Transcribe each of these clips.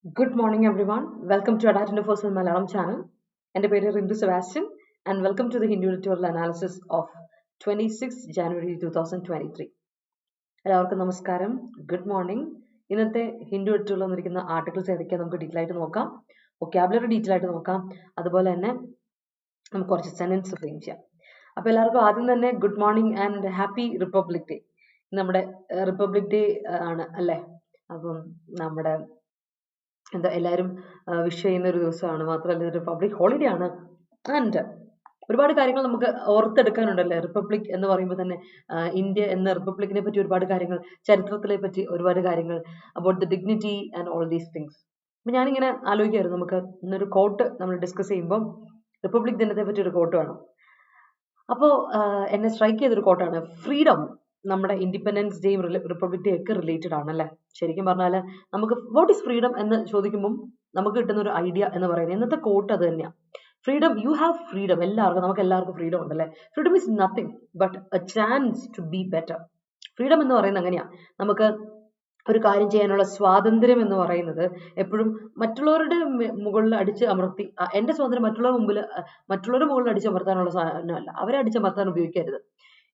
Good morning, everyone. Welcome to Attendant Malayalam channel. And Rindu Sebastian, and welcome to the Hindu Editorial analysis of 26 January 2023. എല്ലാവർക്കും നമസ്കാരം. Good morning. ഇന്നത്തെ Hindu editorial വന്നിരിക്കുന്ന articles ഏതൊക്കെയാണ് നമുക്ക് detail ആയിട്ട് നോക്കാം. Vocabulary detail ആയിട്ട് നോക്കാം. അതുപോലെ തന്നെ നമുക്ക് കുറച്ച് സെന്റൻസ് ഫ്രെയിം ചെയ്യാം. അപ്പോൾ എല്ലാവർക്കും ആദ്യം തന്നെ good morning and happy republic day. നമ്മുടെ റിപ്പബ്ലിക് ഡേ ആണ് അല്ലേ? അപ്പം നമ്മുടെ എന്താ എല്ലാവരും വിഷ് ചെയ്യുന്ന ഒരു ദിവസമാണ്. മാത്രമല്ല ഇതൊരു പബ്ലിക് ഹോളിഡേ ആണ്. ആൻഡ് ഒരുപാട് കാര്യങ്ങൾ നമുക്ക് ഓർത്തെടുക്കാനുണ്ടല്ലേ. റിപ്പബ്ലിക് എന്ന് പറയുമ്പോൾ തന്നെ ഇന്ത്യ എന്ന റിപ്പബ്ലിക്കിനെ പറ്റി ഒരുപാട് കാര്യങ്ങൾ, ചരിത്രത്തിനെ പറ്റി ഒരുപാട് കാര്യങ്ങൾ, about the dignity and all these things. അപ്പം ഞാനിങ്ങനെ ആലോചിക്കായിരുന്നു, നമുക്ക് ഇന്നൊരു കോട്ട് നമ്മൾ ഡിസ്കസ് ചെയ്യുമ്പോൾ റിപ്പബ്ലിക് ദിനത്തെ പറ്റി ഒരു കോട്ട് വേണം. അപ്പോൾ എന്നെ സ്ട്രൈക്ക് ചെയ്തൊരു കോട്ടാണ്. ഫ്രീഡം നമ്മുടെ ഇൻഡിപെൻഡൻസ് ഡേയും റിപ്പബ്ലിക് ഡേ ഒക്കെ റിലേറ്റഡ് ആണല്ലേ. ശരിക്കും പറഞ്ഞാൽ നമുക്ക് വാട്ട് ഈസ് ഫ്രീഡം എന്ന് ചോദിക്കുമ്പോൾ നമുക്ക് കിട്ടുന്ന ഒരു ഐഡിയ എന്ന് പറയുന്നത് ഇന്നത്തെ കോട്ട് അത് തന്നെയാണ്. Freedom, you have freedom. നമുക്ക് എല്ലാവർക്കും ഫ്രീഡം ഉണ്ടല്ലേ. Freedom is nothing but a chance to be better. Freedom എന്ന് പറയുന്നത് അങ്ങനെയാ. നമുക്ക് ഒരു കാര്യം ചെയ്യാനുള്ള സ്വാതന്ത്ര്യം എന്ന് പറയുന്നത് എപ്പോഴും മറ്റുള്ളവരുടെ മുകളിൽ അടിച്ച് അമർത്തി, എന്റെ സ്വാതന്ത്ര്യം മറ്റുള്ളവരുടെ മുകളിൽ അടിച്ചമർത്താനുള്ള സാധനമല്ല. അവരെ അടിച്ചമർത്താൻ ഉപയോഗിക്കരുത്.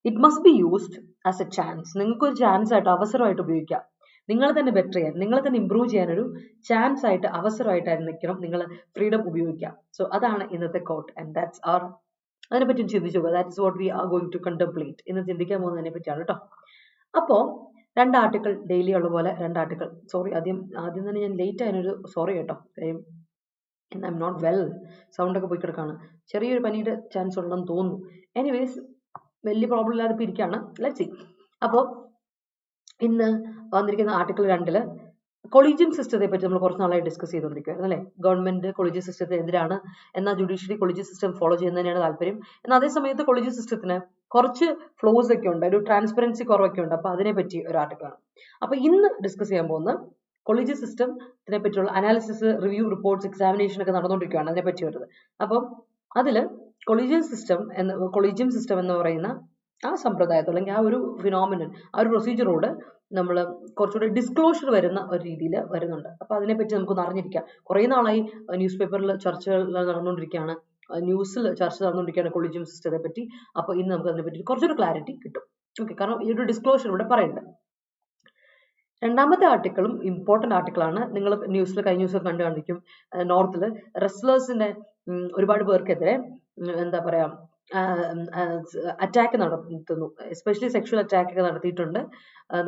It must be used as A chance. നിങ്ങൾക്കൊരു ചാൻസ് ആയിട്ട്, അവസരമായിട്ട് ഉപയോഗിക്കാം. നിങ്ങളെ തന്നെ ബെറ്റർ ചെയ്യാൻ, നിങ്ങളെ തന്നെ ഇമ്പ്രൂവ് ചെയ്യാനൊരു ചാൻസ് ആയിട്ട്, അവസരമായിട്ടായിരിക്കണം നിങ്ങൾ ഫ്രീഡം ഉപയോഗിക്കാം. സോ അതാണ് ഇന്നത്തെ കോട്ട്. ആൻഡ് ദാറ്റ്സ് ആർ, അതിനെപ്പറ്റി ചിന്തിച്ചു. That is what we are going to contemplate. ഇന്ന് ചിന്തിക്കാൻ പോകുന്നതിനെ പറ്റിയാണ് കേട്ടോ. അപ്പോൾ രണ്ട് ആർട്ടിക്കിൾ, ഡെയിലി ഉള്ള പോലെ രണ്ട് ആർട്ടിക്കിൾ. സോറി, ആദ്യം തന്നെ ഞാൻ ലേറ്റ് ആയതിനൊരു സോറി കേട്ടോ. കാര്യം ഐ എം നോട്ട് വെൽ, സൗണ്ടൊക്കെ പോയി കിടക്കാണ്. ചെറിയൊരു പനിയുടെ ചാൻസ് ഉണ്ടെന്ന് തോന്നുന്നു. എനിവേസ് വലിയ പ്രോബ്ലം ഇല്ലാതെ ഇപ്പം ഇരിക്കുകയാണ്. Let's see. അപ്പോൾ ഇന്ന് വന്നിരിക്കുന്ന ആർട്ടിക്കിൾ 2 കൊളീജിയം സിസ്റ്റത്തെ പറ്റി നമ്മൾ കുറച്ച് നാളായി ഡിസ്കസ് ചെയ്തുകൊണ്ടിരിക്കുകയായിരുന്നു അല്ലേ. ഗവൺമെന്റ് കൊളീജിയം സിസ്റ്റത്തിന് എതിരാണ്, എന്നാൽ ജുഡീഷ്യറി കൊളീജിയം സിസ്റ്റം ഫോളോ ചെയ്യുന്നതിനാണ് താല്പര്യം. എന്നാൽ അതേ സമയത്ത് കൊളീജിയം സിസ്റ്റത്തിന് കുറച്ച് ഫ്ലോസ് ഒക്കെ ഉണ്ട്, ഒരു ട്രാൻസ്പെറൻസി കുറവൊക്കെ ഉണ്ട്. അപ്പൊ അതിനെ പറ്റി ഒരു ആർട്ടിക്കിളാണ്. അപ്പൊ ഇന്ന് ഡിസ്കസ് ചെയ്യാൻ പോകുന്ന കൊളീജിയം സിസ്റ്റത്തിനെ പറ്റിയുള്ള അനാലിസിസ്, റിവ്യൂ, റിപ്പോർട്ട്സ്, എക്സാമിനേഷൻ ഒക്കെ നടന്നുകൊണ്ടിരിക്കുകയാണ്. അതിനെ പറ്റി വരുന്നത്. അപ്പം അതില് കൊളീജിയം സിസ്റ്റം എന്ന് പറയുന്ന ആ സമ്പ്രദായത്തിൽ, അല്ലെങ്കിൽ ആ ഒരു ഫിനോമിനൻ, ആ ഒരു പ്രൊസീജിയറോട് നമ്മൾ കുറച്ചുകൂടി ഡിസ്ക്ലോഷർ വരുന്ന ഒരു രീതിയിൽ വരുന്നുണ്ട്. അപ്പൊ അതിനെപ്പറ്റി നമുക്കൊന്ന് അറിഞ്ഞിരിക്കാം. കുറെ നാളായി ന്യൂസ് പേപ്പറിൽ ചർച്ചകൾ നടന്നുകൊണ്ടിരിക്കുകയാണ്, ന്യൂസിൽ ചർച്ച നടന്നുകൊണ്ടിരിക്കുകയാണ് കൊളീജിയം സിസ്റ്റത്തെ പറ്റി. അപ്പോൾ ഇന്ന് നമുക്ക് അതിനെപ്പറ്റി കുറച്ചൊരു ക്ലാരിറ്റി കിട്ടും. ഓക്കെ, കാരണം ഈ ഒരു ഡിസ്ക്ലോഷർ ഇവിടെ പറയുന്നുണ്ട്. രണ്ടാമത്തെ ആർട്ടിക്കിളും ഇമ്പോർട്ടന്റ് ആർട്ടിക്കിളാണ്. നിങ്ങൾ കഴിഞ്ഞ ദിവസം കണ്ടു കാണിക്കും, നോർത്തിൽ റെസ്ലേഴ്സിന്റെ ഒരുപാട് പേർക്കെതിരെ എന്താ പറയാ അറ്റാക്ക് നടത്തുന്നു. എസ്പെഷ്യലി സെക്ഷൽ അറ്റാക്ക് ഒക്കെ നടത്തിയിട്ടുണ്ട്.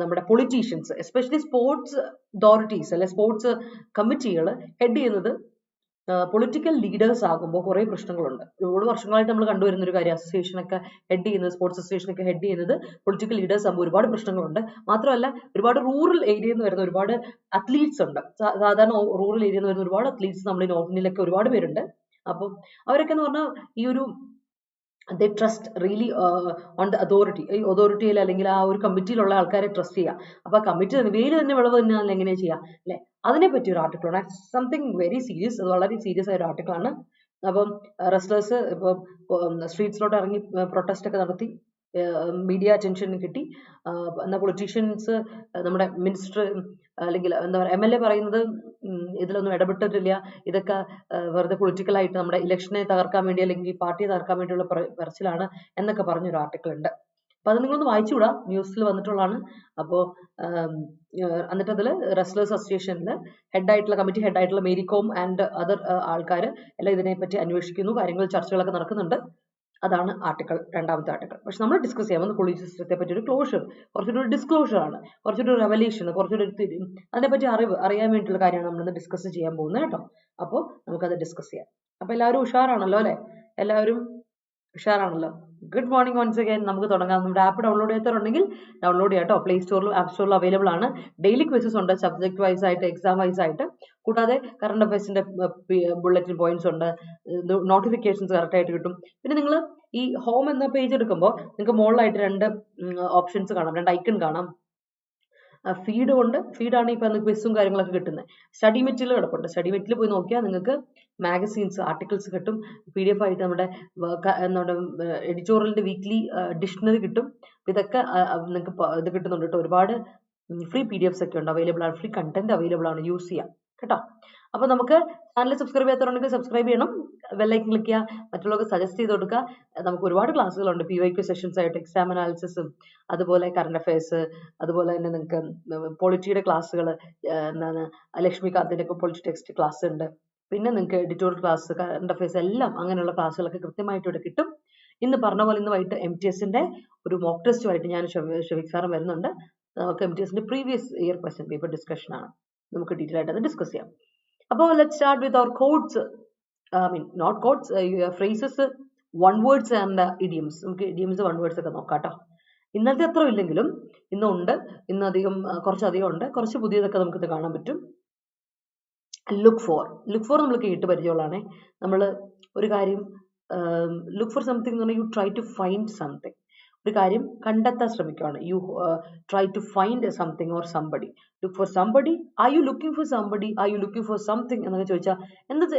നമ്മുടെ പൊളിറ്റീഷ്യൻസ്, എസ്പെഷ്യലി സ്പോർട്സ് അതോറിറ്റീസ് അല്ലെ, സ്പോർട്സ് കമ്മിറ്റികൾ ഹെഡ് ചെയ്യുന്നത് പൊളിറ്റിക്കൽ ലീഡേഴ്സ് ആകുമ്പോൾ കുറെ പ്രശ്നങ്ങളുണ്ട്. ഒരുപാട് വർഷങ്ങളായിട്ട് നമ്മൾ കണ്ടുവരുന്ന ഒരു കാര്യം. അസോസിയേഷനൊക്കെ ഹെഡ് ചെയ്യുന്നത്, സ്പോർട്സ് അസോസിയേഷനൊക്കെ ഹെഡ് ചെയ്യുന്നത് പൊളിറ്റിക്കൽ ലീഡേഴ്സ് ആകുമ്പോൾ ഒരുപാട് പ്രശ്നങ്ങളുണ്ട്. മാത്രമല്ല ഒരുപാട് റൂറൽ ഏരിയയിൽ നിന്ന് വരുന്ന ഒരുപാട് അത്ലീറ്റ്സ് ഉണ്ട്. സാധാരണ റൂറൽ ഏരിയയിൽ നിന്ന് വരുന്ന ഒരുപാട് അത്ലീറ്റ്സ് നമ്മുടെ നോർത്ത് ഇന്ത്യയിലൊക്കെ ഒരുപാട് പേരുണ്ട്. അപ്പം അവരൊക്കെ എന്ന് പറഞ്ഞാൽ ഈ ഒരു they trust really on the authority. ഈ അതോറിറ്റിയിൽ അല്ലെങ്കിൽ ആ ഒരു കമ്മിറ്റിയിലുള്ള ആൾക്കാരെ ട്രസ്റ്റ് ചെയ്യുക. അപ്പൊ ആ കമ്മിറ്റി വെയിൽ തന്നെ വിളവ് തന്നെ എങ്ങനെ ചെയ്യാം അല്ലെ, അതിനെ പറ്റിയ ഒരു ആർട്ടിക്കിളാണ്. Something very serious. അത് വളരെ സീരിയസ് ആയ ഒരു ആർട്ടിക്കിളാണ്. അപ്പം റെസ്ലേഴ്സ് ഇപ്പം സ്ട്രീറ്റ്സിലോട്ട് ഇറങ്ങി പ്രൊട്ടസ്റ്റ് ഒക്കെ നടത്തി, മീഡിയ അറ്റൻഷൻ കിട്ടി. എന്നാൽ പൊളിറ്റീഷ്യൻസ്, നമ്മുടെ മിനിസ്റ്റർ അല്ലെങ്കിൽ എന്താ പറയുക MLA പറയുന്നത് ഇതിലൊന്നും ഇടപെട്ടിട്ടില്ല, ഇതൊക്കെ വെറുതെ പൊളിറ്റിക്കലായിട്ട് നമ്മുടെ ഇലക്ഷനെ തകർക്കാൻ വേണ്ടി അല്ലെങ്കിൽ പാർട്ടിയെ തകർക്കാൻ വേണ്ടിയുള്ള പറച്ചിലാണ് എന്നൊക്കെ പറഞ്ഞൊരു ആർട്ടിക്കിൾ ഉണ്ട്. അപ്പൊ അത് നിങ്ങളൊന്ന് വായിച്ചുകൂടാ, ന്യൂസിൽ വന്നിട്ടുള്ളതാണ്. അപ്പോൾ എന്നിട്ട് അതിൽ റെസ്ലേഴ്സ് അസോസിയേഷനിൽ കമ്മിറ്റി ഹെഡായിട്ടുള്ള മേരി കോം ആൻഡ് അതർ ആൾക്കാർ എല്ലാം ഇതിനെപ്പറ്റി അന്വേഷിക്കുന്നു. ചർച്ചകളൊക്കെ നടക്കുന്നുണ്ട്. അതാണ് ആർട്ടിക്കിൾ, രണ്ടാമത്തെ ആർട്ടിക്കിൾ. പക്ഷെ നമ്മൾ ഡിസ്കസ് ചെയ്യാൻ വന്ന കൊളീജിയം സിസ്റ്റത്തെ പറ്റി ഒരു ക്ലോഷർ, കുറച്ചൊരു ഡിസ്ക്ലോഷർ ആണ്, കുറച്ചൊരു റെവലേഷൻ, കുറച്ചൊരു അതിനെപ്പറ്റി അറിയാൻ വേണ്ടിയിട്ടുള്ള കാര്യമാണ് നമ്മളിന്ന് ഡിസ്കസ് ചെയ്യാൻ പോകുന്നത് കേട്ടോ. അപ്പോൾ നമുക്കത് ഡിസ്കസ് ചെയ്യാം. അപ്പൊ എല്ലാവരും ഉഷാറാണല്ലോ അല്ലെ? എല്ലാവരും ഉഷാറാണല്ലോ. Good morning once again. നമുക്ക് തുടങ്ങാം. നമ്മുടെ ആപ്പ് ഡൗൺലോഡ് ചെയ്യാത്തവരുണ്ടെങ്കിൽ ഡൗൺലോഡ് ചെയ്യാം കേട്ടോ. പ്ലേ സ്റ്റോറിലും ആപ്പ് സ്റ്റോറിലും അവൈലബിൾ ആണ്. ഡെയിലി ക്വിസസ് ഉണ്ട്, സബ്ജക്ട് വൈസ് ആയിട്ട്, എക്സാം വൈസ് ആയിട്ട്. കൂടാതെ കറണ്ട് അഫയേഴ്സിന്റെ ബുള്ളറ്റിൻ പോയിന്റ്സ് ഉണ്ട്, നോട്ടിഫിക്കേഷൻസ് കറക്റ്റ് ആയിട്ട് കിട്ടും. പിന്നെ നിങ്ങൾ ഈ ഹോം എന്ന പേജ് എടുക്കുമ്പോൾ നിങ്ങൾക്ക് മുകളിലായിട്ട് രണ്ട് ഓപ്ഷൻസ് കാണാം, രണ്ട് ഐക്കൺ കാണാം. ഫീഡ് കൊണ്ട്, ഫീഡാണ് ഇപ്പൊ ക്വിസും കാര്യങ്ങളൊക്കെ കിട്ടുന്നത്. സ്റ്റഡി മെറ്റീരിയൽ കിടപ്പുണ്ട്. സ്റ്റഡി മെറ്റീരിയൽ പോയി നോക്കിയാൽ നിങ്ങൾക്ക് മാഗസീൻസ്, ആർട്ടിക്കിൾസ് കിട്ടും. PDF ആയിട്ട് നമ്മുടെ എഡിറ്റോറിയലിന്റെ വീക്ക്ലി ഡിക്ഷണറി കിട്ടും. ഇതൊക്കെ നിങ്ങൾക്ക് ഇത് കിട്ടുന്നുണ്ട് കേട്ടോ. ഒരുപാട് ഫ്രീ PDFs ഒക്കെ ഉണ്ട്, അവൈലബിൾ ആണ്. ഫ്രീ കണ്ടന്റ് അവൈലബിൾ ആണ്, യൂസ് ചെയ്യാം. കേട്ടോ. അപ്പോൾ നമുക്ക് ചാനൽ സബ്സ്ക്രൈബ് ചെയ്യാത്തവരുണ്ടെങ്കിൽ സബ്സ്ക്രൈബ് ചെയ്യണം, ബെല്ലൈക്കൻ ക്ലിക്ക് ചെയ്യുക, മറ്റുള്ളവർക്ക് സജസ്റ്റ് ചെയ്ത് കൊടുക്കുക. നമുക്ക് ഒരുപാട് ക്ലാസ്സുകളുണ്ട്, PYQ സെഷൻസ് ആയിട്ട്, എക്സാം അനാലിസിസും, അതുപോലെ കറണ്ട് അഫയേഴ്സ്, അതുപോലെ തന്നെ നിങ്ങൾക്ക് പൊളിറ്റിയുടെ ക്ലാസ്സുകൾ, എന്താണ് ലക്ഷ്മികാന്തിൻ്റെ ഒക്കെ പൊളിറ്റി ടെക്സ്റ്റ് ക്ലാസ് ഉണ്ട്. പിന്നെ നിങ്ങൾക്ക് എഡിറ്റോറിയൽ ക്ലാസ്, കറണ്ട് അഫയേഴ്സ് എല്ലാം അങ്ങനെയുള്ള ക്ലാസ്സുകളൊക്കെ കൃത്യമായിട്ട് ഇവിടെ കിട്ടും. ഇന്ന് പറഞ്ഞ പോലെ ഇന്ന് വൈകിട്ട് MTSന്റെ ഒരു മോക്ക് ടെസ്റ്റുമായിട്ട് ഞാൻ ഷെവിക് സാറും വരുന്നുണ്ട്. നമുക്ക് MTSന്റെ previous year question paper discussion ആണ്, നമുക്ക് ഡീറ്റെയിൽ ആയിട്ട് അത് ഡിസ്കസ് ചെയ്യാം. അപ്പോൾ let start with our codes, note codes, phrases, one words and idioms. നമുക്ക് ഇഡിയംസ്, വൺ വേർഡ്സ് ഒക്കെ നോക്കാം കേട്ടോ. ഇന്നത്തെ അത്ര ഇല്ലെങ്കിലും ഇന്നുണ്ട്, ഇന്നധികം കുറച്ചധികം ഉണ്ട്, കുറച്ച് പുതിയതൊക്കെ നമുക്കിത് കാണാൻ പറ്റും. ലുക്ക് ഫോർ നമ്മൾ കേട്ട് പരിചയമുള്ളതാണ്. നമ്മൾ ഒരു കാര്യം ലുക്ക് ഫോർ സംതിങ് എന്ന് പറഞ്ഞാൽ you try to find something, ഒരു കാര്യം കണ്ടെത്താൻ ശ്രമിക്കുകയാണ്. You try to find something or somebody. Look for somebody, are you looking for somebody, are you looking for something എന്നൊക്കെ ചോദിച്ചാൽ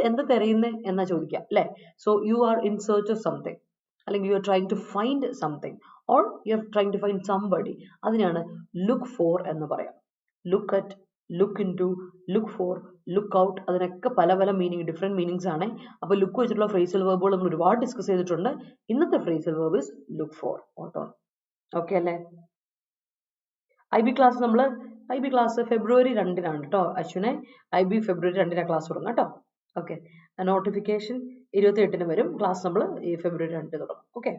എന്താ തിരയുന്നത് എന്നാ ചോദിക്കുക അല്ലേ. So you are in search of something, അല്ലെങ്കിൽ you are trying to find something or you are trying to find somebody. അതിനാണ് look for എന്ന് പറയാം. Look at, look in to, look for, look out, അതിനൊക്കെ പല പല meaning, different meanings ആണ്. അപ്പോൾ look വെച്ചിട്ടുള്ള ഫ്രേസൽ വെർബുകൾ നമ്മൾ ഒരുപാട് ഡിസ്കസ് ചെയ്തിട്ടുണ്ട്. ഇന്നത്തെ phrasal verb is look for. Okay അല്ലേ. IB ക്ലാസ് നമ്മൾ ഫെബ്രുവരി 2-നാണ് കേട്ടോ അശ്വിനെ. IB ഫെബ്രുവരി 2-നാണ് ക്ലാസ് തുടങ്ങും കേട്ടോ. ഓക്കെ, നോട്ടിഫിക്കേഷൻ 28-ന് വരും. ക്ലാസ് നമ്മൾ ഈ ഫെബ്രുവരി 2 തുടങ്ങും. ഓക്കെ,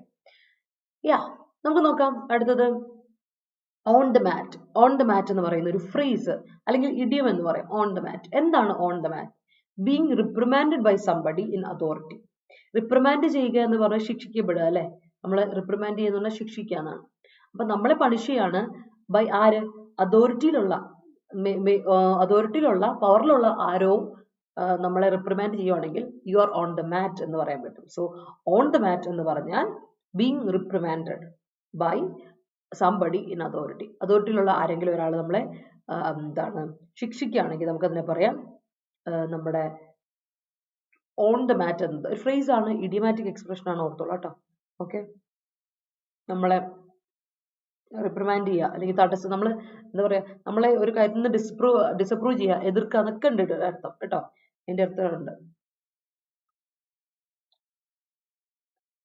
നമുക്ക് നോക്കാം അടുത്തത്. On the mat. On the mat എന്ന് പറയുന്ന ഒരു ഫ്രേസ് അല്ലെങ്കിൽ ഇഡിയം എന്ന് പറയും. On the mat. എന്താണ് on the mat? Being reprimanded by somebody in authority. Reprimand ചെയ്യുക എന്ന് പറഞ്ഞാൽ ശിക്ഷിക്കപ്പെടുക അല്ലെ. നമ്മൾ റിപ്രിമാൻഡ് ചെയ്യുന്ന ശിക്ഷിക്കുക എന്നാണ്. അപ്പൊ നമ്മളെ പണിഷ് ചെയ്യാണ് ബൈ ആര്? അതോറിറ്റിയിലുള്ള പവറിലുള്ള ആരോ നമ്മളെ റിപ്രിമാൻഡ് ചെയ്യുവാണെങ്കിൽ you are on the mat എന്ന് പറയാൻ പറ്റും. സോ ഓൺ ദ മാറ്റ് എന്ന് പറഞ്ഞാൽ being reprimanded by somebody in authority. അതോറിറ്റിയിലുള്ള ആരെങ്കിലും ഒരാൾ നമ്മളെ ശിക്ഷിക്കുകയാണെങ്കിൽ നമുക്കതിനെ പറയാം നമ്മുടെ ഓൺ ദ മാറ്റ് എന്നത് ഒരു ഫ്രേസ് ആണ്, ഇഡിയമാറ്റിക് എക്സ്പ്രഷൻ ആണ്, ഓർത്തോളാം കേട്ടോ. ഓക്കെ, നമ്മളെ റിപ്രിമാൻഡ് ചെയ്യുക അല്ലെങ്കിൽ തടസ്സം, നമ്മൾ എന്താ പറയാ, നമ്മളെ ഒരു കാര്യത്തിൽ നിന്ന് ഡിസപ്രൂവ് ചെയ്യുക, എതിർക്കുക എന്നൊക്കെ ഉണ്ട് അർത്ഥം കേട്ടോ. അതിന്റെ അർത്ഥമുണ്ട്.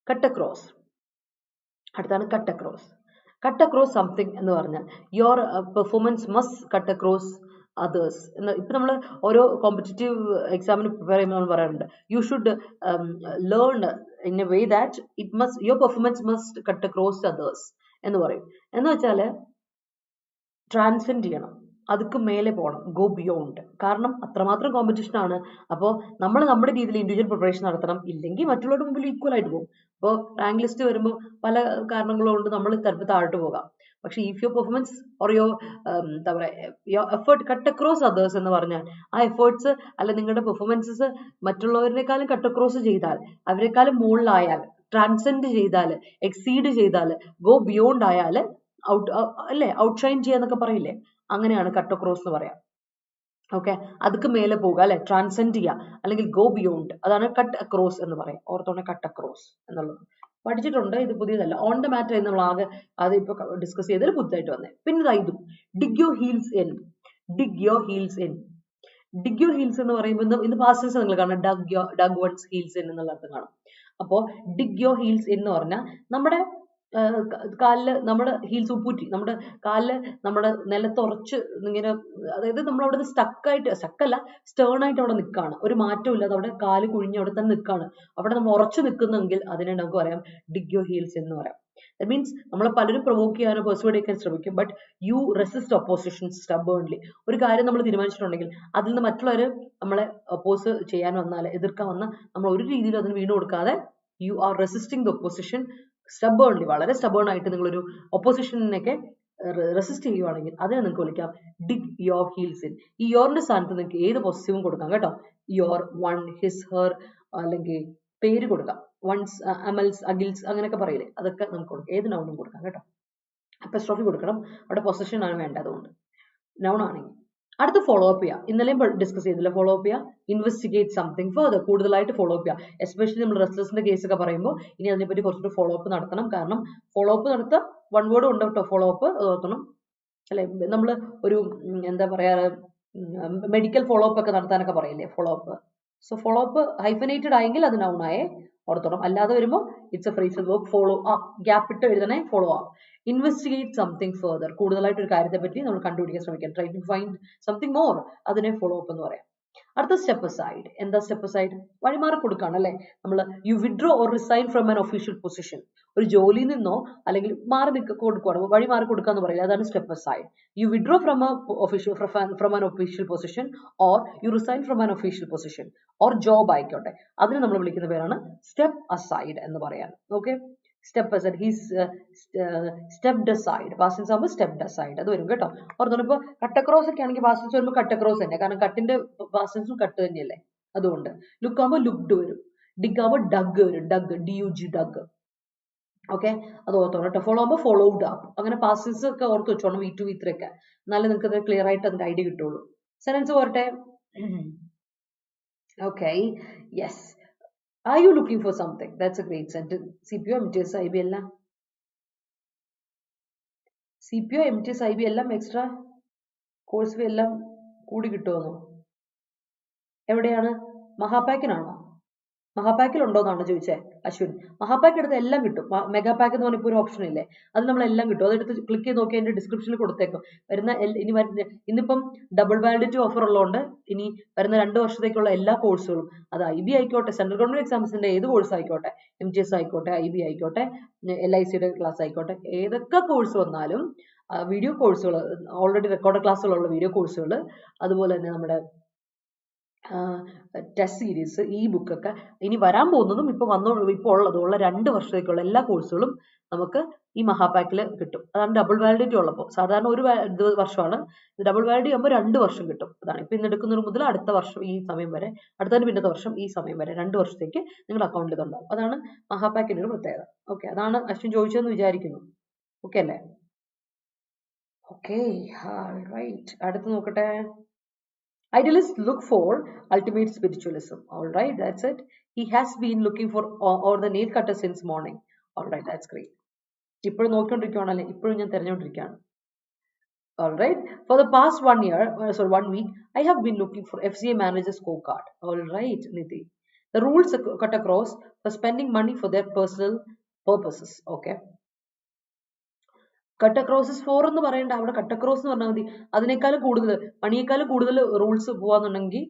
Cut across. അടുത്താണ് cut across. Cut across something എന്ന് പറഞ്ഞാൽ your performance must cut across others എന്ന്. ഇപ്പം നമ്മൾ ഓരോ കോമ്പറ്റേറ്റീവ് എക്സാമിന് പ്രിപ്പയർ ചെയ്യുമ്പോൾ നമ്മൾ പറയാറുണ്ട് you should learn in a way that your performance must cut across others എന്ന് പറയും. എന്ന് വെച്ചാൽ ട്രാൻസെൻഡ് ചെയ്യണം, അതുക്ക് മേലെ പോകണം, ഗോ ബിയോണ്ട്. കാരണം അത്രമാത്രം കോമ്പറ്റീഷൻ ആണ്. അപ്പോൾ നമ്മൾ നമ്മുടെ രീതിയിൽ ഇൻഡിവിജ്വൽ പ്രിപ്പറേഷൻ നടത്തണം, ഇല്ലെങ്കിൽ മറ്റുള്ളവരുടെ മുമ്പിൽ ഈക്വൽ ആയിട്ട് പോകും. അപ്പോൾ റാങ്ക് ലിസ്റ്റ് വരുമ്പോൾ പല കാരണങ്ങളും കൊണ്ട് നമ്മൾ ചിലപ്പോൾ താഴോട്ട് പോകാം. പക്ഷേ ഇഫ് യുവർ പെർഫോമൻസ് ഓർ എന്താ പറയുക your effort cut across others എന്ന് പറഞ്ഞാൽ ആ എഫേർട്സ് അല്ല നിങ്ങളുടെ പെർഫോമൻസസ് മറ്റുള്ളവരെക്കാളും കട്ട് അക്രോസ് ചെയ്താൽ, അവരെക്കാളും മുകളിലായാൽ, ട്രാൻസെൻഡ് ചെയ്താൽ, എക്സീഡ് ചെയ്താൽ, ഗോ ബിയോണ്ട് ആയാൽ, ഔട്ട്ഷൈൻ ചെയ്യാന്നൊക്കെ പറയില്ലേ, അങ്ങനെയാണ് കട്ട് അക്രോസ് എന്ന് പറയാം. ഓക്കെ, അതുക്ക് മേലെ പോകുക അല്ലെ, ട്രാൻസെൻഡ് ചെയ്യുക അല്ലെങ്കിൽ ഗോ ബിയോണ്ട്, അതാണ് കട്ട് അക്രോസ് എന്ന് പറയാം. ഓർത്തോണെ കട്ട് അക്രോസ് എന്നുള്ളത് പഠിച്ചിട്ടുണ്ട്, ഇത് പുതിയതല്ല. ഓൺ ദ മാറ്റർ എന്ന് നമ്മൾ ആകെ അത് ഇപ്പൊ ഡിസ്കസ് ചെയ്തതിൽ പുതുതായിട്ട് വന്നേ. പിന്നെ ഇതും dig your heels in. Dig your heels in. Dig your heels എന്ന് പറയുമ്പോൾ ഇന്ന് പാസ്റ്റ് ടെൻസ് നിങ്ങൾ കാണാം, ഡഗ് വൺസ് ഹീൽസ് ഇൻ എന്നുള്ള അർത്ഥം കാണാം. അപ്പോൾ ഡിഗ് യുവർ ഹീൽസ് എന്ന് പറഞ്ഞാൽ നമ്മുടെ കാലില് നമ്മുടെ ഹീൽസ് ഉപ്പൂറ്റി, നമ്മുടെ കാലില് നമ്മുടെ നിലത്തുറച്ച് ഇങ്ങനെ, അതായത് നമ്മൾ അവിടെ സ്റ്റക്കല്ല, സ്റ്റേൺ ആയിട്ട് അവിടെ നിൽക്കുകയാണ്, ഒരു മാറ്റവും ഇല്ലാതെ അവിടെ കാല് കുഴിഞ്ഞ് അവിടെ തന്നെ നിൽക്കുകയാണ്. അവിടെ നമ്മൾ ഉറച്ചു നിൽക്കുന്നെങ്കിൽ അതിനെ നമുക്ക് പറയാം ഡിഗ് യുവർ ഹീൽസ് എന്ന് പറയാം. ദാറ്റ് മീൻസ് നമ്മളെ പലരും പ്രൊവോക്ക് ചെയ്യാനോ പെർസ്വേഡ് ചെയ്യാൻ ശ്രമിക്കും, ബട്ട് യു റെസിസ്റ്റ് ഒപ്പോസിഷൻ സ്റ്റബേൺലി. ഒരു കാര്യം നമ്മൾ തീരുമാനിച്ചിട്ടുണ്ടെങ്കിൽ അതിൽ നിന്ന് മറ്റുള്ളവർ നമ്മളെ ഒപ്പോസ് ചെയ്യാൻ വന്നാൽ, എതിർക്കാൻ വന്നാൽ, നമ്മൾ ഒരു രീതിയിലും അതിന് വീണ് കൊടുക്കാതെ you are resisting the opposition സ്റ്റബേൺലി. വളരെ സ്റ്റബേൺ ആയിട്ട് നിങ്ങളൊരു ഒപ്പോസിഷനൊക്കെ റെസിസ്റ്റ് ചെയ്യുവാണെങ്കിൽ അതിനെ നിങ്ങൾക്ക് വിളിക്കാം ഡിഗ് യോർ ഹീൽസ് ഇൻ. ഈ യോറിന്റെ സ്ഥാനത്ത് നിങ്ങൾക്ക് ഏത് പൊസിറ്റീവും കൊടുക്കാം കേട്ടോ. യോർ, വൺ, ഹിസ്, ഹെർ, അല്ലെങ്കിൽ പേര് കൊടുക്കാം. വൺസ്, അമൽസ്, അഗിൽസ് അങ്ങനെയൊക്കെ പറയില്ലേ, അതൊക്കെ നമുക്ക് കൊടുക്കാം. ഏത് നൗണും കൊടുക്കാം കേട്ടോ. അപ്പോസ്ട്രോഫി കൊടുക്കണം, അവിടെ പൊസിഷൻ ആണ് വേണ്ടത്, അതുകൊണ്ട് നൗൺ ആണെങ്കിൽ. അടുത്ത് ഫോളോ അപ്പ് ചെയ്യുക. ഇന്നലെയും ഡിസ്കസ് ചെയ്തില്ല, ഫോളോ അപ്പ് ചെയ്യുക. ഇൻവെസ്റ്റിഗേറ്റ് സംതിങ് ഫർദർ, കൂടുതലായിട്ട് ഫോളോ അപ്പ് ചെയ്യുക. എസ്പെഷ്യലി നമ്മൾ റെസ്ലെസിന്റെ കേസ് ഒക്കെ പറയുമ്പോൾ ഇനി അതിനെപ്പറ്റി കുറച്ചുകൂടി ഫോളോ അപ്പ് നടത്തണം. കാരണം ഫോളോ അപ്പ് നടത്തുക, വൺ വേർഡ് ഉണ്ട് കേട്ടോ, ഫോളോ അപ്പ് ഓർത്തണം അല്ലെ. നമ്മൾ ഒരു എന്താ പറയാ, മെഡിക്കൽ ഫോളോ അപ്പ് ഒക്കെ നടത്താനൊക്കെ പറയില്ലേ, follow up. So follow up hyphenated ആയെങ്കിൽ അത് noun ആയേ ഓർത്തോണം. അല്ലാതെ വരുമ്പോൾ it's a phrasal verb. Follow up, gap ഇട്ട് എഴുതണേ follow up. Investigate something further, കൂടുതലായിട്ട് ഒരു കാര്യത്തെ പറ്റി നമ്മൾ കണ്ടുപിടിക്കാൻ ശ്രമിക്കാം. Try to find something more, അതിനെ ഫോളോ അപ്പ് എന്ന് പറയാം. അടുത്ത സ്റ്റെപ്പ് അസൈഡ്. എന്താ സ്റ്റെപ്പ് അസൈഡ്? വഴിമാറി കൊടുക്കുകയാണ് അല്ലെ. നമ്മൾ you withdraw or resign from an official position, ഒരു ജോലിയിൽ നിന്നോ അല്ലെങ്കിൽ മാറി കൊടുക്കുകയാണ്, വഴി മാറി കൊടുക്കുക എന്ന് പറയുന്നത്, അതാണ് step aside. You withdraw from an official position or you resign from an official position or job ആയിക്കോട്ടെ, അതിന് നമ്മൾ വിളിക്കുന്ന പേരാണ് സ്റ്റെപ്പ് അസൈഡ് എന്ന് പറയാൻ. Okay, step aside, he's stepped aside, past tense ആകുമ്പോൾ സ്റ്റെപ്ഡ് അസൈഡ് അത് വരും കേട്ടോ. ഓർത്തോണം. ഇപ്പോൾ കട്ടക്രോസ് ഒക്കെ ആണെങ്കിൽ പാസ്റ്റ് ടെൻസ് വരുമ്പോൾ കട്ടക്രോസ് തന്നെ, കാരണം കട്ടിന്റെ പാസ്റ്റ് ടെൻസും കട്ട് തന്നെയല്ലേ, അതുകൊണ്ട്. ലുക്ക് ആകുമ്പോൾ ലുക്ഡ് വരും, ഡിഗ് ആകുമ്പോൾ ഡഗ് വരും, ഡഗ്, DUG, ഡഗ്. ഓക്കെ, അത് ഓർത്തോണം കേട്ടോ. ഫോളോ ആകുമ്പോൾ ഫോളോഡ് അപ്പ്, അങ്ങനെ പാസ്റ്റ് ടെൻസ് ഒക്കെ ഓർത്ത് വെച്ചോണം, V2 V3 ഒക്കെ, എന്നാലും നിങ്ങൾക്ക് അത് ക്ലിയർ ആയിട്ട് അതിന്റെ ഐഡിയ കിട്ടുള്ളൂ. സെന്റൻസ് പോരട്ടെ. Okay, yes. Are you looking for something? That's a great sentence. CPO, MTS, IB എല്ലാം, CPO, MTS, IB എല്ലാം എക്സ്ട്രാ കോഴ്സ് ഫീ എല്ലാം കൂടി കിട്ടുമെന്നോ? എവിടെയാണ്? മഹാപാക്കിനാണോ? മഹാപാക്കിൽ ഉണ്ടോ എന്നാണ് ചോദിച്ചത് അശ്വിൻ. മഹാപാക്ക് എടുത്ത് എല്ലാം കിട്ടും. മെഗാ പാക്ക് എന്ന് പറഞ്ഞപ്പോൾ ഒരു ഓപ്ഷൻ ഇല്ലേ, അത് നമ്മളെല്ലാം കിട്ടും. അതെടുത്ത് ക്ലിക്ക് ചെയ്ത് നോക്കി അതിന്റെ ഡിസ്ക്രിപ്ഷനിൽ കൊടുത്തേക്കും. ഇന്നിപ്പം ഡബിൾ വാലിഡിറ്റി ഓഫർ ഉള്ളതുകൊണ്ട് ഇനി വരുന്ന 2 വർഷത്തേക്കുള്ള എല്ലാ കോഴ്സുകളും, അത് IB ആയിക്കോട്ടെ, സെൻട്രൽ ഗവൺമെന്റ് എക്സാംസിന്റെ ഏത് കോഴ്സ് ആയിക്കോട്ടെ, MTS ആയിക്കോട്ടെ, IB ആയിക്കോട്ടെ, LICയുടെ ക്ലാസ് ആയിക്കോട്ടെ, ഏതൊക്കെ കോഴ്സ് വന്നാലും വീഡിയോ കോഴ്സുകൾ, ഓൾറെഡി റെക്കോർഡ് ക്ലാസ്സുകളുള്ള വീഡിയോ കോഴ്സുകൾ, അതുപോലെ തന്നെ നമ്മുടെ ടെസ്റ്റ് സീരീസ്, ഈ ബുക്കൊക്കെ, ഇനി വരാൻ പോകുന്നതും ഇപ്പോൾ ഉള്ള 2 വർഷത്തേക്കുള്ള എല്ലാ കോഴ്സുകളും നമുക്ക് ഈ മഹാപാക്കിൽ കിട്ടും. അതാണ് ഡബിൾ വാലിഡിറ്റി ഉള്ളപ്പോൾ. സാധാരണ ഒരു വർഷമാണ്, ഡബിൾ വാലിഡിറ്റി ആകുമ്പോൾ 2 വർഷം കിട്ടും. അതാണ് ഇപ്പം ഇന്ന് എടുക്കുന്നത് മുതൽ അടുത്ത വർഷം ഈ സമയം വരെ, അടുത്തതിന് പിന്നത്തെ വർഷം ഈ സമയം വരെ 2 വർഷത്തേക്ക് നിങ്ങളുടെ അക്കൗണ്ടിൽ ഇതുണ്ടാവും. അതാണ് മഹാപാക്കിന്റെ ഒരു പ്രത്യേകത. ഓക്കെ, അതാണ് അശ്വിൻ ചോദിച്ചതെന്ന് വിചാരിക്കുന്നു. ഓക്കെ അല്ലേ? Okay, right. അടുത്ത് നോക്കട്ടെ. Idealists look for ultimate spiritualism. All right, that's it. He has been looking for or the nail cutter since morning. All right, that's great. ഇപ്പോഴും നോക്കിക്കൊണ്ടിരിക്കുകയാണല്ലേ, ഇപ്പോഴും ഞാൻ തിരഞ്ഞുകൊണ്ടിരിക്കുകയാണ്. All right, for the past 1 week, I have been looking for FCA manager scorecard. All right, Nidhi. The rules cut across for spending money for their personal purposes. Okay. Cut അക്രോസസ് 4 എന്ന് പറയേണ്ട, അവിടെ cut across എന്ന് പറഞ്ഞാൽ മതി. അതിനേക്കാളും കൂടുതൽ, മണിയേക്കാളും കൂടുതൽ റൂൾസ് പോവാന്നുണ്ടെങ്കിൽ,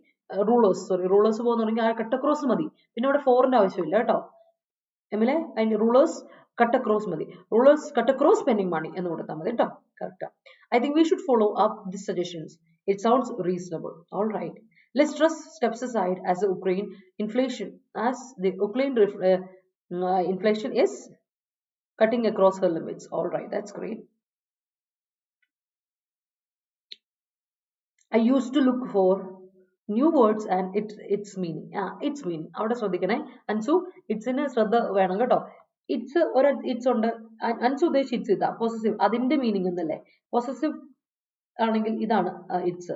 റൂളേഴ്സ് പോകുന്നുണ്ടെങ്കിൽ ആ കട്ട് അക്രോസ് മതി. പിന്നെ അവിടെ 4ന്റെ ആവശ്യമില്ല കേട്ടോ. എമ്മിലെ അതിന്റെ റൂളേഴ്സ് കട്ട് അക്രോസ് മതി. റൂളേഴ്സ് കട്ട് അക്രോസ് സ്പെൻഡിങ് മണി എന്ന് കൊടുത്താൽ മതി കേട്ടോ. Correct. I think we should follow up these suggestions. It sounds reasonable. All right. Let's stress steps aside as the Ukraine inflation, as the Ukraine inflation is cutting across her limits. All right, that's great. I used to look for new words and its meaning. Its meaning. അവിടെ ശ്രദ്ധിക്കണേ അൻസു, ഇറ്റ്സിന് ശ്രദ്ധ വേണം കേട്ടോ. It's ഒരു it's ഉണ്ട്. അൻസു ഉദ്ദേശിച്ച് it's ഇതാ possessive, അതിന്റെ മീനിങ് എന്നല്ലേ. പൊസസീവ് ആണെങ്കിൽ ഇതാണ് ഇറ്റ്സ്.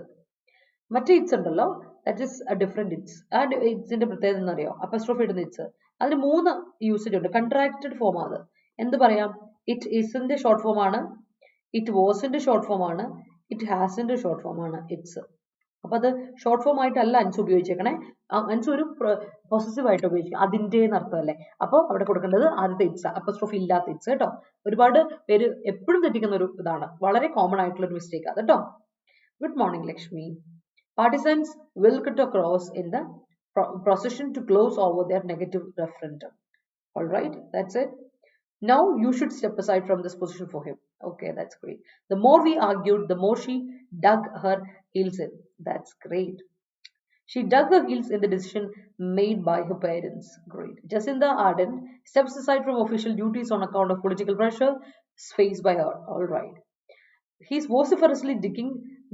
മറ്റേ ഇറ്റ്സ് ഉണ്ടല്ലോ, that is A different it's. ആ ഇറ്റ്സിന്റെ പ്രത്യേകത എന്നറിയോ? അപ്പസ്ട്രോഫി ഇടുന്ന ഇറ്റ്സ്. അതിന് 3 യൂസേജ് ഉണ്ട്. കൺട്രാക്റ്റഡ് ഫോം ആണ്. എന്ത് പറയാം? ഇറ്റ് ഈസിന്റെ ഷോർട്ട് ഫോം ആണ്, ഇറ്റ് വാസിന്റെ ഷോർട്ട് ഫോം ആണ്, ഇറ്റ് ഹാസിന്റെ ഷോർട്ട് ഫോം ആണ് ഇറ്റ്സ്. അപ്പൊ അത് ഷോർട്ട് ഫോം ആയിട്ടല്ല അൻസ് ഉപയോഗിച്ചേക്കണേ. അൻസ് ഒരു പൊസസീവ് ആയിട്ട് ഉപയോഗിക്കും, അതിന്റെ അർത്ഥം അല്ലേ. അപ്പോൾ അവിടെ കൊടുക്കേണ്ടത് ആദ്യത്തെ ഇറ്റ്സ്, അപ്പസ്ട്രോഫി ഇല്ലാത്ത ഇറ്റ്സ് കേട്ടോ. ഒരുപാട് പേര് എപ്പോഴും തെറ്റിക്കുന്ന ഒരു ഇതാണ്, വളരെ കോമൺ ആയിട്ടുള്ള ഒരു മിസ്റ്റേക്ക് അത് കേട്ടോ. Good morning Lakshmi. Partisans will cut across in the procession to close over their negative referendum. All right, that's it. Now you should step aside from this position for him. Okay, that's great. The more we argued, the more she dug her heels in. That's great. She dug her heels in the decision made by her parents. Great. Jacinda Ardern steps aside from official duties on account of political pressure faced by her. All right. He's vociferously digging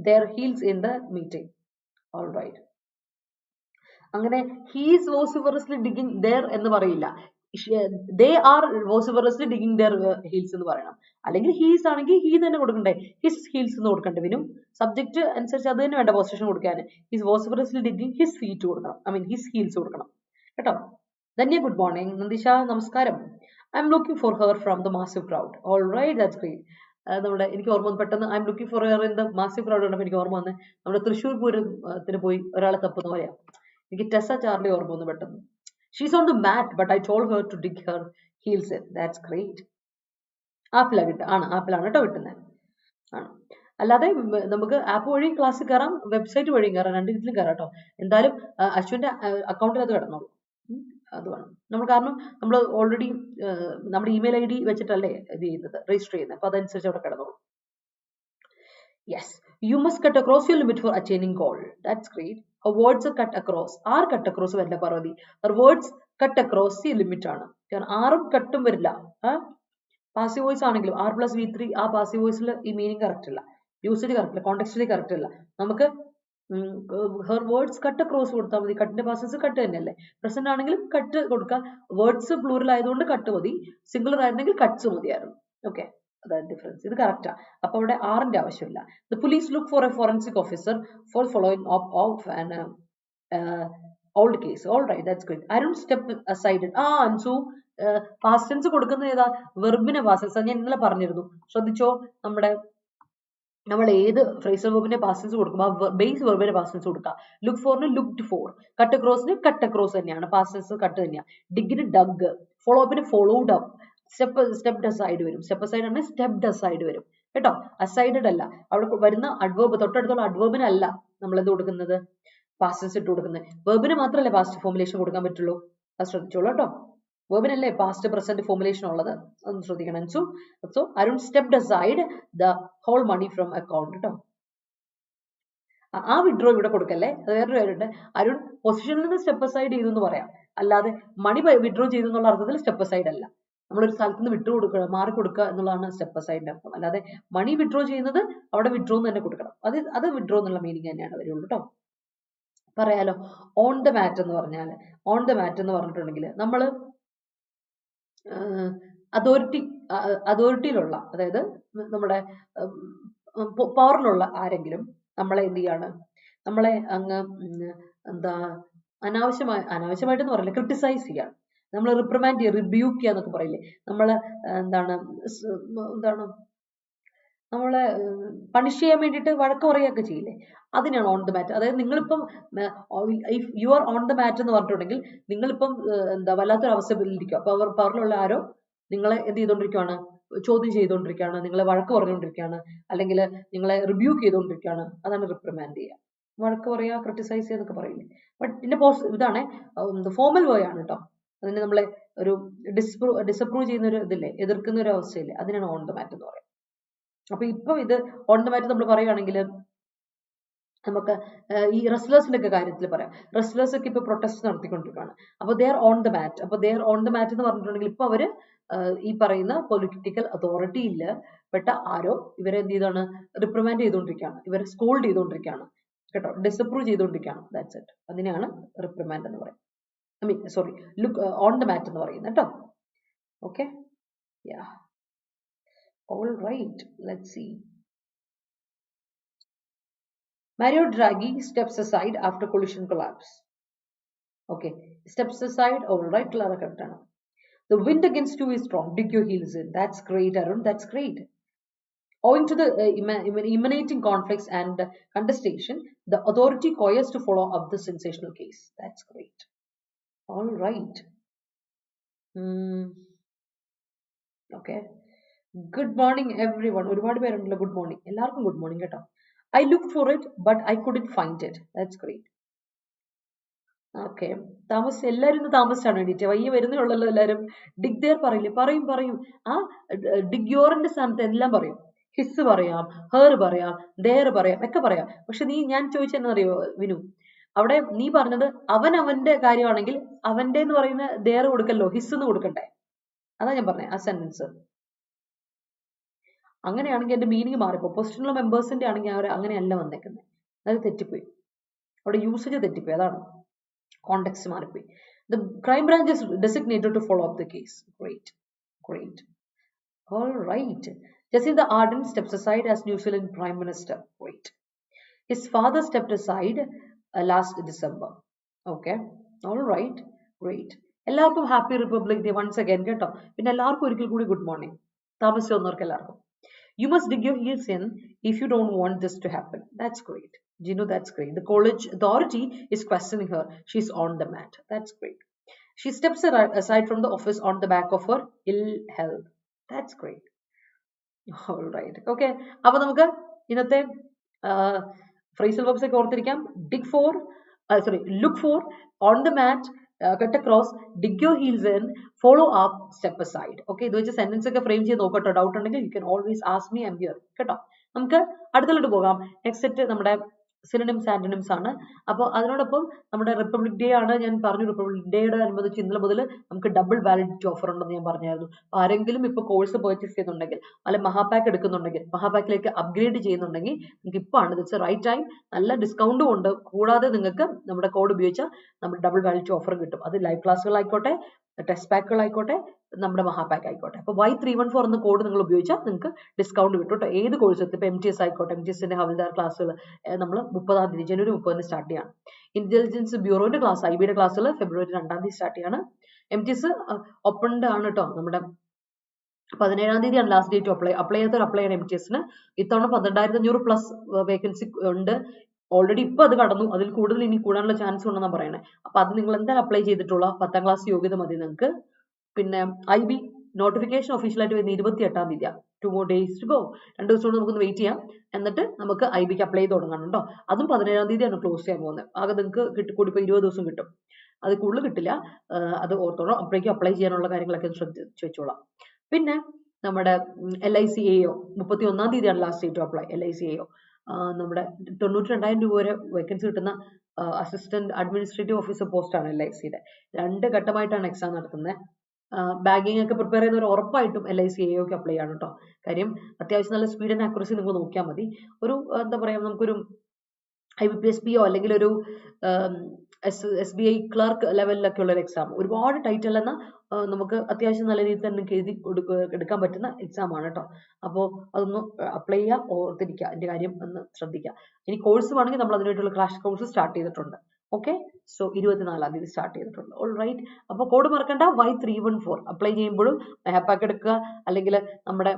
their heels in the meeting. All right. അങ്ങനെ he's vociferously digging there എന്ന് പറയില്ല. They are vociferously digging their heels എന്ന് പറയണം. അല്ലെങ്കിൽ he's ആണെങ്കിൽ he തന്നെ കൊടുക്കണ്ടേ, his heels എന്ന് കൊടുക്കേണ്ടി വരും. സബ്ജക്ട് അനുസരിച്ച് അത് തന്നെ വേണ്ട പൊസിഷൻ കൊടുക്കാൻ. he's vociferously digging his feet കൊടുക്കണം, his heels കൊടുക്കണം കേട്ടോ. Dhanya good morning. നന്ദിഷ നമസ്കാരം. I'm looking for her from the massive crowd. All right, that's great. നമ്മുടെ എനിക്ക് ഓർമ്മ വന്നു പെട്ടെന്ന് I'm looking for in the massive crowd കണ്ടപ്പോൾ എനിക്ക് ഓർമ്മ വന്നത് നമ്മുടെ തൃശ്ശൂർ പൂരത്തിന് പോയി ഒരാളെ തപ്പുന്ന പോലെയാണ്. എനിക്ക് ടെസ ചാർലി ഓർമ്മ വന്നു പെട്ടെന്ന്. She's on the mat but I told her to dig her heels in. That's great. ആപ്പിലാണ് കിട്ടുക. ആപ്പിലാണ് കേട്ടോ കിട്ടുന്നത്. ആണ്. അല്ലാതെ നമുക്ക് ആപ്പ് വഴി ക്ലാസ്സിൽ കയറാം, വെബ്സൈറ്റ് വഴിയും കയറാം, രണ്ട് രീതിയിലും കയറാം കേട്ടോ. എന്തായാലും അശ്വിന്റെ അക്കൗണ്ടിൽ അത് കിടന്നോളൂ. അത് വേണം നമ്മൾ. കാരണം നമ്മൾ ഓൾറെഡി നമ്മുടെ ഇമെയിൽ ID വെച്ചിട്ടല്ലേ ഇത് ചെയ്യുന്നത്, രജിസ്റ്റർ ചെയ്യുന്നത്. അപ്പൊ അതനുസരിച്ച് അവിടെ കിടന്നോളൂ. Yes, you must cut across your limit for attaining goal. That's great. Words cut across. ആർ കട്ട് അക്രോസ് വരില്ല പാർവതി. വേർഡ്സ് കട്ട് അക്രോസ് ഈ ലിമിറ്റ് ആണ്. കാരണം ആറും കട്ടും വരില്ല. പാസീവ് വോയിസ് ആണെങ്കിലും R+V3 ആ പാസീവ് വോയിസിൽ ഈ മീനിങ് കറക്റ്റ് അല്ല, യൂസേജ് കറക്റ്റ് അല്ല, കോണ്ടെക്സ്റ്റിലി കറക്റ്റ് അല്ല. നമുക്ക് ഹെർ വേർഡ്സ് കട്ട് അക്രോസ് കൊടുത്താൽ മതി. കട്ടിന്റെ പാസസ് കട്ട് തന്നെയല്ലേ. പ്രസന്റ് ആണെങ്കിലും കട്ട് കൊടുക്കാം. വേർഡ്സ് പ്ലൂറൽ ആയതുകൊണ്ട് കട്ട് മതി, സിംഗുലർ ആയിരുന്നെങ്കിൽ കട്ട്സ് മതിയായിരുന്നു. ഓക്കെ, അതാണ് ഡിഫറൻസ്. ഇത് കറക്റ്റാ. അപ്പൊ അവിടെ ആറിന്റെ ആവശ്യമില്ല. The police look for a forensic officer for following of an old case. All right, that's good. Arun step aside. Ansu past tense കൊടുക്കുന്നത് ഏതാ? വെർബിനെ പാസ്റ്റ് ടെൻസ്. ഞാൻ ഇന്നലെ പറഞ്ഞിരുന്നു, ശ്രദ്ധിച്ചോ. നമ്മൾ ഏത് ഫ്രേസൽ വെർബിനെ പാസ്റ്റ് ടെൻസ് കൊടുക്കുമ്പോൾ ബേസ് വെർബിനെ പാസ്റ്റ് ടെൻസ് കൊടുക്കുക. ലുക്ക് ഫോറിന് ലുക്ഡ് ഫോർ, കട്ട് അക്രോസിന് കട്ട് അക്രോസ് തന്നെയാണ്, പാസ്റ്റ് ടെൻസ് കട്ട് തന്നെയാണ്. ഡിഗിന് ഡഗ്, ഫോളോ അപ്പിന് ഫോളോഡ് അപ്പ്, സ്റ്റെപ്പ് അസൈഡ് വരും. സ്റ്റെപ്പ് അസൈഡ് ആണ് സ്റ്റെപ്ഡ് അസൈഡ് വരും കേട്ടോ. അസൈഡഡ് അല്ല. അവിടെ വരുന്ന അഡ്വേർബ്, തൊട്ടടുത്തുള്ള അഡ്വേർബിനല്ല നമ്മൾ എന്ത് കൊടുക്കുന്നത്, പാസ്റ്റ് ടെൻസ് ഇട്ട് കൊടുക്കുന്നത്. വെർബിന് മാത്രമല്ലേ പാസ്റ്റ് ഫോർമുലേഷൻ കൊടുക്കാൻ പറ്റുള്ളൂ. അത് ശ്രദ്ധിച്ചോളൂ കേട്ടോ. വെർബിനല്ലേ പാസ്റ്റ് പ്രസന്റ് ഫോർമുലേഷൻ ഉള്ളത്, അതൊന്ന് ശ്രദ്ധിക്കണം. So Arun stepped aside the whole money from account കേട്ടോ. ആ വിഡ്രോ ഇവിടെ കൊടുക്കല്ലേ. അത് വേറൊരു കാര്യമുണ്ട്. അരുൺ പൊസിഷനിൽ നിന്ന് സ്റ്റെപ്പ് അസൈഡ് ചെയ്തു എന്ന് പറയാം, അല്ലാതെ മണി വിഡ്രോ ചെയ്തു എന്നുള്ള അർത്ഥത്തിൽ സ്റ്റെപ്പ് അസൈഡ് അല്ല. നമ്മളൊരു സ്ഥലത്ത് നിന്ന് വിട്ടു കൊടുക്കുക, മാറി കൊടുക്കുക എന്നുള്ളതാണ് സ്റ്റെപ്പ് അസൈഡിന്റെ അർത്ഥം. അല്ലാതെ മണി വിഡ്രോ ചെയ്യുന്നത് അവിടെ വിഡ്രോ എന്ന് തന്നെ കൊടുക്കണം. അത് വിഡ്രോ എന്നുള്ള മീനിങ് തന്നെയാണ് വരുള്ളൂ കേട്ടോ. പറയാലോ. ഓൺ ദ മാറ്റ് എന്ന് പറഞ്ഞാൽ, ഓൺ ദ മാറ്റ് എന്ന് പറഞ്ഞിട്ടുണ്ടെങ്കിൽ നമ്മൾ അതോറിറ്റിയിലുള്ള, അതായത് നമ്മുടെ പവറിലുള്ള ആരെങ്കിലും നമ്മളെ എന്ത് ചെയ്യാണ്, നമ്മളെ അങ്ങ് എന്താ അനാവശ്യമായിട്ടെന്ന് പറയില്ല, ക്രിട്ടിസൈസ് ചെയ്യാണ്, നമ്മൾ റിപ്രിമാൻഡ് ചെയ്യുക, റിബ്യൂക്ക് ചെയ്യുക എന്നൊക്കെ പറയില്ലേ. നമ്മള് എന്താണ് നമ്മളെ പണിഷ് ചെയ്യാൻ വേണ്ടിയിട്ട് വഴക്ക് പറയുകയൊക്കെ ചെയ്യില്ലേ, അതിനാണ് ഓൺ ദ മാറ്റ്. അതായത് നിങ്ങളിപ്പം if you are on the mat എന്ന് പറഞ്ഞിട്ടുണ്ടെങ്കിൽ നിങ്ങളിപ്പം വല്ലാത്തൊരു അവസ്ഥയിലിരിക്കുക. അപ്പൊ പവറിലുള്ള ആരോ നിങ്ങളെ എന്ത് ചെയ്തുകൊണ്ടിരിക്കുകയാണ്, ചോദ്യം ചെയ്തുകൊണ്ടിരിക്കുകയാണ്, നിങ്ങളെ വഴക്ക് പറഞ്ഞുകൊണ്ടിരിക്കുകയാണ്, അല്ലെങ്കിൽ നിങ്ങളെ റിബ്യൂക്ക് ചെയ്തുകൊണ്ടിരിക്കുകയാണ്. അതാണ് റിപ്രിമാൻഡ് ചെയ്യുക. വഴക്ക് പറയുക, ക്രിട്ടിസൈസ് ചെയ്യുക എന്നൊക്കെ പറയില്ലേ. ബട്ട് ഇതിന്റെ ഇതാണ് ഫോർമൽ വേ ആണ് കേട്ടോ. അതിന് നമ്മളെ ഒരു ഡിസപ്രൂവ് ചെയ്യുന്ന ഒരു ഇതില്ലേ, എതിർക്കുന്ന ഒരു അവസ്ഥയില്ലേ, അതിനാണ് ഓൺ ദ മാറ്റ് എന്ന് പറയുന്നത്. അപ്പൊ ഇപ്പൊ ഇത് ഓൺ ദ മാറ്റ് നമ്മൾ പറയുകയാണെങ്കിൽ നമുക്ക് ഈ റെസ്ലേഴ്സിന്റെ ഒക്കെ കാര്യത്തിൽ പറയാം. റെസ്ലേഴ്സ് ഒക്കെ ഇപ്പൊ പ്രൊട്ടസ്റ്റ് നടത്തിക്കൊണ്ടിരിക്കുകയാണ്. അപ്പൊ ദേ ആർ ഓൺ ദ മാറ്റ്. അപ്പൊ they are on the mat എന്ന് പറഞ്ഞിട്ടുണ്ടെങ്കിൽ ഇപ്പൊ അവര് ഈ പറയുന്ന പൊളിറ്റിക്കൽ അതോറിറ്റിയിൽ പെട്ട ആരോ ഇവരെ എന്ത് ചെയ്താണ്, റിപ്രിമാൻഡ് ചെയ്തുകൊണ്ടിരിക്കുകയാണ്, ഇവരെ സ്കോൾഡ് ചെയ്തുകൊണ്ടിരിക്കുകയാണ് കേട്ടോ, ഡിസപ്രൂവ് ചെയ്തുകൊണ്ടിരിക്കുകയാണ്. That's it. അതിനെയാണ് റിപ്രിമാൻഡ് എന്ന് പറയുന്നത്. I mean sorry, look on the mat എന്ന് പറയുന്നത് കേട്ടോ. Okay, yeah, all right, let's see. Mario Draghi steps aside after collision collapse. Okay, steps aside. All right, Clara Kartana. The wind against you is strong. Dig your heels in. That's great, Arun. That's great. Owing to the emanating conflicts and contestation, the authority coerced to follow up the sensational case. That's great. All right. Okay. Good morning everyone. ഒരുപാട് പേരുണ്ടല്ലോ. Good morning എല്ലാവർക്കും. Good morning കേട്ടോ. I looked for it but I couldn't find it. That's great. Okay, എല്ലാവരും ഇന്ന് താമസിച്ചാണ് വേണ്ടിയിട്ട്. വയ്യ വരുന്നേ ഉള്ളല്ലോ എല്ലാവരും. ഡിഗ് ദെയർ പറയില്ലേ? പറയും. ആ ഡിഗ് യോറിന്റെ സ്ഥാനത്ത് എല്ലാം പറയും. ഹിസ് പറയാം, ഹെർ പറയാം, ദെയർ പറയാം, ഒക്കെ പറയാം. പക്ഷെ ഞാൻ ചോദിച്ചെന്നറിയോ വിനു, അവിടെ നീ പറഞ്ഞത് അവന്റെ കാര്യമാണെങ്കിൽ അവന്റെ എന്ന് പറയുന്ന ദെയർ കൊടുക്കല്ലോ, ഹിസ് എന്ന് കൊടുക്കണ്ടേ? അതാ ഞാൻ പറഞ്ഞത് ആ സെന്റൻസ്. അങ്ങനെയാണെങ്കിൽ എന്റെ മീനിങ് മാറിപ്പോ. പൊസിഷണൽ മെമ്പേഴ്സിന്റെ ആണെങ്കിൽ അവർ അങ്ങനെയല്ല വന്നേക്കുന്നത്. അത് തെറ്റിപ്പോയി, അവിടെ യൂസേജ് തെറ്റിപ്പോയി, അതാണ് കോണ്ടെക്സ്റ്റ് മാറിപ്പോയി. The crime branch is designated to follow up the case. Great. All right. Jacinda Ardern steps aside as New Zealand Prime Minister. Great. His father stepped aside last December. Okay. All right. Great. എല്ലാവർക്കും happy republic day once again കേട്ടോ. പിന്നെ എല്ലാവർക്കും ഒരിക്കൽ കൂടി good morning. താമസിച്ചു വന്നവർക്ക് എല്ലാവർക്കും. You must dig your heels in if you don't want this to happen. That's great. Gino, that's great. The college authority is questioning her. She's on the mat. That's great. She steps aside from the office on the back of her ill health. That's great. All right. Okay. അപ്പോൾ നമുക്ക് ഇന്നത്തെ phrasal verbs ഒക്കെ ഓർത്തിരിക്കാം. Dig for, look for, on the mat, cut across, dig your heels in, follow up, step aside. Okay, ഇത് വെച്ച് sentence ഒക്കെ frame ചെയ്ത് നോക്കട്ടോ. Doubt ഉണ്ടെങ്കിൽ you can always ask me, I'm here. കേട്ടോ. നമുക്ക് അടുത്തതിലോട്ട് പോകാം. നെക്സ്റ്റ് സെറ്റ് നമ്മുടെ synonyms antonyms ആണ്. അപ്പോൾ അതിനോടൊപ്പം നമ്മുടെ റിപ്പബ്ലിക് ഡേ ആണ്. ഞാൻ പറഞ്ഞു റിപ്പബ്ലിക് ഡേയുടെ അനുബന്ധിച്ച് ഇന്നലെ മുതൽ നമുക്ക് ഡബിൾ വാലിഡിറ്റി ഓഫർ ഉണ്ടെന്ന് ഞാൻ പറഞ്ഞായിരുന്നു. ആരെങ്കിലും ഇപ്പോൾ കോഴ്സ് പർച്ചേസ് ചെയ്യുന്നുണ്ടെങ്കിൽ അല്ലെങ്കിൽ മഹാപാക്ക് എടുക്കുന്നുണ്ടെങ്കിൽ മഹാപാക്കിലേക്ക് അപ്ഗ്രേഡ് ചെയ്യുന്നുണ്ടെങ്കിൽ നിങ്ങൾക്ക് ഇപ്പോൾ ആണ് ദിറ്റ്സ് റൈറ്റ് ടൈം. നല്ല ഡിസ്കൗണ്ടും ഉണ്ട്. കൂടാതെ നിങ്ങൾക്ക് നമ്മുടെ കോഡ് ഉപയോഗിച്ചാൽ നമ്മുടെ ഡബിൾ വാലിഡിറ്റി ഓഫർ കിട്ടും. അത് ലൈവ് ക്ലാസ്സുകളായിക്കോട്ടെ, ടെസ്റ്റ് പാക്കുകളായിക്കോട്ടെ, നമ്മുടെ മഹാപാക്ക് ആയിക്കോട്ടെ. അപ്പോൾ Y314 എന്ന കോഡ് നിങ്ങൾ ഉപയോഗിച്ചാൽ നിങ്ങൾക്ക് ഡിസ്കൗണ്ട് കിട്ടും കേട്ടോ. ഏത് കോഴ്സ് ഇപ്പോൾ MTS ആയിക്കോട്ടെ, MTSന്റെ ഹവിൽദാർ ക്ലാസ്സുകൾ നമ്മൾ 30-ാം തീയതി ജനുവരി 30-ന് സ്റ്റാർട്ട് ചെയ്യാണ്. ഇന്റലിജൻസ് ബ്യൂറോന്റെ ക്ലാസ് IBയുടെ ക്ലാസ്സുകൾ ഫെബ്രുവരി 2-ാം തീയതി സ്റ്റാർട്ട് ചെയ്യാണ്. MTS ഓപ്പൺഡ് ആണ് കേട്ടോ. നമ്മുടെ 17-ാം തീയതിയാണ് ലാസ്റ്റ് ഡേറ്റ് അപ്ലൈ ചെയ്യാത്തവർ അപ്ലൈ ചെയ്യണം. MTSന് ഇത്തവണ 12,500 പ്ലസ് വേക്കൻസി ഉണ്ട്. ഓൾറെഡി ഇപ്പോൾ അത് കടന്നു. അതിൽ കൂടുതൽ ഇനി കൂടാനുള്ള ചാൻസ് ഉണ്ടെന്നാണ് പറയണേ. അപ്പൊ അത് നിങ്ങൾ എന്തായാലും അപ്ലൈ ചെയ്തിട്ടുള്ള 10ാം ക്ലാസ് യോഗ്യത മതി നിങ്ങൾക്ക്. പിന്നെ IB നോട്ടിഫിക്കേഷൻ ഒഫീഷ്യലായിട്ട് വരുന്ന 28-ാം തീയതിയാണ്. 2 more days to go. 2 ദിവസം കൊണ്ട് നമുക്കൊന്ന് വെയിറ്റ് ചെയ്യാം. എന്നിട്ട് നമുക്ക് IBക്ക് അപ്ലൈ ചെയ്ത് തുടങ്ങണം കേട്ടോ. അതും 17-ാം തീയതിയാണ് ക്ലോസ് ചെയ്യാൻ പോകുന്നത്. ആകെ നിങ്ങൾക്ക് കൂടി ഇപ്പോൾ 20 ദിവസം കിട്ടും. അത് കൂടുതൽ കിട്ടില്ല. അത് ഓർത്തോളാം. അപ്പോഴേക്കും അപ്ലൈ ചെയ്യാനുള്ള കാര്യങ്ങളൊക്കെ ശ്രദ്ധിച്ച് വെച്ചോളാം. പിന്നെ നമ്മുടെ LICAO 31-ാം തീയതിയാണ് last date to apply. LICAO നമ്മുടെ 92,000 രൂപ വരെ വേക്കൻസി കിട്ടുന്ന അസിസ്റ്റന്റ് അഡ്മിനിസ്ട്രേറ്റീവ് ഓഫീസർ പോസ്റ്റാണ് LICയുടെ. 2 ഘട്ടമായിട്ടാണ് എക്സാം നടത്തുന്നത്. ബാങ്കിങ് ഒക്കെ പ്രിപ്പയർ ചെയ്യുന്നവർ ഉറപ്പായിട്ടും LICAOക്ക് അപ്ലൈ ചെയ്യണം കേട്ടോ. കാര്യം അത്യാവശ്യം നല്ല സ്പീഡ് ആൻഡ് ആക്യുറസി നിങ്ങൾ നോക്കിയാൽ മതി. ഒരു എന്താ പറയുക, നമുക്കൊരു IBPS അല്ലെങ്കിൽ ഒരു SBI ക്ലർക്ക് ലെവലിലൊക്കെ ഉള്ള ഒരു എക്സാം. ഒരുപാട് ടൈറ്റിൽ എന്നാൽ നമുക്ക് അത്യാവശ്യം നല്ല രീതിയിൽ തന്നെ എഴുതി എടുക്കാൻ പറ്റുന്ന എക്സാം ആണ് കേട്ടോ. അപ്പോൾ അതൊന്ന് അപ്ലൈ ചെയ്യുക, ഓർത്തിരിക്കുക. അതിന്റെ കാര്യം ഒന്ന് ശ്രദ്ധിക്കുക. ഇനി കോഴ്സ് വേണമെങ്കിൽ നമ്മൾ അതിനായിട്ടുള്ള ക്രാഷ് കോഴ്സ് സ്റ്റാർട്ട് ചെയ്തിട്ടുണ്ട്. ഓക്കെ, സോ 24-ാം തീയതി സ്റ്റാർട്ട് ചെയ്തിട്ടുണ്ട്. All right. അപ്പോൾ കോഡ് മറക്കണ്ട, Y314 അപ്ലൈ ചെയ്യുമ്പോഴും മഹാപാക്ക് എടുക്കുക. അല്ലെങ്കിൽ നമ്മുടെ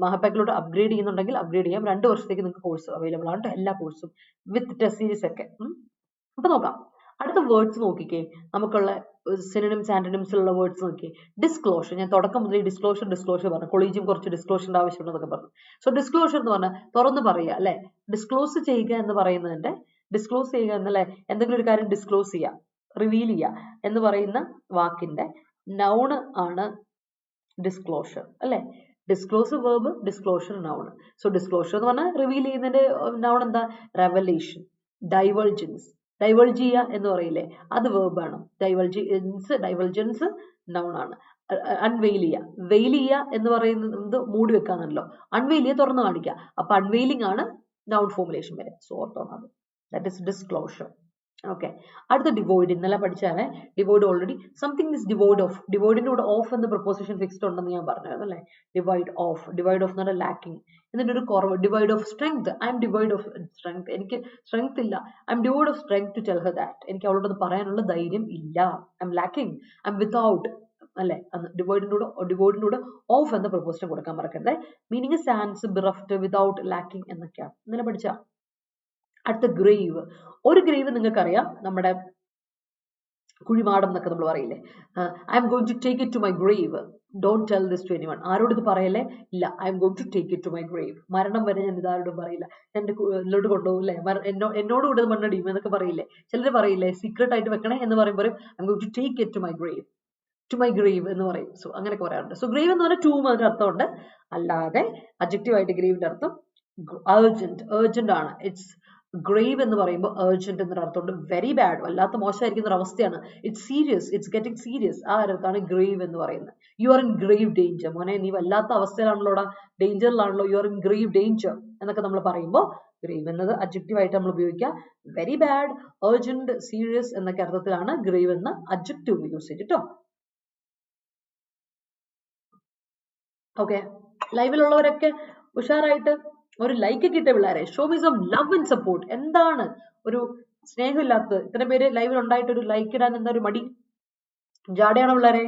മഹാപാക്കിലോട്ട് അപ്ഗ്രേഡ് ചെയ്യുന്നുണ്ടെങ്കിൽ അപ്ഗ്രേഡ് ചെയ്യാം. 2 വർഷത്തേക്ക് നിങ്ങൾക്ക് കോഴ്സ് അവൈലബിൾ ആണ്. എല്ലാ കോഴ്സും വിത്ത് ടെസ്റ്റ് സീരീസ് ഒക്കെ. അപ്പൊ നോക്കാം. അടുത്ത വേർഡ്സ് നോക്കിക്കേ. നമുക്കുള്ള സിനോണിംസ് ആന്റണിംസിലുള്ള വേർഡ്സ് നോക്കിയേ. ഡിസ്ക്ലോഷർ. ഞാൻ തുടക്കം മുതൽ ഡിസ്ക്ലോഷർ പറഞ്ഞു. കൊളീജിയം കുറച്ച് ഡിസ്ക്ലോഷറിന്റെ ആവശ്യമുണ്ടെന്നൊക്കെ പറഞ്ഞു. സോ ഡിസ്ക്ലോഷർ എന്ന് പറഞ്ഞാൽ തുറന്ന് പറയുക അല്ലെ. ഡിസ്ക്ലോസ് ചെയ്യുക എന്ന് പറയുന്നതിന്റെ, ഡിസ്ക്ലോസ് ചെയ്യുക എന്നല്ലേ, എന്തെങ്കിലും ഒരു കാര്യം ഡിസ്ക്ലോസ് ചെയ്യുക, റിവീൽ ചെയ്യുക എന്ന് പറയുന്ന വാക്കിന്റെ നൗണ് ആണ് ഡിസ്ക്ലോഷർ അല്ലെ. Disclose verb, disclosure noun. So disclosure എന്ന് പറഞ്ഞാൽ റിവീൽ ചെയ്യുന്നതിന്റെ നൗൺ എന്താ? റെവലേഷൻ, ഡൈവൾജൻസ്. ഡൈവൾജ് ചെയ്യുക എന്ന് പറയില്ലേ, അത് വേർബാണ്. ഡൈവൾജൻസ് നൗൺ ആണ്. അൺവെയിൽ ചെയ്യുക, വെയിൽ ചെയ്യുക എന്ന് പറയുന്നത് മൂടി വെക്കാന്നല്ലോ. അൺവെയിൽ ചെയ്യുക തുറന്നു കാണിക്കുക. അപ്പൊ അൺവെയിലിംഗ് ആണ് നൗൺ ഫോർമുലേഷൻ വരെ. സോ ഓർത്തോണം, ദാറ്റ് ഇസ് ഡിസ്ക്ലോഷർ. ഓക്കെ. അടുത്ത ഡിവോയിഡ്. ഇന്നലെ പഠിച്ചാലേ devoid already. Something is devoid of. ഡിവോയിഡിന്റെ കൂടെ ഓഫ് എന്ന പ്രൊപ്പോസിഷൻ ഫിക്സ്ഡ് ഉണ്ടെന്ന് ഞാൻ പറഞ്ഞായിരുന്നു അല്ലേ. Divide of. ഡിവൈഡ് ഓഫ് എന്ന് പറഞ്ഞാൽ ലാക്കിംഗ്. എന്നിട്ട് ഒരു കുറവ്. Devoid of strength. I'm devoid of strength. എനിക്ക് സ്ട്രെങ്ത് ഇല്ല. I'm devoid of strength to tell her that. എനിക്ക് അവളോട് പറയാനുള്ള ധൈര്യം ഇല്ല. I'm lacking. I'm without അല്ലെ. ഡിവോയിഡിന്റെ കൂടെ ഓഫ് എന്ന പ്രൊപ്പോസിഷൻ കൊടുക്കാൻ മറക്കരുത്. Meaning sans, bereft, without, lacking എന്നൊക്കെയാണ് ഇന്നലെ പഠിച്ച. അടുത്ത ഗ്രേവ്. ഒരു ഗ്രേവ് നിങ്ങൾക്കറിയാം, നമ്മുടെ കുഴിമാടം എന്നൊക്കെ നമ്മൾ പറയില്ലേ. I'm going to take it to my grave. Don't tell this to anyone. ആരോട് ഇത് പറയല്ലേ? ഇല്ല. I'm going to take it to my grave. മരണം വരെ ഞാൻ ഇതാരോടും പറയില്ല. എന്റെ ഇതിലോട്ട് കൊണ്ടുപോകില്ലേ, എന്നോട് കൂടെ മണ്ണടിയും എന്നൊക്കെ പറയില്ലേ. ചിലർ പറയില്ലേ സീക്രട്ട് ആയിട്ട് വെക്കണേ എന്ന് പറയുമ്പോൾ I'm going to take it to my grave. To my grave എന്ന് പറയും. സോ അങ്ങനെയൊക്കെ പറയാറുണ്ട്. സോ ഗ്രേവ് എന്ന് പറഞ്ഞാൽ ടു എന്നൊരു അർത്ഥമുണ്ട്. അല്ലാതെ അഡ്ജക്റ്റീവ് ആയിട്ട് ഗ്രേവിന്റെ അർത്ഥം urgent ആണ്. ഇറ്റ്സ് ഗ്രേവ് എന്ന് പറയുമ്പോൾ urgent എന്നൊരു അർത്ഥമുണ്ട്. വെരി ബാഡ്, വല്ലാത്ത മോശമായിരിക്കുന്ന ഒരു അവസ്ഥയാണ്. It's serious, it's getting serious. ആ അർത്ഥമാണ് ഗ്രേവ് എന്ന് പറയുന്നത്. You are in grave danger. മോനെ നീ വല്ലാത്ത അവസ്ഥയിലാണല്ലോടാ, ഡേഞ്ചറിലാണല്ലോ, you are in grave danger എന്നൊക്കെ നമ്മൾ പറയുമ്പോൾ ഗ്രേവ് എന്നത് അഡ്ജക്റ്റീവ് ആയിട്ട് നമ്മൾ ഉപയോഗിക്കുക. വെരി ബാഡ്, urgent, സീരിയസ് എന്നൊക്കെ അർത്ഥത്തിലാണ് ഗ്രേവ് എന്ന അഡ്ജക്റ്റീവ് യൂസ് ചെയ്തിട്ടോ. ഓക്കെ. ലൈവിലുള്ളവരൊക്കെ ഉഷാറായിട്ട് ഒരു ലൈക്ക് കിട്ടിയ പിള്ളേരെ. Show me some love and support. എന്താണ് ഒരു സ്നേഹമില്ലാത്തത്? ഇത്ര പേര് ലൈവിൽ ഉണ്ടായിട്ട് ഒരു ലൈക്ക് ഇടാൻ എന്താ ഒരു മടി? ജാടയാണോ പിള്ളേരെ?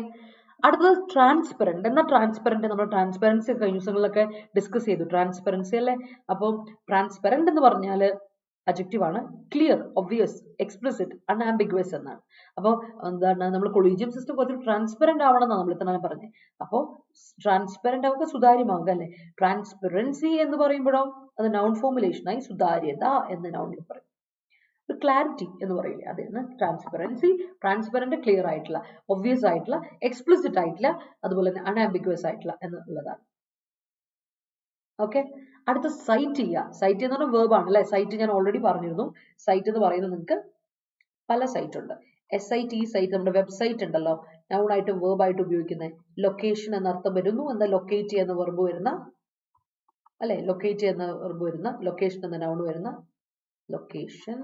അടുത്തത് ട്രാൻസ്പെറന്റ്. എന്നാ ട്രാൻസ്പെറന്റ്? നമ്മൾ ട്രാൻസ്പെറൻസി കഴിഞ്ഞ ദിവസങ്ങളിലൊക്കെ ഡിസ്കസ് ചെയ്തു. ട്രാൻസ്പെറൻസി അല്ലേ? അപ്പോൾ ട്രാൻസ്പെറന്റ് എന്ന് പറഞ്ഞാൽ അഡ്ജക്റ്റീവ് ആണ്. ക്ലിയർ, ഒബ്വിയസ്, എക്സ്പ്ലിസിറ്റ്, അൺആംബിഗ്വസ് എന്നാണ്. അപ്പോൾ എന്താണ്, നമ്മൾ കൊളീജിയം സിസ്റ്റം കുറച്ച് ട്രാൻസ്പെറന്റ് ആവണം എന്നാണ് നമ്മൾ ഇത്ര പറഞ്ഞത്. അപ്പോൾ ട്രാൻസ്പെറന്റ് ആവുക സുതാര്യമാവുക അല്ലേ? ട്രാൻസ്പെറൻസി എന്ന് പറയുമ്പോഴോ അത് നൗൺ ഫോമുലേഷനായി സുതാര്യത എന്ന് നൗണിൽ പറയും. ക്ലാരിറ്റി എന്ന് പറയില്ലേ, അതാണ് ട്രാൻസ്പെറൻസി. ട്രാൻസ്പെറന്റ് ക്ലിയർ ആയിട്ടുള്ള, ഒബ്വിയസ് ആയിട്ടുള്ള, എക്സ്പ്ലിസിറ്റ് ആയിട്ടുള്ള, അതുപോലെ തന്നെ അൺആംബിഗ്വസ് ആയിട്ടുള്ള എന്നുള്ളതാണ്. ഓക്കെ. അടുത്ത സൈറ്റ് ചെയ്യുക. സൈറ്റ് എന്ന് പറഞ്ഞാൽ വേർബ് ആണ് അല്ലെ? സൈറ്റ് ഞാൻ ഓൾറെഡി പറഞ്ഞിരുന്നു. സൈറ്റ് എന്ന് പറയുന്നത് നിങ്ങൾക്ക് പല സൈറ്റ് ഉണ്ട്. SIT സൈറ്റ്, നമ്മുടെ വെബ്സൈറ്റ് ഉണ്ടല്ലോ, നൗൺ ആയിട്ട് വേർബ് ആയിട്ട് ഉപയോഗിക്കുന്നത്. ലൊക്കേഷൻ എന്ന അർത്ഥം വരുന്നു. എന്താ ലൊക്കേറ്റ് എന്ന വെർബ് വരുന്ന അല്ലെ? ലൊക്കേറ്റ് എന്ന വെർബ് വരുന്ന, ലൊക്കേഷൻ എന്ന നൗൺ വരുന്ന, ലൊക്കേഷൻ,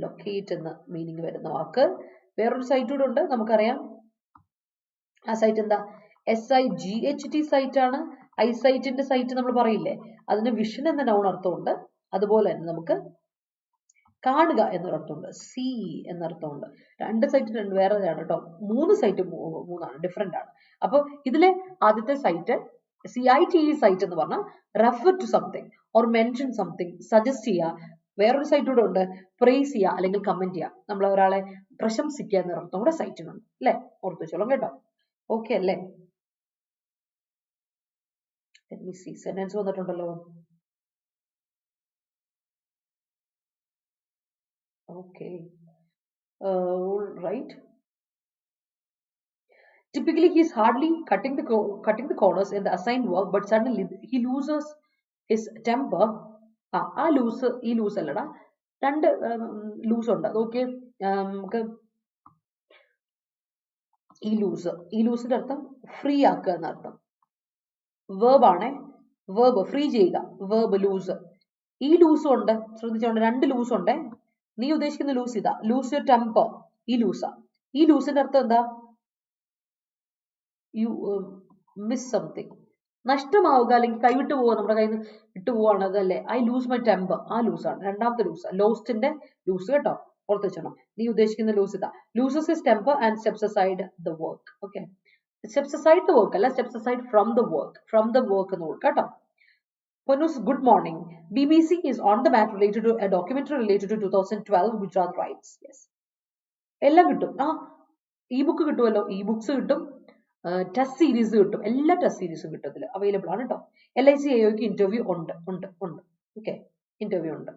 ലൊക്കേറ്റ് എന്ന മീനിങ് വരുന്ന വാക്ക്. വേറൊരു സൈറ്റ് കൂടെ ഉണ്ട്, നമുക്കറിയാം. ആ സൈറ്റ് എന്താ? SIGHT സൈറ്റ് ആണ്. ഐസൈറ്റിന്റെ സൈറ്റ് നമ്മൾ പറയില്ലേ, അതിന് വിഷൻ എന്ന നൗൺ അർത്ഥമുണ്ട്. അതുപോലെ തന്നെ നമുക്ക് കാണുക എന്നൊരർത്ഥമുണ്ട്. സി എന്നർത്ഥമുണ്ട്. രണ്ട് സൈറ്റ് വേറെയാണ് കേട്ടോ. മൂന്ന് സൈറ്റ് മൂന്നാണ്, ഡിഫറെന്റ് ആണ്. അപ്പൊ ഇതിലെ ആദ്യത്തെ സൈറ്റ് CITE സൈറ്റ് എന്ന് പറഞ്ഞാൽ refer to something or mention something, suggest ചെയ്യുക. വേറൊരു സൈറ്റ് കൂടെ ഉണ്ട്, പ്രൈസ് ചെയ്യുക അല്ലെങ്കിൽ കമന്റ് ചെയ്യുക. നമ്മൾ ഒരാളെ പ്രശംസിക്കുക എന്നൊരർത്ഥം കൂടെ സൈറ്റിനുണ്ട് അല്ലെ? ഓർത്ത് വെച്ചോളാം കേട്ടോ. ഓക്കെ അല്ലേ? സെന്റൻസ് വന്നിട്ടുണ്ടല്ലോ. Okay. All right. Typically, he's hardly cutting the corners in the assigned work, but suddenly he loses his temper. Lose allada. രണ്ട് ലൂസ് ഉണ്ട്. ഓക്കെ, നമുക്ക് ഈ ലൂസിന്റെ അർത്ഥം ഫ്രീ ആക്കുക എന്നർത്ഥം. വേർബ് ആണേ, വേർബ് ഫ്രീ ചെയ്യുക, വേർബ് ലൂസ്. ഈ ലൂസും ഉണ്ട്, ശ്രദ്ധിച്ചോണ്ട്, രണ്ട് ലൂസ് ഉണ്ട്. നീ ഉദ്ദേശിക്കുന്ന ലൂസ് ഇതാ, ലൂസ് യുവർ ടെമ്പർ. ഈ ലൂസാ. ഈ ലൂസിന്റെ അർത്ഥം എന്താ? യു മിസ് സംതിങ്, നഷ്ടമാവുക അല്ലെങ്കിൽ കൈവിട്ട് പോവുക, നമ്മുടെ കയ്യിൽ നിന്ന് വിട്ടു പോവാണ് അതല്ലേ? I loose my temper. ആ ലൂസാണ് രണ്ടാമത്തെ ലൂസ്, ലോസ്റ്റിന്റെ ലൂസ് കേട്ടോ. ഓർത്ത് വെച്ചോണം. നീ ഉദ്ദേശിക്കുന്ന ലൂസ് ഇതാ, loses his temper and steps aside the work. Okay, steps aside the work അല്ല, steps aside from the work. From the work എന്ന് കൊടുക്കാം കേട്ടോ. Ponus, good morning. BBC is on the mat related to a documentary related to 2012 Gujarat riots. Yes. എല്ലാം കിട്ടും. E book കിട്ടുമല്ലോ, E books കിട്ടും, test series കിട്ടും, എല്ലാ test സീരീസും കിട്ടും, ഇതിൽ അവൈലബിൾ ആണ് കേട്ടോ. LIC AOക്ക് ഇന്റർവ്യൂ ഉണ്ട്. ഓക്കെ, ഇന്റർവ്യൂ ഉണ്ട്.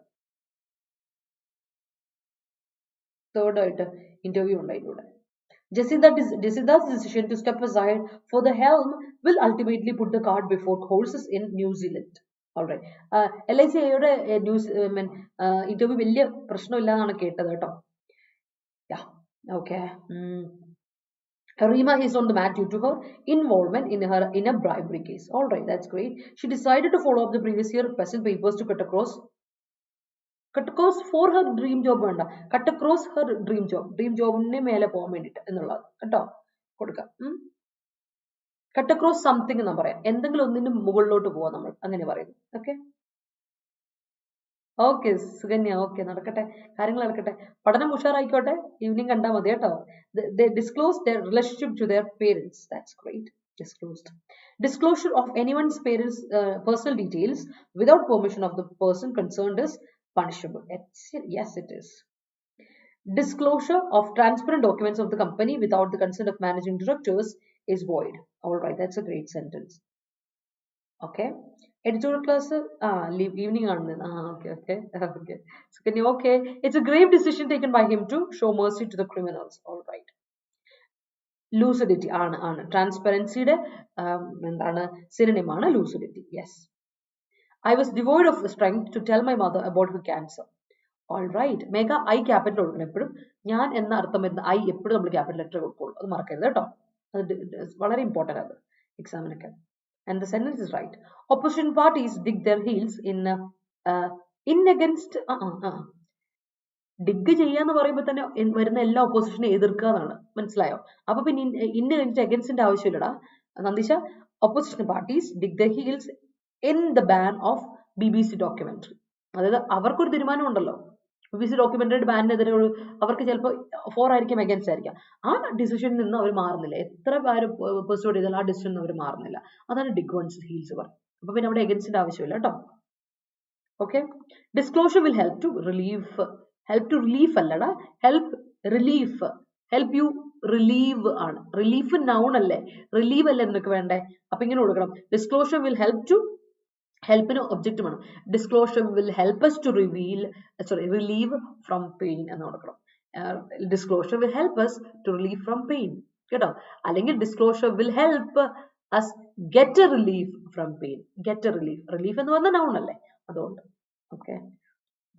തേർഡ് ആയിട്ട് ഇന്റർവ്യൂ ഉണ്ട് അതിലൂടെ. Jacinda's decision to step aside for the helm will ultimately put the cart before horses in New Zealand. Alright. LIC AOയുടെ ഇന്റർവ്യൂ വലിയ പ്രശ്നമില്ല എന്നാണ് കേട്ടത് കേട്ടോ. Okay. Rima is on the mat due to her involvement in a bribery case. All right, that's great. She decided to follow up the previous year question papers to cut across for her dream job. വേണ്ട, cut across her dream jobനെ മേലെ പോകാൻ വേണ്ടിട്ട് എന്നുള്ളത് കേട്ടോ. കൊടുക്കാം. cut across something എന്ന് പറയാം, എന്തെങ്കിലും ഒന്നിന് മുകളിലോട്ട് പോവാം നമ്മൾ, അങ്ങനെ പറയുന്നു. ഓക്കെ ഓക്കെ സുകന്യ, ഓക്കെ നടക്കട്ടെ, കാര്യങ്ങൾ നടക്കട്ടെ, പഠനം ഉഷാറായിക്കോട്ടെ, ഈവനിങ് കണ്ടാൽ മതി കേട്ടോ. They disclose their relationship to their parents. That's great. Disclosure of anyone's parents' personal details without permission of the person concerned is punishable. Yes, it is. Disclosure of transparent documents of the company without the consent of managing directors is void. All right, that's a great sentence. Okay. Editorial class, leave evening on then. Okay. So can you, okay, it's a grave decision taken by him to show mercy to the criminals. All right. Lucidity ആണ് ട്രാൻസ്പെറൻസിയുടെ എന്താണ് synonym ആണ് lucidity. Yes. I was devoid of strength to tell my mother about her cancer. All right. Mega I capital കൊടുക്കണം എപ്പോഴും. ഞാൻ എന്ന അർത്ഥം വരുന്ന I എപ്പോഴും നമ്മൾ ക്യാപിറ്റൽ ലെറ്റർ കൊടുക്കുള്ളൂ, അത് മറക്കരുത് കേട്ടോ. അത് വളരെ ഇമ്പോർട്ടൻ്റ് ആണ് എക്സാമിനൊക്കെ. And the sentence is right. Opposition parties dig their heels in against dig ചെയ്യാന്ന് പറയുമ്പോൾ തന്നെ വരുന്ന എല്ലാ ഒപ്പോസിഷനെ എതിർക്കുക എന്നാണ്, മനസ്സിലായോ? അപ്പൊ പിന്നെ ഇന്ന് കഴിഞ്ഞിട്ട് അഗൻസ്റ്റിന്റെ ആവശ്യമില്ലടാ Nandisha. Opposition parties dig the heels in the ban of BBC documentary. അതായത് അവർക്കൊരു തീരുമാനം ഉണ്ടല്ലോ, IBPS ഡോക്യുമെന്റഡ് ബാനിനെതിരെ അവർക്ക് ചിലപ്പോൾ 4 ആയിരിക്കും അഗൈൻസ്റ്റ് ആയിരിക്കാം. ആ ഡിസിഷനിൽ നിന്ന് അവർ മാറുന്നില്ല. എത്ര പേര് പെർസ്യൂഡ് ചെയ്താലും ആ ഡിസിഷനിൽ നിന്ന് അവർ മാറുന്നില്ല. അതാണ് ഡിഗ് വൺസ് ഹീൽസ് വർക്ക്. അപ്പൊ പിന്നെ അവിടെ അഗൈൻസ്റ്റിന്റെ ആവശ്യമില്ല കേട്ടോ. Okay, disclosure will help to relief അല്ലടാ, ഹെൽപ്പ് യു റിലീവ് ആണ്. റിലീഫ് നൗൺ അല്ലേ, റിലീവ് അല്ലേ എന്നൊക്കെ വേണ്ടേ. അപ്പൊ ഇങ്ങനെ കൊടുക്കണം, ഡിസ്ക്ലോഷർ വിൽ ഹെൽപ്പിന് ഒബ്ജക്റ്റ് വേണം. Disclosure will help us to relieve from pain എന്ന് കൊടുക്കണം. Disclosure will help us to relieve from pain കേട്ടോ. അല്ലെങ്കിൽ disclosure will help us get a relief from pain. Relief എന്ന് പറഞ്ഞ നൗൺ അല്ലേ, അതുകൊണ്ട്. Okay,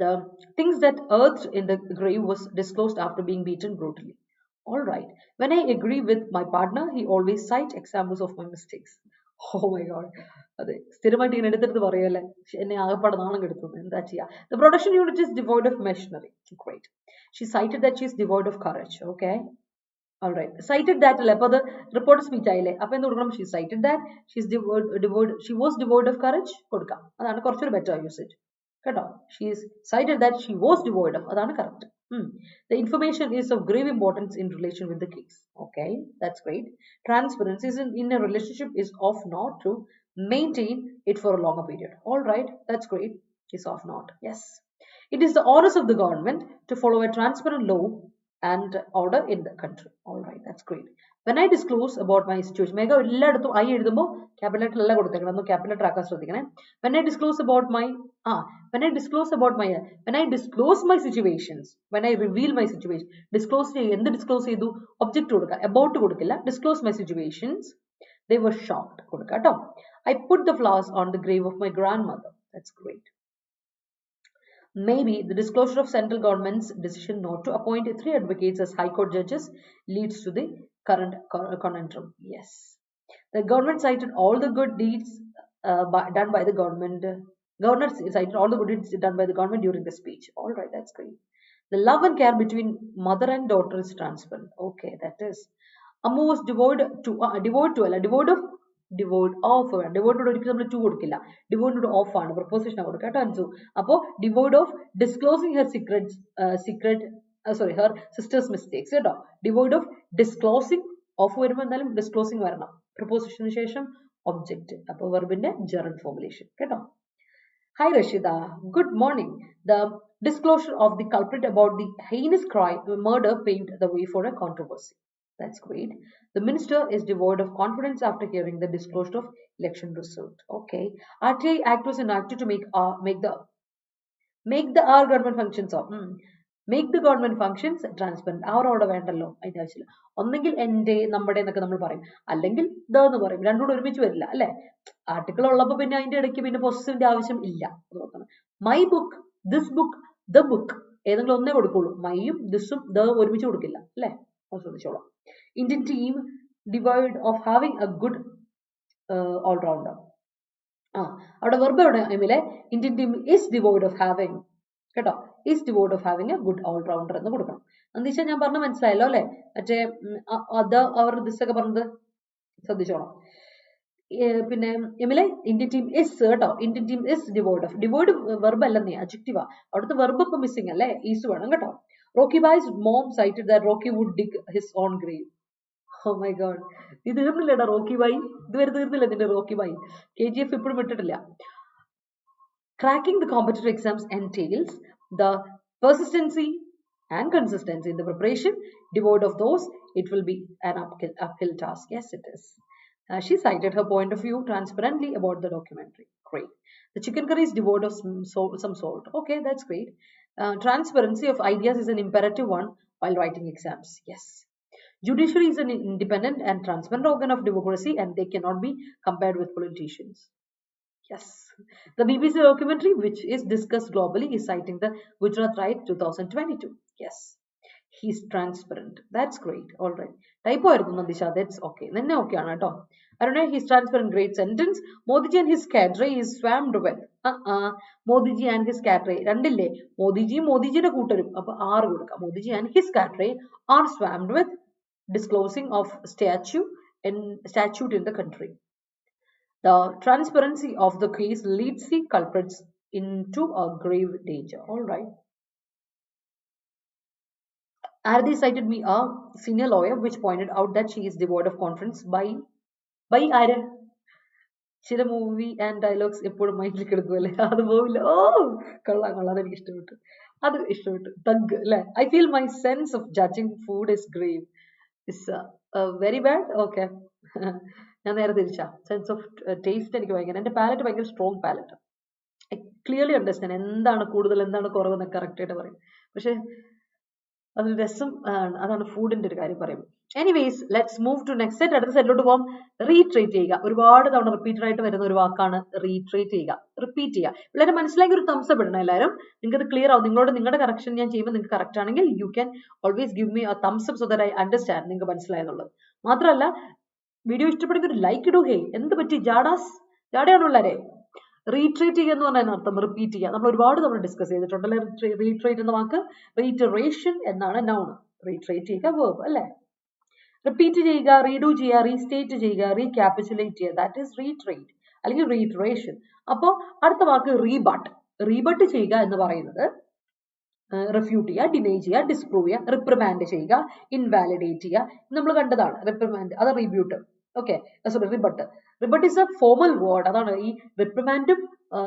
the things that earthed in the grave was disclosed after being beaten brutally. All right, when I agree with my partner, he always cite examples of my mistakes. Oh my god, അതെ സ്ഥിരമായിട്ട് ഇങ്ങനെ എടുത്തെടുത്ത് പറയല്ലേ, എന്നെ ആകപ്പാടെ നാണം കെടുത്തുന്നു, എന്താ ചെയ്യാ. The production unit is devoid of machinery. Great. She cited that she is devoid of courage. Okay, all right, cited that അല്ലേ, അപ്പൊ അത് റിപ്പോർട്ട് സ്പീച്ച് ആയില്ലേ. അപ്പൊ എന്ത് കൊടുക്കണം, she cited that she was devoid of courage കൊടുക്കാം. അതാണ് കുറച്ചൊരു ബെറ്റർ യൂസേജ് കേട്ടോ. She is cited that she was devoid of, അതാണ് correct. The information is of grave importance in relation with the case. Okay, that's great. Transparency in a relationship is of not to maintain it for a longer period. All right, that's great. Is of not. Yes, it is the orders of the government to follow a transparent law and order in the country. All right, that's great. When I disclose about my situation, mega എല്ലായിടത്തും I എഴുതുമ്പോൾ capital അല്ല കൊടുത്തേക്കണം, ഒന്ന് capital ആക്കാൻ ശ്രദ്ധിക്കണേ. When I disclose my situations, when I reveal my situation, disclose എന്ത് disclose ചെയ്തു, object കൊടുക്കുക, about കൊടുക്കില്ല, disclose my situations, they were shocked കൊടുക്കുക കേട്ടോ. I put the flowers on the grave of my grandmother. That's great. Maybe the disclosure of central government's decision not to appoint 3 advocates as High Court judges leads to the current conundrum. Yes, the government cited all the good deeds done by the government. Governor cited all the good deeds done by the government during the speech. All right, that's great. The love and care between mother and daughter is transparent. Okay, that is. Amma was devoid ഒരിക്കലും നമ്മൾ to കൊടുക്കില്ല, devoid of ആണ്, preposition കൊടുക്കുക കേട്ടോ അൻസു. അപ്പോൾ devoid of disclosing her her sisters mistakes കേട്ടോ. Devoid of disclosing, of വരുമ്പോൾ എന്തായാലും ഡിസ്ക്ലോസിങ് വരണം, പ്രപ്പോസിഷന് ശേഷം ഒബ്ജക്റ്റ്, അപ്പോൾ വെർബിന്റെ ജെറൻഡ് ഫോർമുലേഷൻ കേട്ടോ. Hi Rashida, good morning. The disclosure of the culprit about the heinous crime, murder, paved the way for a controversy. That's great. The minister is devoid of confidence after hearing the disclosure of election result. Okay. RTI Act was enacted to make the our government functions of make the government functions transparent. Our order വേണ്ടല്ലോ അതിന്റെ ആവശ്യമില്ല. ഒന്നെങ്കിൽ എൻ്റെ നമ്മുടെ എന്നൊക്കെ നമ്മൾ പറയും, അല്ലെങ്കിൽ ദ എന്ന് പറയും, രണ്ടുകൂടെ ഒരുമിച്ച് വരില്ല അല്ലെ. ആർട്ടിക്കിൾ ഉള്ളപ്പോൾ പിന്നെ അതിന്റെ ഇടയ്ക്ക് പിന്നെ പൊസസീവിന്റെ ആവശ്യം ഇല്ല. My book, this book, the book ഏതെങ്കിലും ഒന്നേ കൊടുക്കുള്ളൂ. മൈയും ദിസും ദ ഒരുമിച്ച് കൊടുക്കില്ല അല്ലെ, ശ്രദ്ധിച്ചോളാം. Indian team devoid of having a good all-rounder. അവിടെ വെർബ് എവിടെ എമിലെ, Indian team is devoid of having കേട്ടോ, is devoid of having a good all-rounder എന്ന് കൊടുക്കണം. എന്താ ഞാൻ പറഞ്ഞ മനസ്സിലായല്ലോ അല്ലെ, മറ്റേ അത് അവർ ദിസൊക്കെ പറഞ്ഞത് ശ്രദ്ധിച്ചോളാം. പിന്നെ എമിലെ ഇന്ത്യൻ ടീം ഇസ് കേട്ടോ, Indian team is devoid verb അല്ലെന്നേ, അഡ്ജക്റ്റീവാ. അവിടുത്തെ വെർബ് ഇപ്പൊ മിസ്സിംഗ് അല്ലേ, ഈസ് വേണം കേട്ടോ. Rocky Bai's mom cited that Rocky would dig his own grave. Oh my god, ഇത് തീർന്നില്ലടാ റോക്കി ബായി, ഇതുവരെ തീർന്നില്ല ഇതിന്റെ റോക്കി ബായി. KGF ഇപ്പോഴും വിട്ടിട്ടില്ല. Cracking the competitive exams entails the persistency and consistency in the preparation. Devoid of those, it will be an uphill task. Yes, it is. She cited her point of view transparently about the documentary. Great. The chicken curry is devoid of some salt. Okay, that's great. Transparency of ideas is an imperative one while writing exams. Yes. Judiciary is an independent and transparent organ of democracy and they cannot be compared with politicians. Yes. The BBC documentary, which is discussed globally, is citing the Gujarat Riot 2022. Yes. He's transparent. That's great. All right. Typo ആയിരുന്നു നന്ദിഷ. That's okay. തന്നെ okay ആണ് കേട്ടോ. I don't know, he's transparent. Great sentence. Modiji and his cadre is swarmed with. Modiji and his cadre. രണ്ടില്ലേ, മോദിജിയുടെ കൂട്ടരും. അപ്പൊ 6 കൊടുക്കാം. Modiji and his cadre are swarmed with disclosing of statute in the country. The transparency of the case leads the culprits into a grave danger. All right. Arati cited me a senior lawyer, which pointed out that she is devoid of confidence by ആര് ചില movie and dialogues എപ്പോഴും മൈൻഡിൽ കിടക്കുമല്ലേ അത് പോവില്ല. ഓ കൊള്ളാം കൊള്ളാം, അതെനിക്ക് ഇഷ്ടപ്പെട്ടു, അത് ഇഷ്ടപ്പെട്ടു. തഗ് അല്ലെ. I feel my sense of judging food is grave is very bad. Okay, ഞാൻ നേരെ തിരിച്ചാ. സെൻസ് ഓഫ് ടേസ്റ്റ് എനിക്ക് ഭയങ്കര, എന്റെ പാലറ്റ് ഭയങ്കര strong palate. I clearly understand എന്താണ് കൂടുതൽ എന്താണ് കുറവെന്നൊക്കെ കറക്റ്റ് ആയിട്ട് പറയും. പക്ഷെ അത് രസം അതാണ് ഫുഡിന്റെ ഒരു കാര്യം പറയുമ്പോൾ. Anyways let's move to next set. അടുത്ത സെറ്റിലോട്ട് പോകാം. റീട്രേറ്റ് ചെയ്യുക. ഒരുപാട് തവണ റിപ്പീറ്റഡ് ആയിട്ട് വരുന്ന ഒരു വാക്കാണ് റീട്രേറ്റ് ചെയ്യുക, റിപ്പീറ്റ് ചെയ്യുക. എല്ലാവരും മനസ്സിലാക്കി ഒരു തംസ് അപ്പ് ഇടണം എല്ലാവരും. നിങ്ങൾക്ക് അത് ക്ലിയർ ആവും. നിങ്ങളുടെ കറക്ഷൻ ഞാൻ ചെയ്യുമ്പോൾ നിങ്ങൾക്ക് കറക്റ്റ് ആണെങ്കിൽ you can always give me A thumbs up so that I understand നിങ്ങൾക്ക് മനസ്സിലായെന്നുള്ളത്. മാത്രമല്ല വീഡിയോ ഇഷ്ടപ്പെടുന്ന ഒരു ലൈക്ക് ഇടൂ. ഹേ, എന്ത് പറ്റി ജാടയാണുള്ളവരെ? റീട്രേറ്റ് ചെയ്യുക എന്ന് പറഞ്ഞാൽ അർത്ഥം റിപ്പീറ്റ് ചെയ്യുക. നമ്മൾ ഒരുപാട് തവണ ഡിസ്കസ് ചെയ്തിട്ടുണ്ടല്ലേ റീട്രേറ്റ് എന്ന വാക്ക്. റീറ്ററേഷൻ എന്നാണ് നൗൺ. റീട്രേറ്റ് ചെയ്യുക വേർബ് അല്ലേ. റിപ്പീറ്റ് ചെയ്യുക, റീഡു ചെയ്യുക, റീസ്റ്റേറ്റ് ചെയ്യുക, റീക്യാപിറ്റുലേറ്റ് ചെയ്യുക, ദാറ്റ് ഈസ് റീട്രേറ്റ് അല്ലെങ്കിൽ റീറ്ററേഷൻ. അപ്പോൾ അടുത്ത വാക്ക് റീബട്ട്. റീബട്ട് ചെയ്യുക എന്ന് പറയുന്നത് റിഫ്യൂട്ട് ചെയ്യുക, ഡിനൈ ചെയ്യുക, ഡിസ്പ്രൂവ് ചെയ്യുക, റിപ്രിമാൻഡ് ചെയ്യുക, ഇൻവാലിഡേറ്റ് ചെയ്യുക. നമ്മൾ കണ്ടതാണ് റിപ്രിമാൻഡ്, അത് rebut. Okay, sorry rebut. Rebut is a formal word. അതാണ് ഈ റിപ്രിമാൻഡും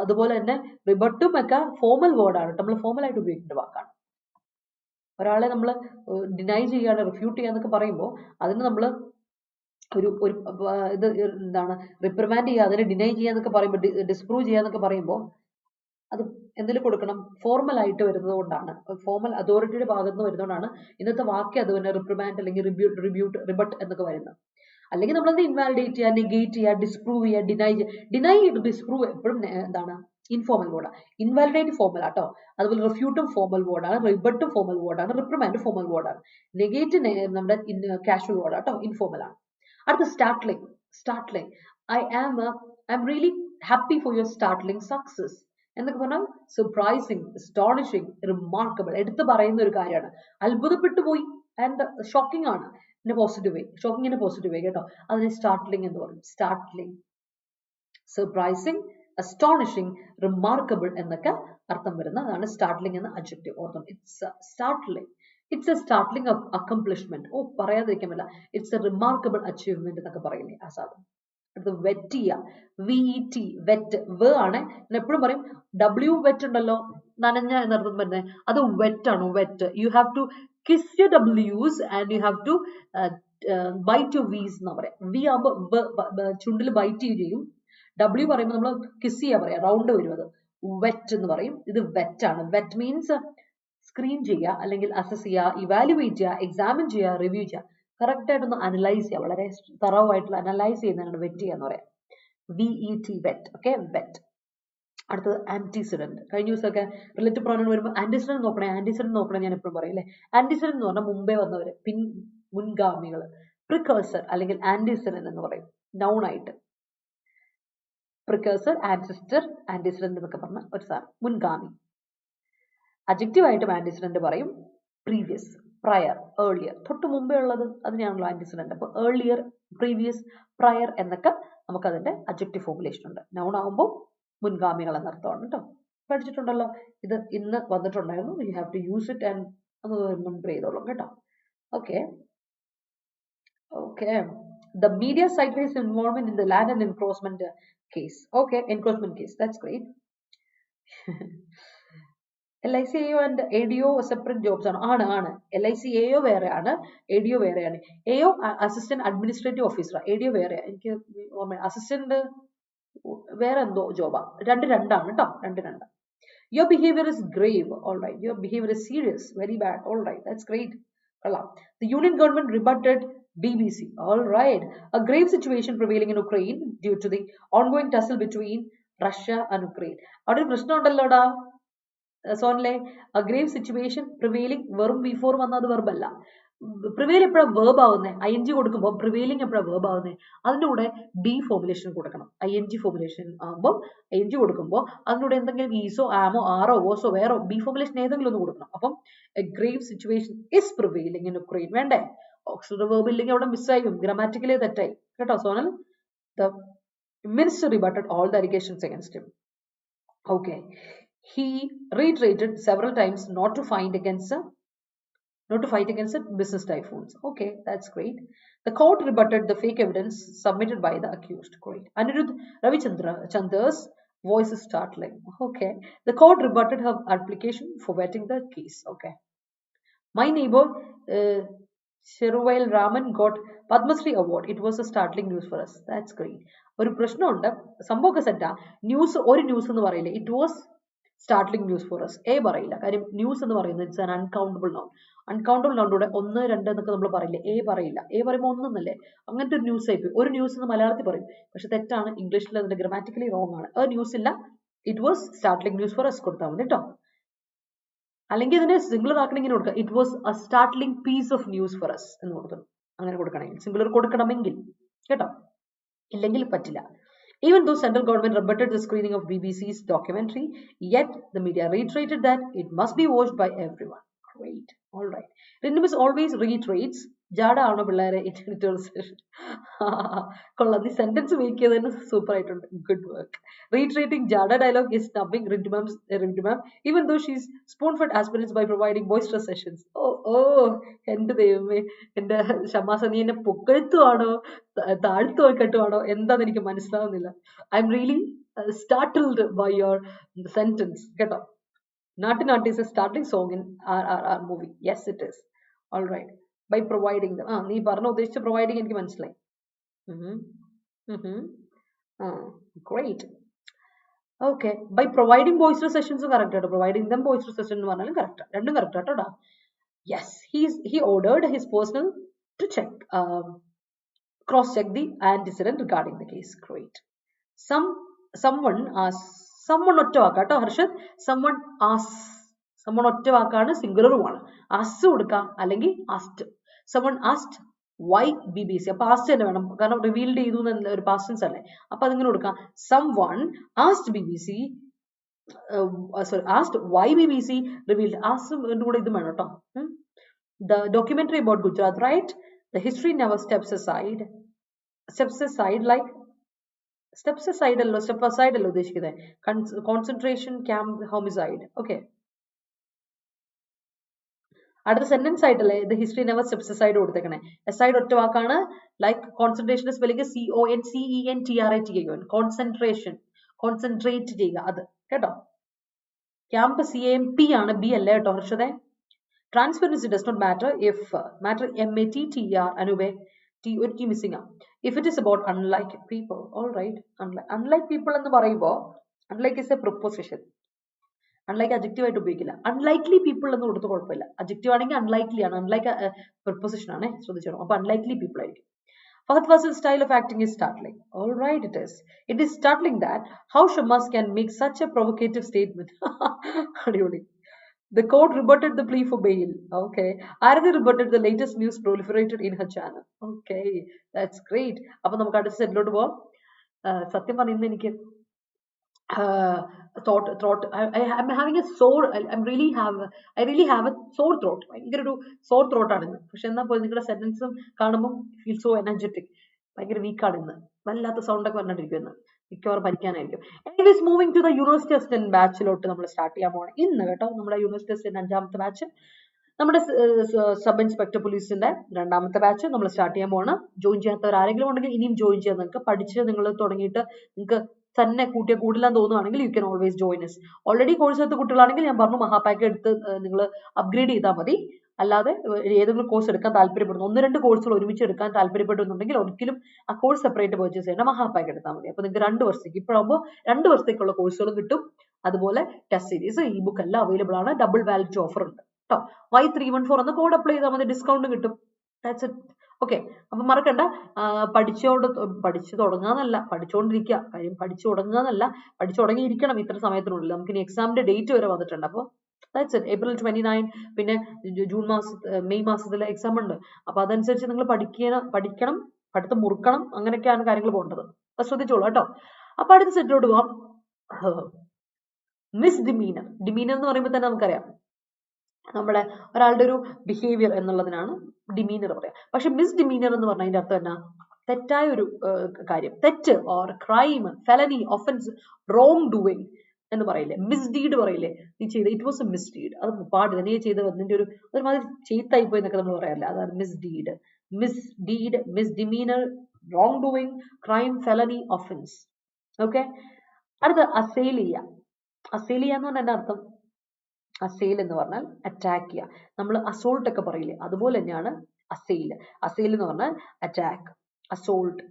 അതുപോലെ തന്നെ റിബട്ടും ഒക്കെ ഫോമൽ വേർഡാണ്. നമ്മൾ ഫോമൽ ആയിട്ട് ഉപയോഗിക്കേണ്ട വാക്കാണ്. ഒരാളെ നമ്മൾ ഡിനൈ ചെയ്യുകയാണ്, റിഫ്യൂട്ട് ചെയ്യാന്നൊക്കെ പറയുമ്പോൾ അതിന് നമ്മൾ ഒരു ഇത് എന്താണ് റിപ്രിമാൻഡ് ചെയ്യുക, അതിനെ ഡിനൈ ചെയ്യാന്നൊക്കെ പറയുമ്പോൾ, ഡിസ്പ്രൂവ് ചെയ്യാന്നൊക്കെ പറയുമ്പോൾ അത് എന്തിൽ കൊടുക്കണം? ഫോർമൽ ആയിട്ട് വരുന്നത് കൊണ്ടാണ്, ഫോർമൽ അതോറിറ്റിയുടെ ഭാഗത്ത് നിന്ന് വരുന്നതുകൊണ്ടാണ് ഇന്നത്തെ വാക്യം അത് തന്നെ റിപ്രിമാൻഡ് അല്ലെങ്കിൽ റിബ്യൂട്ട് റിബട്ട് എന്നൊക്കെ വരുന്നത്. അല്ലെങ്കിൽ നമ്മളത് ഇൻവാലിഡേറ്റ് ചെയ്യുക, നെഗേറ്റ് ചെയ്യുക, ഡിസ്പ്രൂവ് ചെയ്യുക, ഡിനൈ ഡിസ്പ്രൂവ് എപ്പോഴും എന്താണ് ഇൻഫോർമൽ വേർഡാണ്. ഇൻവാലിഡേറ്റ് ഫോർമൽ ആട്ടോ. അതുപോലെ റിഫ്യൂട്ടും ഫോർമൽ വേർഡാണ്, റിബട്ടും ഫോർമൽ വേർഡാണ്, റിപ്രിമാൻഡ് ഫോർമൽ വേർഡാണ്, നെഗേറ്റ് നമ്മുടെ കാഷ്വൽ വേർഡ് ആട്ടോ, ഇൻഫോർമൽ ആണ്. അടുത്ത startling. I am really happy for your startling success എന്നൊക്കെ പറഞ്ഞാൽ സർപ്രൈസിങ്, അസ്റ്റോണിഷിങ്, റിമാർക്കബിൾ, എടുത്തു പറയുന്ന ഒരു കാര്യമാണ്. അത്ഭുതപ്പെട്ടു പോയി ആൻഡ് ഷോക്കിംഗ് ആണ് in A positive way. Shocking in A positive വേ കേട്ടോ. അതിനെ സ്റ്റാർട്ട്ലിംഗ് എന്ന് പറയും. സ്റ്റാർട്ട്ലിംഗ്, സർപ്രൈസിങ്, അസ്റ്റോണിഷിംഗ്, റിമാർക്കബിൾ എന്നൊക്കെ അർത്ഥം വരുന്ന അതാണ് സ്റ്റാർട്ട്ലിംഗ് എന്ന അഡ്ജക്റ്റീവ്. ഓർമ്മ, it's startling, it's a startling accomplishment. ഓ, പറയാതിരിക്കാൻ പറ്റില്ല. ഇറ്റ്സ് എ റിമാർക്കബിൾ അച്ചീവ്മെന്റ് എന്നൊക്കെ പറയില്ലേ ആ സാധനം. അടുത്ത് വെറ്റ് ചെയ്യുക. VET, വെറ്റ് വേ ആണ്. ഞാൻ എപ്പോഴും പറയും W വെറ്റ് ഉണ്ടല്ലോ, നനഞ്ഞ എന്നർത്ഥം വരുന്നത്, അത് വെറ്റ് ആണ്. Vet. You have to kiss your W's and you have to bite your V's എന്നാ പറയാം. V ആകുമ്പോൾ ചുണ്ടിൽ ബൈറ്റ് ചെയ്യും. W പറയുമ്പോൾ നമ്മൾ കിസ് ചെയ്യാ പറയാം, റൗണ്ട് വരും, അത് വെറ്റ് എന്ന് പറയും. ഇത് വെറ്റ് ആണ്. വെറ്റ് മീൻസ് സ്ക്രീൻ ചെയ്യുക അല്ലെങ്കിൽ അസസ് ചെയ്യുക, ഇവാലുവേറ്റ് ചെയ്യുക, എക്സാമിൻ ചെയ്യുക, റിവ്യൂ ചെയ്യുക, കറക്റ്റ് ആയിട്ടൊന്ന് അനലൈസ് ചെയ്യുക, വളരെ തറവ് ആയിട്ടുള്ള അനലൈസ് ചെയ്യുന്നതാണ് വെറ്റ് ചെയ്യുക എന്ന് പറയാം. VET, vet. Okay, vet. അടുത്തത് ആന്റിസിഡന്റ്. കഴിഞ്ഞ ദിവസമൊക്കെ റിലേറ്റീവ് പ്രോനൗൺ വരുമ്പോൾ ആന്റിസിഡന്റ് നോക്കണേ ഞാൻ എപ്പോഴും പറയും അല്ലേ. ആന്റിസിഡന്റ് എന്ന് പറഞ്ഞാൽ മുമ്പേ വന്നവര്, മുൻഗാമികൾ. പ്രിക്കേഴ്സർ അല്ലെങ്കിൽ ആന്റിസിഡന്റ് എന്ന് പറയും നൗൺ ആയിട്ട്. പ്രിക്കേഴ്സർ, ആൻസിസ്റ്റർ, ആന്റിസിഡന്റ് എന്നൊക്കെ പറഞ്ഞ ഒരു സാധനം, മുൻഗാമി. അഡ്ജക്റ്റീവ് ആയിട്ടും ആന്റിസിഡന്റ് പറയും. പ്രീവിയസ്, പ്രയർ, ഏർലിയർ, തൊട്ട് മുമ്പേ ഉള്ളത് അതിനെയാണല്ലോ ആന്റിസിഡന്റ്. അപ്പോൾ ഏർലിയർ, പ്രീവിയസ്, പ്രയർ എന്നൊക്കെ നമുക്ക് അതിന്റെ അഡ്ജക്റ്റീവ് ഫോർമുലേഷൻ ഉണ്ട്. നൗൺ ആകുമ്പോൾ മുൻഗാമികൾ എന്നർത്ഥമാണ് കേട്ടോ. പഠിച്ചിട്ടുണ്ടല്ലോ, ഇത് ഇന്ന് വന്നിട്ടുണ്ടായിരുന്നു. You have to use it and അത് റിമെമ്പർ ചെയ്തോളും കേട്ടോ. Okay. The media cited his involvement in the land and encroachment case. Okay, encroachment case. That's great. LIC AO and ADO separate jobs ആണ്. LIC AO വേറെയാണ്, ADO വേറെയാണ്. AO assistant administrative officer, ADO വേറെ. എനിക്ക് assistant വേറെ എന്തോ ജോബാ. രണ്ടാണ് കേട്ടോ, രണ്ട്. Your behavior is grave. All right. Your behavior is serious. Very bad. All right. That's great. The Union government rebutted BBC. All right. A grave situation prevailing in Ukraine due to the ongoing tussle between Russia and Ukraine. അവിടെ ഒരു പ്രശ്നം ഉണ്ടല്ലോടാ സോണിലെ. a grave situation prevailing വെറും before വന്നാൽ അത് വെർബല്ല. Prevail എപ്പോഴാണ് verb ആവുന്നത്? ING കൊടുക്കുമ്പോൾ പ്രിവെയിലിംഗ് എപ്പോഴാണ് വേർബ് ആവുന്നത്? അതിൻ്റെ കൂടെ ഡി ഫോർമുലേഷൻ കൊടുക്കണം. ING ഫോർമുലേഷൻ ആകുമ്പോൾ ING കൊടുക്കുമ്പോൾ അതിലൂടെ എന്തെങ്കിലും ഈസോ ആമോ ആറോ ഓസോ വേറോ ബി ഫോർമുലേഷൻ ഏതെങ്കിലും ഒന്ന് കൊടുക്കണം. അപ്പം A grave situation is prevailing in Ukraine വേണ്ടേ? ഓക്സിലറി വേർബ് ഇല്ലെങ്കിൽ അവിടെ മിസ്സായും, ഗ്രാമാറ്റിക്കലി തെറ്റായി കേട്ടോ Sonal. The minister rebutted all the allegations against him. Okay. He reiterated several times not to fight against not to fight against business typhoons. Okay, that's great. The court rebutted the fake evidence submitted by the accused. Great. Anirudh Ravichandra's voice is startling. Okay. The court rebutted her application for vetting the case. Okay. My neighbor, Cheruvail Raman, got Padmasri Award. It was a startling news for us. That's great. ഒരു പ്രശ്നമുണ്ട്, സംഭവമൊക്കെ സെറ്റാ. News ഒരു news എന്ന് പറയില്ല. It was startling news for us. പറയില്ല. കാര്യം news എന്ന് പറയുന്നത് it's an uncountable noun. Uncountable നൗണിലൂടെ 1, 2 എന്നൊക്കെ നമ്മൾ പറയില്ല. പറയില്ല. പറയുമ്പോൾ ഒന്നല്ലേ, അങ്ങനത്തെ ഒരു ന്യൂസ് ആയിപ്പോയി. ഒരു ന്യൂസ് എന്ന് മലയാളത്തിൽ പറയും, പക്ഷെ തെറ്റാണ്. ഇംഗ്ലീഷിൽ അതിന്റെ ഗ്രാമാറ്റിക്കലി റോങ് ആണ്. ന്യൂസ് ഇല്ല. It was startling news for us കൊടുത്താൽ മതി കേട്ടോ. അല്ലെങ്കിൽ ഇതിനെ സിംഗുലർ ആക്കണമെങ്കിൽ ഇങ്ങനെ കൊടുക്കുക. It was a startling piece of news for us എന്ന് കൊടുക്കണം. അങ്ങനെ കൊടുക്കണമെങ്കിൽ സിംഗുലർ കൊടുക്കണമെങ്കിൽ കേട്ടോ, ഇല്ലെങ്കിൽ പറ്റില്ല. Even though central government rebutted the screening of BBC's documentary, yet the media reiterated that it must be watched by everyone. Great. All right. Rindus always reiterates, Jada aano pillare editorial session. Kolla, the sentence make it super. Good work. Reiterating Jada dialogue is snubbing Rindu ma'am, even though she's spoon-fed aspirants by providing boisterous sessions. End ദൈവമേ, എന്റെ ഷമാസ നീ എന്നെ പൊക്കഴുത്തുവാണോ താഴ്ത്തുവാണോ എന്താന്ന് എനിക്ക് മനസ്സിലാവുന്നില്ല. I am really startled by your sentence. കേട്ടോ. Natti Natti is a startling song in our movie. Yes, it is. All right. By providing them. നീ പറഞ്ഞ ഉദ്ദേശിച്ച providing എനിക്ക് മനസ്സിലായി. Great. Okay. By providing boisterous sessions correct ആട്ടോ. Providing them boisterous sessions എന്ന് പറഞ്ഞാലും correct. രണ്ടും correct ആട്ടോടാ. Yes, he ordered his personnel to check, cross-check the antecedent regarding the case. Great. Someone ഒറ്റ വാക്കാട്ടോ ഹർഷദ്. someone ഒറ്റ വാക്കാണ്, സിംഗുലറുമാണ്. ask കൊടുക്കാം അല്ലെങ്കിൽ asked. someone asked why BBC. അപ്പൊ asked തന്നെ വേണം, കാരണം റിവീൽഡ് ചെയ്തു എന്ന ഒരു past tense അല്ലേ. അപ്പൊ അതിങ്ങനെ കൊടുക്കാം. someone asked BBC, asked why BBC revealed. asked കൂടെ ഇത് വേണം കേട്ടോ. The documentary about Gujarat, right? The history never steps aside like steps aside അല്ലോ ഉദ്ദേശിക്കുന്നത്. concentration camp homicide. Okay. അടുത്ത സെന്റൻസ് ആയിട്ടല്ലേ the history never steps aside കൊടുത്തേക്കണേ. aside ഒറ്റ വാക്കാണ്. like concentration spelling CONCENTRATE. concentration, concentrate ചെയ്യുക, അത് കേട്ടോ. camp CAMP ആണ്, B അല്ലേ കേട്ടോ ഹർഷദേ. Transparency does not matter if matter MATTR anyway ഒരു T missing ആ. if it is about unlike people. All right. unlike people എന്ന് പറയുമ്പോൾ unlike is a preposition. unlike adjective ആയിട്ട് ഉപയോഗിക്കില്ല. unlikely people എന്ന് കൊടുത്ത് കുഴപ്പമില്ല. adjective ആണെങ്കിൽ unlikely ആണ്. unlike preposition ആണ്, ശ്രദ്ധിച്ചോളൂ. അപ്പോൾ unlikely people ആയിരിക്കും. Fahad Fasil's style of acting is startling. All right, it is. It is startling that how Shamas can make such a provocative statement. The court rebutted the plea for bail. Okay. Aradi rebutted the latest news proliferated in her channel. Okay. That's great. അപ്പോൾ നമുക്ക് അടുത്ത സെറ്റിലോട്ട് പോവാം. സത്യം പറഞ്ഞ ഇന്ന് എനിക്ക് throat I'm having a sore. I really have a sore throat. ഭയങ്കര ഒരു sore throat ആണ് ഇന്ന്. പക്ഷെ എന്നാ പോയി നിങ്ങളുടെ സെന്റൻസും കാണുമ്പോൾ feel so energetic. ഭയങ്കര വീക്കാണ് ഇന്ന്. വല്ലാത്ത സൗണ്ട് ഒക്കെ വന്നിട്ടിരിക്കും ഇന്ന്. മിക്കവാറും പഠിക്കാനായിരിക്കും. Anyways, moving to the University Assistant ബാച്ചിലോട്ട് നമ്മൾ സ്റ്റാർട്ട് ചെയ്യാൻ പോകണം ഇന്ന് കേട്ടോ. നമ്മുടെ University Assistant 5ാമത്തെ ബാച്ച്, നമ്മുടെ സബ് ഇൻസ്പെക്ടർ പോലീസിന്റെ 2ാമത്തെ ബാച്ച് നമ്മൾ സ്റ്റാർട്ട് ചെയ്യാൻ പോകണം. ജോയിൻ ചെയ്യാത്തവർ ആരെങ്കിലും ഉണ്ടെങ്കിൽ ഇനിയും ജോയിൻ ചെയ്യാൻ. നിങ്ങൾക്ക് പഠിച്ച് നിങ്ങൾ തുടങ്ങിയിട്ട് നിങ്ങൾക്ക് തന്നെ കൂടില്ലാന്ന് തോന്നുകയാണെങ്കിൽ you can always join us. Already course എടുത്ത കുട്ടികളാണെങ്കിൽ ഞാൻ പറഞ്ഞു മഹാപാക്ക് എടുത്ത് നിങ്ങൾ അപ്ഗ്രേഡ് ചെയ്താൽ മതി. അല്ലാതെ ഏതെങ്കിലും കോഴ്സ് എടുക്കാൻ താല്പര്യപ്പെടുന്നു, 1-2 കോഴ്സുകൾ ഒരുമിച്ച് എടുക്കാൻ താല്പര്യപ്പെടുന്നുണ്ടെങ്കിൽ ഒരിക്കലും ആ കോഴ്സ് സെപ്പറേറ്റ് പർച്ചേസ് ചെയ്യേണ്ട, മഹാപാക്ക് എടുത്താൽ മതി. അപ്പോൾ നിങ്ങൾക്ക് 2 വർഷത്തേക്ക്, ഇപ്പോഴാകുമ്പോൾ 2 വർഷത്തേക്കുള്ള കോഴ്സുകളും കിട്ടും. അതുപോലെ ടെസ്റ്റ് സീരീസ് ഇ ബുക്ക് എല്ലാം അവൈലബിൾ ആണ്. ഡബിൾ വാലിഡിറ്റി ഓഫർ ഉണ്ട് കേട്ടോ. Y314 എന്ന കോഡ് അപ്ലൈ ചെയ്താൽ മതി, ഡിസ്കൗണ്ട് കിട്ടും. That's it. ഓക്കെ. അപ്പൊ മറക്കണ്ട, പഠിച്ചു തുടങ്ങാന്നല്ല, പഠിച്ചുകൊണ്ടിരിക്കുക. കാര്യം പഠിച്ചു തുടങ്ങിയിരിക്കണം ഇത്ര സമയത്തിനുള്ളിൽ. നമുക്ക് ഇനി എക്സാമിന്റെ ഡേറ്റ് വരെ വന്നിട്ടുണ്ട്. അപ്പോൾ ദാറ്റ്സ് ഇറ്റ്. April 29, പിന്നെ മെയ് മാസത്തിലെ എക്സാം ഉണ്ട്. അപ്പൊ അതനുസരിച്ച് നിങ്ങൾ പഠിക്കണം, പഠിത്തം മുറുക്കണം. അങ്ങനെയൊക്കെയാണ് കാര്യങ്ങൾ പോകേണ്ടത്. അപ്പൊ ശ്രദ്ധിച്ചോളൂ കേട്ടോ. അപ്പൊ അടുത്ത സെറ്റിലോട്ട് പോവാം. മിസ് ഡിമീനർ എന്ന് പറയുമ്പോൾ തന്നെ നമുക്കറിയാം നമ്മുടെ ഒരാളുടെ ഒരു ബിഹേവിയർ എന്നുള്ളതിനാണ് ഡിമീനർ പറയാം. പക്ഷെ മിസ് ഡിമീനർ എന്ന് പറഞ്ഞതിന്റെ അർത്ഥം എന്നാ? തെറ്റായ ഒരു കാര്യം, തെറ്റ് or crime, felony, offence, wrongdoing, എന്ന് പറയില്ലേ, മിസ്ഡീഡ് പറയില്ലേ, നീ ചെയ്ത ഇറ്റ് വാസ് എ മിസ്ഡീഡ്, അത് പാടില്ല, നീ ചെയ്ത നിന്റെ ഒരുമാതിരി ചെയ്ത്തായി പോയി എന്നൊക്കെ നമ്മൾ പറയാറില്ല, അതാണ് misdeed. Misdeed, misdemeanour, wrongdoing, crime, felony, offence. Okay, അടുത്ത അസെയിൽ ചെയ്യുക. അസെയിൽ ചെയ്യാന്ന് പറഞ്ഞാൽ എൻ്റെ അർത്ഥം, അസെയിൽ എന്ന് പറഞ്ഞാൽ അറ്റാക്ക് ചെയ്യുക. നമ്മൾ അസോൾട്ട് ഒക്കെ പറയില്ലേ, അതുപോലെ തന്നെയാണ് അസെയിൽ. അസെയിൽ എന്ന് പറഞ്ഞാൽ attack, assault,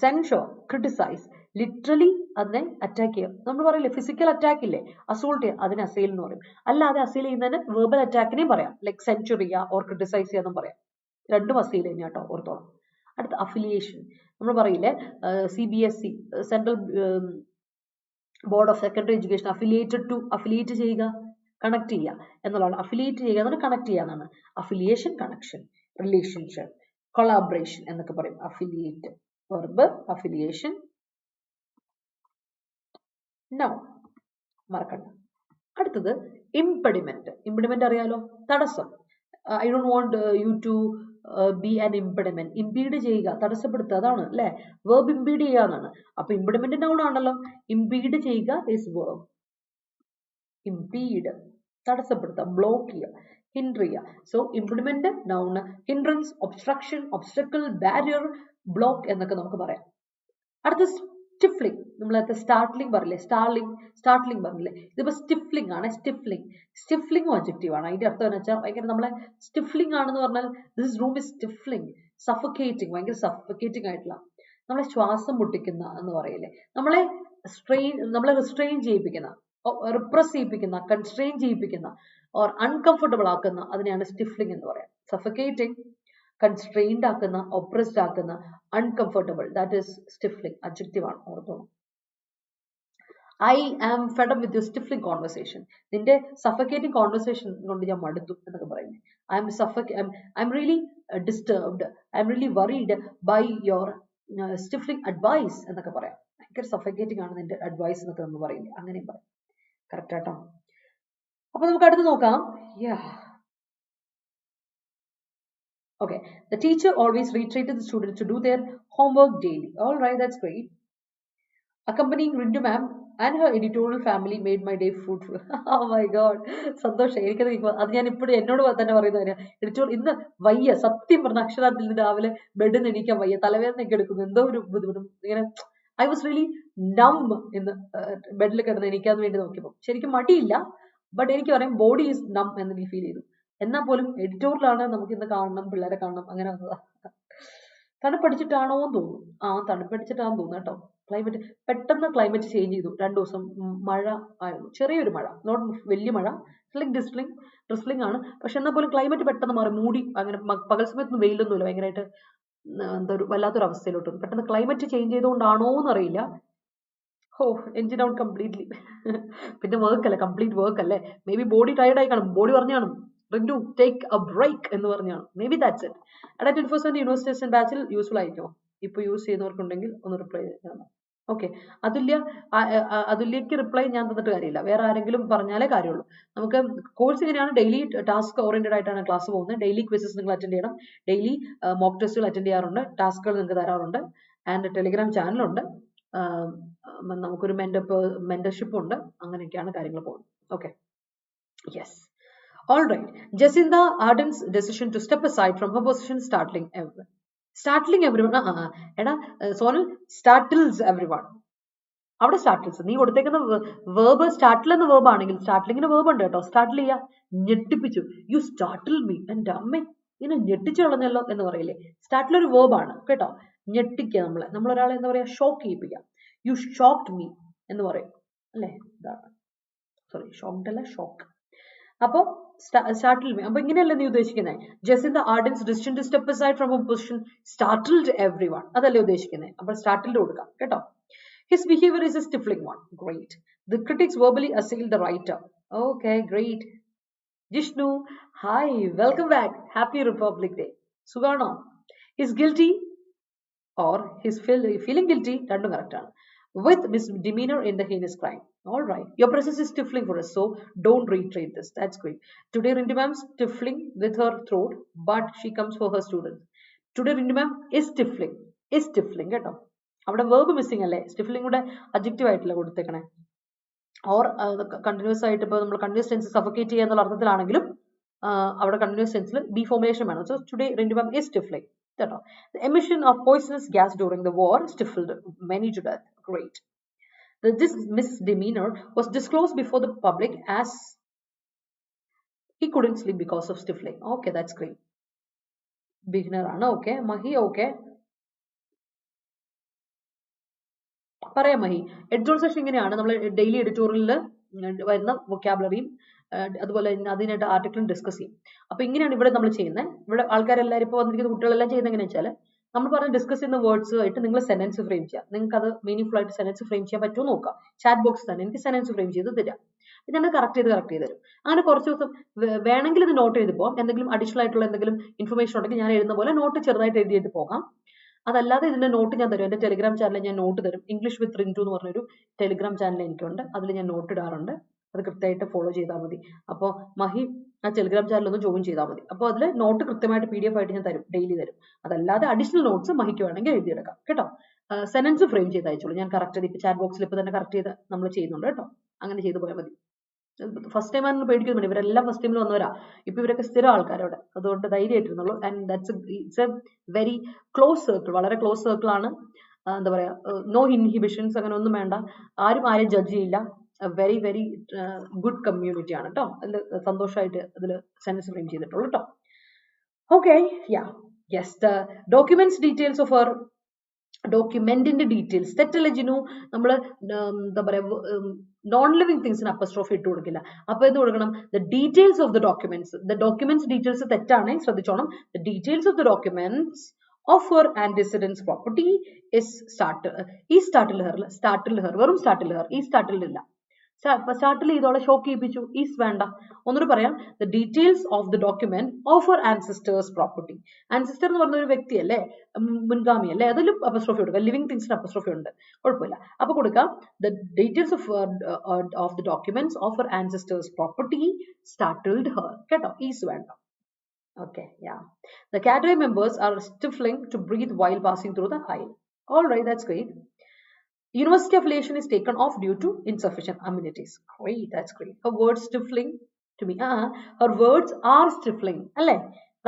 censure, criticise, literally അതിനെ അറ്റാക്ക് ചെയ്യുക. നമ്മൾ പറയില്ലേ ഫിസിക്കൽ അറ്റാക്ക് ഇല്ലേ, അസോൾട്ട് ചെയ്യുക, അതിന് അസെയിൽ എന്ന് പറയും. അല്ലാതെ അസെയിൽ ചെയ്യുന്നതിന് വെർബൽ അറ്റാക്കിനെയും പറയാം, ലൈക്ക് സെൻഷർ ചെയ്യുക ഓർ ക്രിട്ടിസൈസ് ചെയ്യാന്നും പറയാം. രണ്ടും അസെയിൽ തന്നെയാ കേട്ടോ, ഓർത്തോളം. അടുത്ത അഫിലിയേഷൻ. നമ്മൾ പറയില്ലേ CBSE, central board of secondary education, affiliate ചെയ്യുക, കണക്ട് ചെയ്യുക എന്നുള്ളതാണ്. അഫിലിയേറ്റ് ചെയ്യുക എന്ന് പറഞ്ഞാൽ കണക്ട് ചെയ്യുക എന്നാണ്. അഫിലിയേഷൻ, കണക്ഷൻ, റിലേഷൻഷിപ്പ്, കൊളാബറേഷൻ എന്നൊക്കെ പറയും. Affiliate, verb affiliation. നൗ മറക്കണ്ട. അടുത്തത് ഇംപെഡിമെന്റ്. ഇംപെഡിമെന്റ് അറിയാലോ, തടസ്സം. I don't want you to be an impediment. Impede ചെയ്യുക, തടസ്സപ്പെടുത്തുക, അതാണ് അല്ലെ, വെർബ് ഇംപീഡ് ചെയ്യുക എന്നാണ്. അപ്പൊ ഇംപെഡിമെന്റ് നൗൺ ആണല്ലോ, ഇംപീഡ് ചെയ്യുക ഇസ് വെർബ്. ഇംപീഡ് തടസ്സപ്പെടുത്തുക, ബ്ലോക്ക് ചെയ്യുക, ഹിൻഡർ ചെയ്യുക. So impediment noun, hindrance, obstruction, obstacle, barrier, block എന്നൊക്കെ നമുക്ക് പറയാം. അടുത്ത സ്റ്റിഫ്ലിംഗ്. നമ്മളത്തെ സ്റ്റാർട്ട്ലിംഗ് പറയില്ലേ, സ്റ്റാർട്ട്ലിംഗ് പറഞ്ഞില്ലേ, ഇതിപ്പോ സ്റ്റിഫ്ലിംഗ് ആണ്. സ്റ്റിഫ്ലിംഗ് ഒബ്ജക്റ്റീവ് ആണ്. അതിന്റെ അർത്ഥം എന്ന് വെച്ചാൽ ഭയങ്കര നമ്മളെ സ്റ്റിഫ്ലിംഗ് ആണെന്ന് പറഞ്ഞാൽ this room is stifling, suffocating, ഭയങ്കര സഫക്കേറ്റിംഗ് ആയിട്ടുള്ള, നമ്മളെ ശ്വാസം മുട്ടിക്കുന്ന എന്ന് പറയില്ലേ, നമ്മളെ റിസ്ട്രെയിൻ ചെയ്യിപ്പിക്കുന്ന, റിപ്രസ് ചെയ്യിപ്പിക്കുന്ന, കൺസ്ട്രെയിൻ ചെയ്യിപ്പിക്കുന്ന ഓർ അൺകംഫർട്ടബിൾ ആക്കുന്ന, അതിനെയാണ് സ്റ്റിഫ്ലിംഗ് എന്ന് പറയാം. സഫക്കേറ്റിംഗ്, കൺസ്ട്രെയിൻഡ് ആക്കുന്ന, ഒപ്രസ്ഡ് ആക്കുന്ന, uncomfortable, that is stifling, adjective ആണ്, ഓർത്തോണം. I am fed up with your stifling conversation. നിന്റെ സഫക്കേറ്റിംഗ് കോൺവെർസേഷൻ കൊണ്ട് ഞാൻ മടുത്തു എന്നൊക്കെ പറയുന്നത്. I am really disturbed, I am really worried by your stifling advice എന്നൊക്കെ പറയാം. ഭയങ്കര സഫക്കേറ്റിംഗ് ആണ് നിന്റെ അഡ്വൈസ് എന്നൊക്കെ നമ്മൾ പറയില്ലേ, അങ്ങനെയും പറയാം. കറക്റ്റ് ആട്ടോ. അപ്പൊ നമുക്ക് അടുത്ത് നോക്കാം. Okay, the teacher always reiterated the students to do their homework daily. All right, that's great. Accompanying Rindu ma'am and her editorial family made my day fruitful. Oh my god, സന്തോഷം. എനിക്കത് അത് ഞാൻ ഇപ്പോഴും എന്നോട് തന്നെ പറയുന്നതിന് എഡിറ്റോറിയൽ ഇന്ന് വയ്യ, സത്യം പറഞ്ഞ അക്ഷരാർത്ഥത്തിൽ നിന്ന് രാവിലെ ബെഡിൽ നിന്ന് എണീക്കാൻ വയ്യ, തലവേദനയൊക്കെ എടുക്കുന്നു, എന്തോ ഒരു ബുദ്ധിമുട്ടും ഇങ്ങനെ. ഐ വാസ് റിയലി നം ഇന്ന് ബെഡിൽ കിടന്ന് എണീക്കാൻ വേണ്ടി നോക്കിയപ്പോൾ. ശരിക്കും മടിയില്ല, ബട്ട് എനിക്ക് പറയാം ബോഡി ഈസ് നം എന്ന് എനിക്ക് ഫീൽ ചെയ്തു. എന്നാൽ പോലും എഡിറ്റോറിയലാണ്, നമുക്ക് ഇന്ന് കാണണം, പിള്ളേരെ കാണണം, അങ്ങനെ വന്നതാ. തണുപ്പടിച്ചിട്ടാണോ എന്ന് തോന്നുന്നു. തണുപ്പടിച്ചിട്ടാണെന്ന് തോന്നുന്നു കേട്ടോ. ക്ലൈമറ്റ് പെട്ടെന്ന് ക്ലൈമറ്റ് ചേഞ്ച് ചെയ്തു. 2 ദിവസം മഴ ആയിരുന്നു, ചെറിയൊരു മഴ, നോട്ട് വലിയ മഴ, ഡ്രിസ്ലിംഗ് ആണ്. പക്ഷെ എന്നാൽ പോലും ക്ലൈമറ്റ് പെട്ടെന്ന് മാറി, മൂടി, അങ്ങനെ പകൽ സമയത്തൊന്നും വെയിലൊന്നുമില്ല, ഭയങ്കരമായിട്ട് എന്താ ഒരു വല്ലാത്തൊരു അവസ്ഥയിലോട്ട് വന്നു. പെട്ടെന്ന് ക്ലൈമറ്റ് ചേഞ്ച് ചെയ്തുകൊണ്ടാണോ എന്നറിയില്ല. Engine out completely. പിന്നെ വർക്ക് അല്ലേ, കംപ്ലീറ്റ് വർക്ക് അല്ലേ, മേ ബി ബോഡി ടയർഡ് ആയി കാണും, ബോഡി പറഞ്ഞു കാണും റിന്റു ടേക്ക് എ ബ്രേക്ക് എന്ന് പറഞ്ഞാണ്, മേ ബി ദാറ്റ്സ് ഇറ്റ്. അഡാറ്റ് ഇൻഫോഴ്സ്മെന്റ് യൂണിവേഴ്സിറ്റി ബാച്ചിൽ യൂസ്ഫുൾ ആയിരിക്കും. ഇപ്പൊ യൂസ് ചെയ്യുന്നവർക്കുണ്ടെങ്കിൽ ഒന്ന് റിപ്ലൈ ചെയ്യണം. ഓക്കെ, അതുല്യക്ക് റിപ്ലൈ ഞാൻ തന്നിട്ട് കാര്യമില്ല, വേറെ ആരെങ്കിലും പറഞ്ഞാലേ കാര്യമുള്ളൂ. നമുക്ക് കോഴ്സ് ഇങ്ങനെയാണ്, ഡെയിലി ടാസ്ക് ഓറിയന്റഡ് ആയിട്ടാണ് ക്ലാസ് പോകുന്നത്. ഡെയിലി ക്വിസസ് നിങ്ങൾ അറ്റൻഡ് ചെയ്യണം, ഡെയിലി മോക്ക് ടെസ്റ്റുകൾ അറ്റൻഡ് ചെയ്യാറുണ്ട്, ടാസ്കുകൾ നിങ്ങൾക്ക് തരാറുണ്ട്, ആൻഡ് ടെലിഗ്രാം ചാനലുണ്ട്, നമുക്കൊരു മെന്റർഷിപ്പ് ഉണ്ട്, അങ്ങനെയൊക്കെയാണ് കാര്യങ്ങൾ പോകുന്നത്. Okay, yes. All right. Jacinda Ardern's decision to step aside from her position startling everyone. Sonal startles everyone. അവിടെ സ്റ്റാർട്ടിൽസ് നീ കൊടുത്തേക്കുന്ന വേർബ് സ്റ്റാർട്ടിൽ എന്ന വേർബ് ആണെങ്കിൽ സ്റ്റാർട്ടിലിങ്ങിന് വേർബ് ഉണ്ട് കേട്ടോ. സ്റ്റാർട്ടിൽ ചെയ്യുക, ഞെട്ടിപ്പിച്ചു. യു സ്റ്റാർട്ടിൽ മീ, എൻ്റെ അമ്മേ ഇങ്ങനെ ഞെട്ടിച്ചു കളഞ്ഞല്ലോ എന്ന് പറയില്ലേ, സ്റ്റാർട്ടിൽ ഒരു വേർബ് ആണ് കേട്ടോ. ഞെട്ടിക്കുക, നമ്മളൊരാളെ എന്താ പറയാ, ഷോക്ക് ചെയ്യിപ്പിക്കുക. യു ഷോക്ക്ഡ് മീ എന്ന് പറയും അല്ലേ, ഇതാണ് സോറി, ഷോക്ക്ഡ് അല്ല, ഷോക്ക്. അപ്പൊ സ്റ്റാർട്ടിൽ മീ, അപ്പൊ ഇങ്ങനെയല്ലേ നീ ഉദ്ദേശിക്കുന്നത്. Jacinda Ardern's decision to step aside from her position startled everyone, അതല്ലേ ഉദ്ദേശിക്കുന്നത്. അപ്പൊ സ്റ്റാർട്ടിൽ കൊടുക്കാം കേട്ടോ. His behavior is a stifling one. Great. The critics verbally assailed the writer. Okay, great. Jishnu, hi, welcome back. Happy Republic Day. Sugano. Is guilty or his feeling guilty, രണ്ടും correct ആണ്, with misdemeanor in the heinous crime. All right. Your presence is stifling for us, so don't reiterate this. That's great. Today Rindu ma'am stifling with her throat, but she comes for her students. Today Rindu ma'am is stifling കേട്ടോ. അവിടെ verb missing അല്ലേ, stifling കൂടെ adjective ആയിട്ടില്ല കൊടുത്തേക്കണേ. or continuous ആയിട്ട് ഇപ്പോൾ നമ്മൾ continuous tense suffocate ചെയ്യുക എന്നുള്ള അർത്ഥത്തിലാണെങ്കിലും അവിടെ continuous tense deformation വേണം. So today Rindu ma'am is stifling. കേട്ടോ. The emission of poisonous gas during the war stifled many to death. Great. This misdemeanor was disclosed before the public as he couldn't sleep because of stifling. Okay, that's great. Beginner ആണ്. Okay. Mahi, okay. പറയാം Mahi. Editorial session ഇങ്ങനെയാണ്. നമ്മൾ daily എഡിറ്റോറിയലിൽ വരുന്ന വൊക്കാബുലറിയും അതുപോലെ അതിനായിട്ട് ആർട്ടിക്കിളും discuss ചെയ്യും. അപ്പൊ ഇങ്ങനെയാണ് ഇവിടെ നമ്മൾ ചെയ്യുന്നത്. ഇവിടെ ആൾക്കാരെല്ലാവരും ഇപ്പോൾ വന്നിരിക്കുന്ന കുട്ടികളെല്ലാം ചെയ്യുന്നത് എങ്ങനെയാണെന്ന് വെച്ചാൽ നമ്മൾ പറഞ്ഞ് ഡിസ്കസ് ചെയ്യുന്ന വേർഡ്സ് ആയിട്ട് നിങ്ങൾ സെന്റൻസ് ഫ്രെയിം ചെയ്യുക. നിങ്ങൾക്ക് അത് മീനിങ് ആയിട്ട് സെന്റൻസ് ഫ്രെയിം ചെയ്യാൻ പറ്റുമോ നോക്കുക. ചാറ്റ് ബോക്സ് തന്നെ എനിക്ക് സെന്റൻസ് ഫ്രെയിം ചെയ്ത് തരാം. ഞാൻ കറക്റ്റ് ചെയ്ത് തരും. അങ്ങനെ കുറച്ച് ദിവസം വേണമെങ്കിൽ ഇത് നോട്ട് ചെയ്ത് പോകാം. എന്തെങ്കിലും അഡീഷണൽ ആയിട്ടുള്ള എന്തെങ്കിലും ഇൻഫർമേഷൻ ഉണ്ടെങ്കിൽ ഞാൻ എഴുതുന്ന പോലെ നോട്ട് ചെറുതായിട്ട് എഴുതിയിട്ട് പോകാം. അതല്ലാതെ ഇതിന്റെ നോട്ട് ഞാൻ തരും. എൻ്റെ ടെലിഗ്രാം ചാനലിൽ ഞാൻ നോട്ട് തരും. ഇംഗ്ലീഷ് വിത്ത് റിൻറ്റു എന്ന് പറഞ്ഞൊരു ടെലിഗ്രാം ചാനൽ എനിക്കുണ്ട്. അതിൽ ഞാൻ നോട്ട് ഇടാറുണ്ട്. അത് കൃത്യമായിട്ട് ഫോളോ ചെയ്താൽ മതി. അപ്പോൾ മഹി ആ ടെലിഗ്രാം ചാനൽ ഒന്ന് ജോയിൻ ചെയ്താൽ മതി. അപ്പോൾ അതിൽ നോട്ട് കൃത്യമായിട്ട് PDF ആയിട്ട് ഞാൻ തരും, ഡെയിലി തരും. അതല്ലാതെ അഡീഷണൽ നോട്ട്സ് മഹിക്ക് വേണമെങ്കിൽ എഴുതിയെടുക്കാം കേട്ടോ. സെന്റൻസ് ഫ്രെയിം ചെയ്ത് അയച്ചോളൂ. ഞാൻ കറക്റ്റ് ചെയ്ത് ഇപ്പോൾ ചാറ്റ് ബോക്സിൽ ഇപ്പോൾ തന്നെ കറക്റ്റ് ചെയ്ത് നമ്മൾ ചെയ്യുന്നുണ്ട് കേട്ടോ. അങ്ങനെ ചെയ്തു പോയാൽ മതി. ഫസ്റ്റ് ടൈം ആണെന്ന് പേടിക്കുന്നുണ്ട്. ഇവരെല്ലാം ഫസ്റ്റ് ടൈമിൽ വന്നവരാ. ഇപ്പൊ ഇവരൊക്കെ സ്ഥിരം ആൾക്കാരോട്, അതുകൊണ്ട് ധൈര്യമായിട്ടിരുന്നുള്ളൂ. And it's a very close circle, വളരെ ക്ലോസ് സർക്കിൾ ആണ്. എന്താ പറയാ, നോ ഇൻഹിബിഷൻസ്, അങ്ങനെ ഒന്നും വേണ്ട. ആരും ആരെയും ജഡ്ജ് ചെയ്യില്ല. വെരി വെരി ഗുഡ് കമ്മ്യൂണിറ്റി ആണ് കേട്ടോ. അതിൽ സന്തോഷമായിട്ട് അതിൽ സെൻസ് ഫ്രെയിം ചെയ്തിട്ടുള്ളൂ കേട്ടോ. Okay, yes, the documents details of അവർ ഡോക്യുമെന്റിന്റെ ഡീറ്റെയിൽസ് തെറ്റല്ല ജിനു. നമ്മൾ എന്താ പറയാ, നോൺ ലിവിങ് തിങ്സിന് അപ്പസ്ട്രോഫി ഇട്ട് കൊടുക്കില്ല. അപ്പൊ എന്ത് കൊടുക്കണം? The details of the documents. The documents details തെറ്റാണ്, ശ്രദ്ധിച്ചോണം. The details of the documents of her antecedents property is started her വെറും started her ഈ started ഇല്ല. സ്റ്റാർട്ടിൽ ഇതോടെ ഷോക്ക് ചെയ്യിപ്പിച്ചു. ഈസ് വേണ്ട, ഒന്നുകൂടി പറയാം. The details of the document of her ancestors property. Ancestor എന്ന് പറഞ്ഞ ഒരു വ്യക്തിയല്ലേ, മുൻഗാമി അല്ലേ, അതിലും അപ്പസ്ട്രോഫി കൊടുക്കുക. ലിവിംഗ് തിങ്സിന് അപ്പസ്ട്രോഫി ഉണ്ട്, കുഴപ്പമില്ല. അപ്പൊ കൊടുക്കാം the details of the documents of her ancestors property startled Har. കേട്ടോ, ഈസ് വേണ്ട. Okay, yeah. The cadre members are stifling to breathe while passing through the aisle. All right, that's great. University affiliation is taken off due to insufficient amenities. Great, that's great. Her words stifling to me. Her words are stifling. അല്ലേ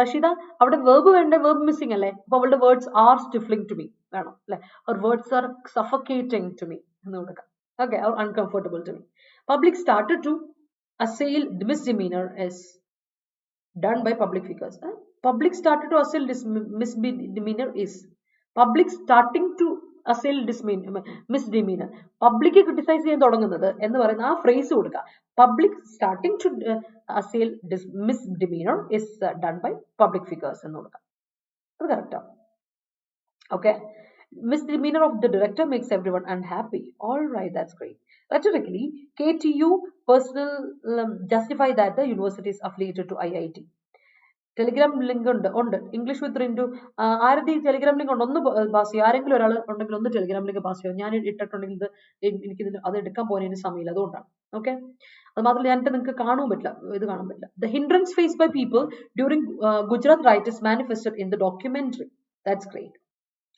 റഷീദ? അവിടെ verb വേണ്ട, verb missing അല്ലേ? അപ്പോൾ അവളുടെ words are stifling to me വേണം അല്ലേ? Her words are suffocating to me എന്ന് കൊടുക്കാം. Okay, or uncomfortable to me. Public started to assail the misdemeanor is done by public figures. Public started to assail this misdemeanor is public starting to assail misdemeanor. Public criticize ചെയ്യാൻ തുടങ്ങുന്നത് എന്ന് പറയുന്ന ആ phrase കൊടുക്കുക. Public starting to assail this misdemeanor is done by public figures എന്ന് കൊടുക്കുക. അത് correct. Okay. Misdemeanor of the director makes everyone unhappy. All right, that's great. Rhetorically, KTU personal justify that the university is affiliated to IIT. Telegram link ഉണ്ട് English with Rintu. ആരുടെ ഈ Telegram link ഉണ്ട്? ഒന്ന് pass ചെയ്യും. ആരെങ്കിലും ഒരാൾ ഉണ്ടെങ്കിൽ ഒന്ന് ടെലിഗ്രാം ലിങ്ക് പാസ് ചെയ്യും. ഞാൻ ഇട്ടിട്ടുണ്ടെങ്കിൽ എനിക്കിതിന് അത് എടുക്കാൻ പോകുന്നതിന് സമയമില്ല, അതുകൊണ്ടാണ്. ഓക്കെ, അത് മാത്രമല്ല ഞാനിട്ട് നിങ്ങൾക്ക് കാണാൻ പറ്റില്ല, ഇത് കാണാൻ പറ്റില്ല. The hindrance face by people during Gujarat riot is manifested in the documentary. That's great.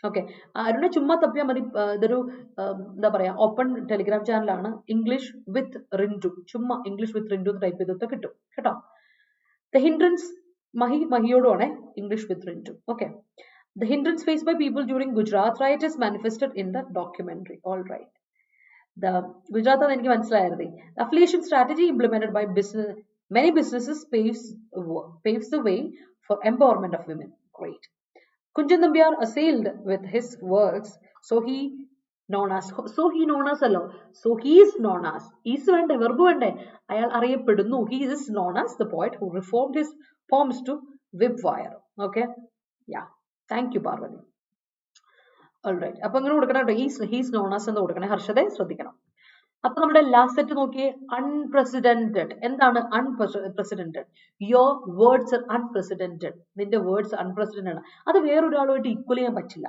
Okay, അരുണെ ചുമ്മാ തപ്പിയാൽ മതി. ഇതൊരു എന്താ പറയാ, ഓപ്പൺ ടെലിഗ്രാം ചാനലാണ്. ഇംഗ്ലീഷ് വിത്ത് റിൻറ്റു, ചുമ്മാ ഇംഗ്ലീഷ് വിത്ത് റിൻറ്റു എന്ന് ടൈപ്പ് ചെയ്തിട്ട് കിട്ടും കേട്ടോ. ദ ഹിൻഡ്രൻസ് മഹിയോടുമാണ് English with Rintu. Okay, the hindrance face by people during Gujarat riot is manifested in the documentary. All right. The Gujarat ആണ് എനിക്ക് മനസ്സിലായത്. Affiliation strategy implemented by many businesses paves the way for empowerment of women. Great. Kunjan Nambiar assailed with his words, so he known as അല്ലോ, so he is known as, is വേണ്ടേ, verb വേണ്ടേ, അയാൾ അറിയപ്പെടുന്നു. He is known as the poet who reformed his poems to whipwire. Okay, yeah, thank you Parvati. All right, അപ്പൊ അങ്ങനെ കൊടുക്കണം കേട്ടോ. He's known as എന്ന് കൊടുക്കണേ. ഹർഷദേ ശ്രദ്ധിക്കണം. അപ്പൊ നമ്മുടെ ലാസ്റ്റ് സെറ്റ് നോക്കിയേ. അൺപ്രസിഡന്റഡ്. എന്താണ് unprecedented? Your words are unprecedented. നിന്റെ വേർഡ്സ് അൺപ്രസിഡന്റഡ് ആണ്. അത് വേറൊരാളുമായിട്ട് ഈക്വൽ ചെയ്യാൻ പറ്റില്ല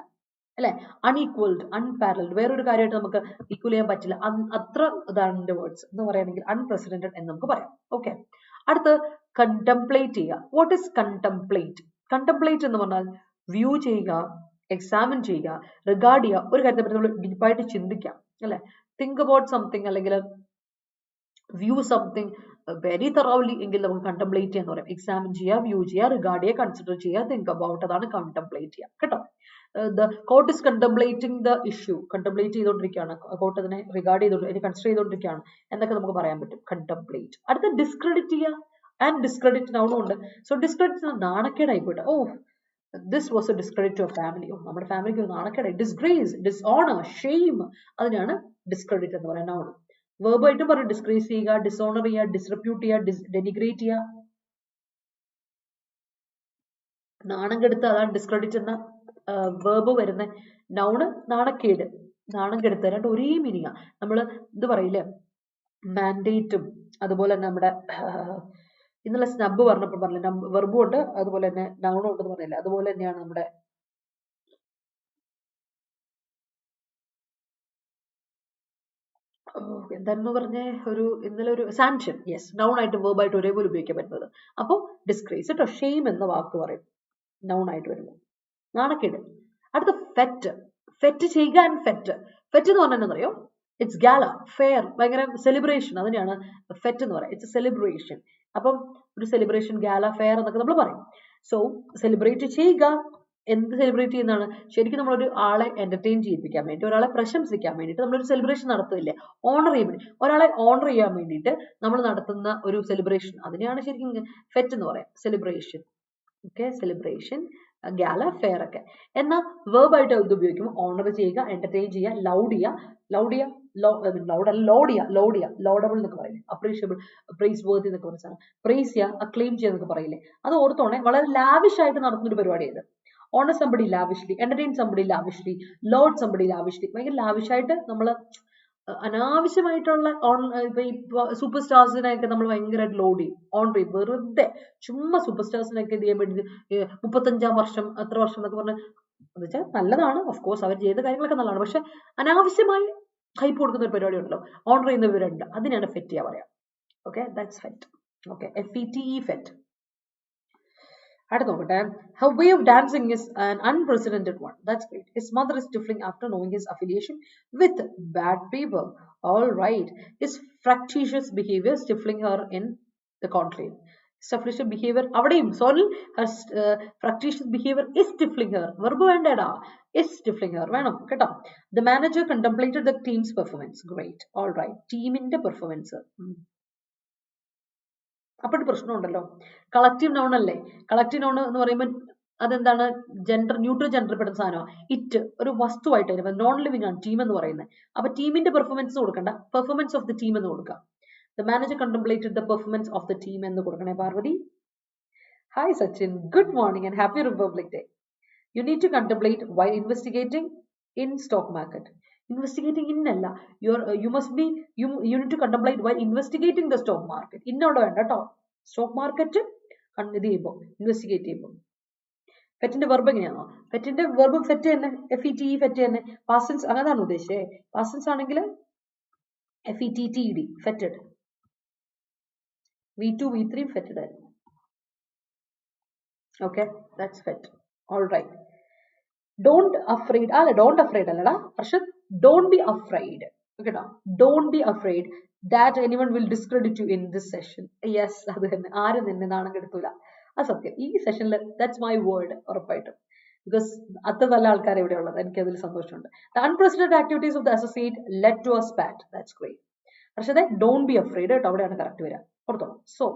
അല്ലെ? അൺഈക്വൽഡ്, അൺപാരലൽഡ്, വേറൊരു കാര്യമായിട്ട് നമുക്ക് ഈക്വൽ ചെയ്യാൻ പറ്റില്ല. അത്ര ഇതാണ് നിന്റെ വേർഡ്സ് എന്ന് പറയുകയാണെങ്കിൽ അൺപ്രസിഡന്റഡ് എന്ന് നമുക്ക് പറയാം. ഓക്കെ, അടുത്ത് കണ്ടംപ്ലേറ്റ് ചെയ്യുക. What is contemplate? കണ്ടംപ്ലേറ്റ് എന്ന് പറഞ്ഞാൽ വ്യൂ ചെയ്യുക, എക്സാമിൻ ചെയ്യുക, റിഗാർഡ് ചെയ്യുക. ഒരു കാര്യത്തെ പറ്റി നമ്മൾ ഡീപ്പായിട്ട് ചിന്തിക്കാം അല്ലെ? തിങ്ക് അബൌട്ട് സംതിങ്, അല്ലെങ്കിൽ വ്യൂ സംതിങ് വെരി തറോലി എങ്കിൽ നമുക്ക് കണ്ടംപ്ലേറ്റ് ചെയ്യാന്ന് പറയാം. എക്സാമിൻ ചെയ്യുക, വ്യൂ ചെയ്യുക, റിഗാർഡ് ചെയ്യുക, കൺസിഡർ ചെയ്യുക, തിങ്ക് അബൌട്ട്, അതാണ് കണ്ടംപ്ലേറ്റ് ചെയ്യുക കേട്ടോ. The court is contemplating the issue, contemplate ചെയ്തുകൊണ്ടിരിക്കുകയാണ്, കോർട്ട് അതിനെ റിഗാർഡ് ചെയ്തുകൊണ്ട് കൺസിഡർ ചെയ്തുകൊണ്ടിരിക്കുകയാണ് എന്നൊക്കെ നമുക്ക് പറയാൻ പറ്റും. കണ്ടംപ്ലേറ്റ്. അടുത്ത ഡിസ്ക്രെഡിറ്റ് ചെയ്യുക. ആൻഡ് ഡിസ്ക്രെഡിറ്റ് നൗണും ഉണ്ട്. സോ ഡിസ്ക്രെഡിറ്റ് നാണക്കേടായിപ്പോട്ടെ. Oh this was a discredit to a family. നമ്മുടെ ഫാമിലിക്ക് നാണക്കേടായി. ഡിസ്ഗ്രേസ്, ഡിസ്ഓണർ, ഷെയിം, അതിനാണ് ഡിസ്ക്രെഡിറ്റ് എന്ന് പറയുന്നത് നൗൺ. വെർബ് ആയിട്ട് പറയും ഡിസ്ഗ്രേസ് ചെയ്യുക, ഡിസോണർ ചെയ്യുക, ഡിസ്റെപ്യൂട്ട് ചെയ്യുക, ഡെനിഗ്രേറ്റ് ചെയ്യുക, നാണം കെടുത്ത, അതാണ് ഡിസ്ക്രെഡിറ്റ് എന്ന വെർബ് വരുന്ന നൗണ്. നാണക്കേട്, നാണം കെടുത്ത, രണ്ട് ഒരേ മീനിങ്ങാ. നമ്മൾ ഇത് പറയില്ലേ മാൻഡേറ്റും അതുപോലെ തന്നെ നമ്മുടെ ഇന്നലെ സ്നബ് പറഞ്ഞപ്പോൾ പറഞ്ഞില്ല, വെർബും ഉണ്ട് അതുപോലെ തന്നെ നൗണും ഉണ്ടെന്ന് പറഞ്ഞില്ല, അതുപോലെ തന്നെയാണ് നമ്മുടെ എന്തായിരുന്നു പറഞ്ഞ ഒരു ഇന്നലെ ഒരു സാങ്ഷൻ. യെസ്, നൗൺ ആയിട്ട് വെർബ് ആയിട്ട് ഒരേപോലെ ഉപയോഗിക്കാൻ പറ്റുന്നത്. അപ്പോൾ ഡിസ്ഗ്രേസ് കേട്ടോ. ഷെയിം എന്ന വാക്ക് പറയും നൗൺ ആയിട്ട് വരുമ്പോൾ. നാണക്കേട്. അടുത്ത ഫെറ്റ്. ഫെറ്റ് ചെയ്യുക ആൻഡ് ഫെറ്റ്. ഫെറ്റ് എന്ന് പറഞ്ഞാൽ എന്നറിയോ? ഇറ്റ്സ് ഗാല, ഫെയർ, ഭയങ്കര സെലിബ്രേഷൻ, അതിനെയാണ് ഫെറ്റ് എന്ന് പറയുക. It's A celebration. അപ്പം ഒരു സെലിബ്രേഷൻ, ഗാല, ഫെയർ എന്നൊക്കെ നമ്മൾ പറയും. സോ സെലിബ്രേറ്റ് ചെയ്യുക. എന്ത് സെലിബ്രേറ്റ് ചെയ്യുന്നതാണ്? ശരിക്കും നമ്മളൊരു ആളെ എന്റർടൈൻ ചെയ്യിപ്പിക്കാൻ വേണ്ടി, ഒരാളെ പ്രശംസിക്കാൻ വേണ്ടിയിട്ട് നമ്മളൊരു സെലിബ്രേഷൻ നടത്തില്ലേ? ഓണർ ചെയ്യാൻ വേണ്ടി, ഒരാളെ ഓണർ ചെയ്യാൻ വേണ്ടിയിട്ട് നമ്മൾ നടത്തുന്ന ഒരു സെലിബ്രേഷൻ, അതിനെയാണ് ശരിക്കും ഫെറ്റ് എന്ന് പറയാം. Celebration. Okay, celebration, gala, fair ഒക്കെ. എന്നാൽ വേർബ് ആയിട്ട് ഇത് ഉപയോഗിക്കുമ്പോൾ ഓണർ ചെയ്യുക, എന്റർടൈൻ ചെയ്യുക, ലൗഡ് ചെയ്യുക, ലൗഡ് ചെയ്യുക, ലോഡ് ചെയ്യുക, ലോഡബിൾ എന്നൊക്കെ പറയില്ലേ, അപ്രീഷിയബിൾ, പ്രൈസ് വേർത്തി എന്നൊക്കെ പറഞ്ഞ സാധനം, പ്രൈസ് ചെയ്യുക, അക്ലെയിം ചെയ്യുക എന്നൊക്കെ പറയില്ലേ, അത് ഓർത്തോണേ. വളരെ ലാവിഷ് ആയിട്ട് നടത്തുന്ന ഒരു പരിപാടിയാണ്. Honour somebody lavishly, entertain somebody lavishly, laud somebody lavishly. ഭയങ്കര ലാവിഷായിട്ട് നമ്മൾ അനാവശ്യമായിട്ടുള്ള ഇപ്പൊ ഈ സൂപ്പർ സ്റ്റാർസിനെയൊക്കെ നമ്മൾ ഭയങ്കരമായിട്ട് ലോഡ് ചെയ്യും, ഓൺ ചെയ്യും. വെറുതെ ചുമ്മാ സൂപ്പർ സ്റ്റാർസിനൊക്കെ ഇത് ചെയ്യാൻ വേണ്ടി 35 വർഷം എത്ര വർഷം എന്നൊക്കെ പറഞ്ഞാൽ, എന്ന് വെച്ചാൽ നല്ലതാണ്, ഓഫ് കോഴ്സ് അവർ ചെയ്ത കാര്യങ്ങളൊക്കെ നല്ലതാണ്. പക്ഷെ അനാവശ്യമായി ഹൈപ്പ് കൊടുക്കുന്ന ഒരു പരിപാടി ഉണ്ടല്ലോ, ഓണർ ചെയ്യുന്നവരുണ്ട്, അതിനാണ് ഫെറ്റ് ചെയ്യാൻ പറയാം. Okay, that's fete. Okay, FETE, fete. അടുത്ത നോക്കട്ടെ. Her way of dancing is an unprecedented one. That's great. His mother is stifling after knowing his affiliation with bad people. All right. His fractious behavior stifling her in the conclave. Fractious behavior avideയും sorry, her fractious behavior is stifling her. Verb വേണ്ടടാ, is stifling her വേണം കേട്ടോ. The manager contemplated the team's performance. Great. All right. ടീമിന്റെ performance. അപ്പോൾ പ്രശ്നമുണ്ടല്ലോ. Collective noun അല്ലേ? Collective noun എന്ന് പറയുമ്പോൾ അതെന്താണ്? Gender, neutral gender പെടുന്ന സാധനമാണ്. ഇറ്റ് ഒരു വസ്തുവായിട്ട് വരുമ്പോൾ നോൺ ലിവിംഗ് ആണ് ടീം എന്ന് പറയുന്നത്. അപ്പൊ ടീമിന്റെ പെർഫോമൻസ് കൊടുക്കണ്ട, പെർഫോമൻസ് ഓഫ് ദ ടീം എന്ന് കൊടുക്കാം. The manager contemplated the performance of the team എന്ന് കൊടുക്കണേ Parvathi. Hi Sachin, good morning and happy republic Day. You need to contemplate why investigating in stock market. Investigating in അല്ല, you must be you need to contemplate why investigating the stock market. ഇന്നവിടെ വേണ്ട കേട്ടോ. Stock market ഇത് ചെയ്യുമ്പോൾ, investigate ചെയ്യുമ്പോൾ. ഫെറ്റിന്റെ verb എങ്ങനെയാണോ? ഫെറ്റിന്റെ verb ഫെറ്റ് തന്നെ, FETE ഫെറ്റ് തന്നെ. പാസ്റ്റൻസ് അങ്ങനെയാണ് ഉദ്ദേശിച്ചത്. പാസ്റ്റൻസ് ആണെങ്കിൽ FETTED, ഫെറ്റഡ്. V2 V3 ഫെറ്റഡ് ആയിരുന്നു. Okay, that's fete. All right. Don't afraid അല്ല, ഡോണ്ട് അഫ്രൈഡ് അല്ലടാ പക്ഷെ ഡോണ്ട് ബി അഫ്രൈഡ് കേട്ടോ. Don't be afraid that anyone will discredit you in this session. Yes, അത് തന്നെ. ആരും നിന്നെ നാണം കെടുത്തൂല. അത് സത്യം. ഈ സെഷനിൽ ദാറ്റ്സ് മൈ വേർഡ് ഉറപ്പായിട്ടും. ബിക്കോസ് അത്ര നല്ല ആൾക്കാർ ഇവിടെ ഉള്ളത്, എനിക്ക് അതിൽ സന്തോഷമുണ്ട്. The unprecedented activities of the associate led to a spat. That's great. പക്ഷേ ഡോണ്ട് ബി അഫ്രൈഡ് കേട്ടോ, അവിടെയാണ് കറക്റ്റ് വരിക. ഓർത്തോളൂ. സോ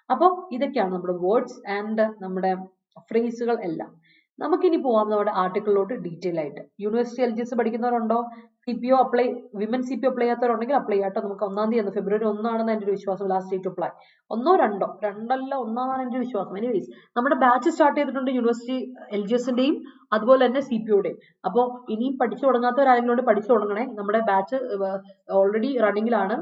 അപ്പോൾ ഇതൊക്കെയാണ് നമ്മുടെ വേർഡ്സ് ആൻഡ് നമ്മുടെ ഫ്രേസുകൾ എല്ലാം. നമുക്കിനി പോവാം നമ്മുടെ ആർട്ടിക്കിളിലോട്ട് ഡീറ്റെയിൽ ആയിട്ട്. University LGS പഠിക്കുന്നവരുണ്ടോ? CPO apply, women CPO apply ചെയ്യാത്തവരുണ്ടെങ്കിൽ അപ്ലൈ ചെയ്യാട്ടോ. നമുക്ക് 1-ാം തീയതി, ഫെബ്രുവരി 1 എൻ്റെ ഒരു വിശ്വാസം, ലാസ്റ്റ് ഡേറ്റ് അപ്ലൈ. 1 2 2 1 എൻ്റെ വിശ്വാസം. എനിവേസ് നമ്മുടെ ബാച്ച് സ്റ്റാർട്ട് ചെയ്തിട്ടുണ്ട് യൂണിവേഴ്സിറ്റി LGSന്റെയും അതുപോലെ തന്നെ CPOയുടെയും. അപ്പോൾ ഇനിയും പഠിച്ചു തുടങ്ങാത്തവരാരെങ്കിലും പഠിച്ചു തുടങ്ങണേ. നമ്മുടെ ബാച്ച് ഓൾറെഡി റണ്ണിങ്ങിലാണ്.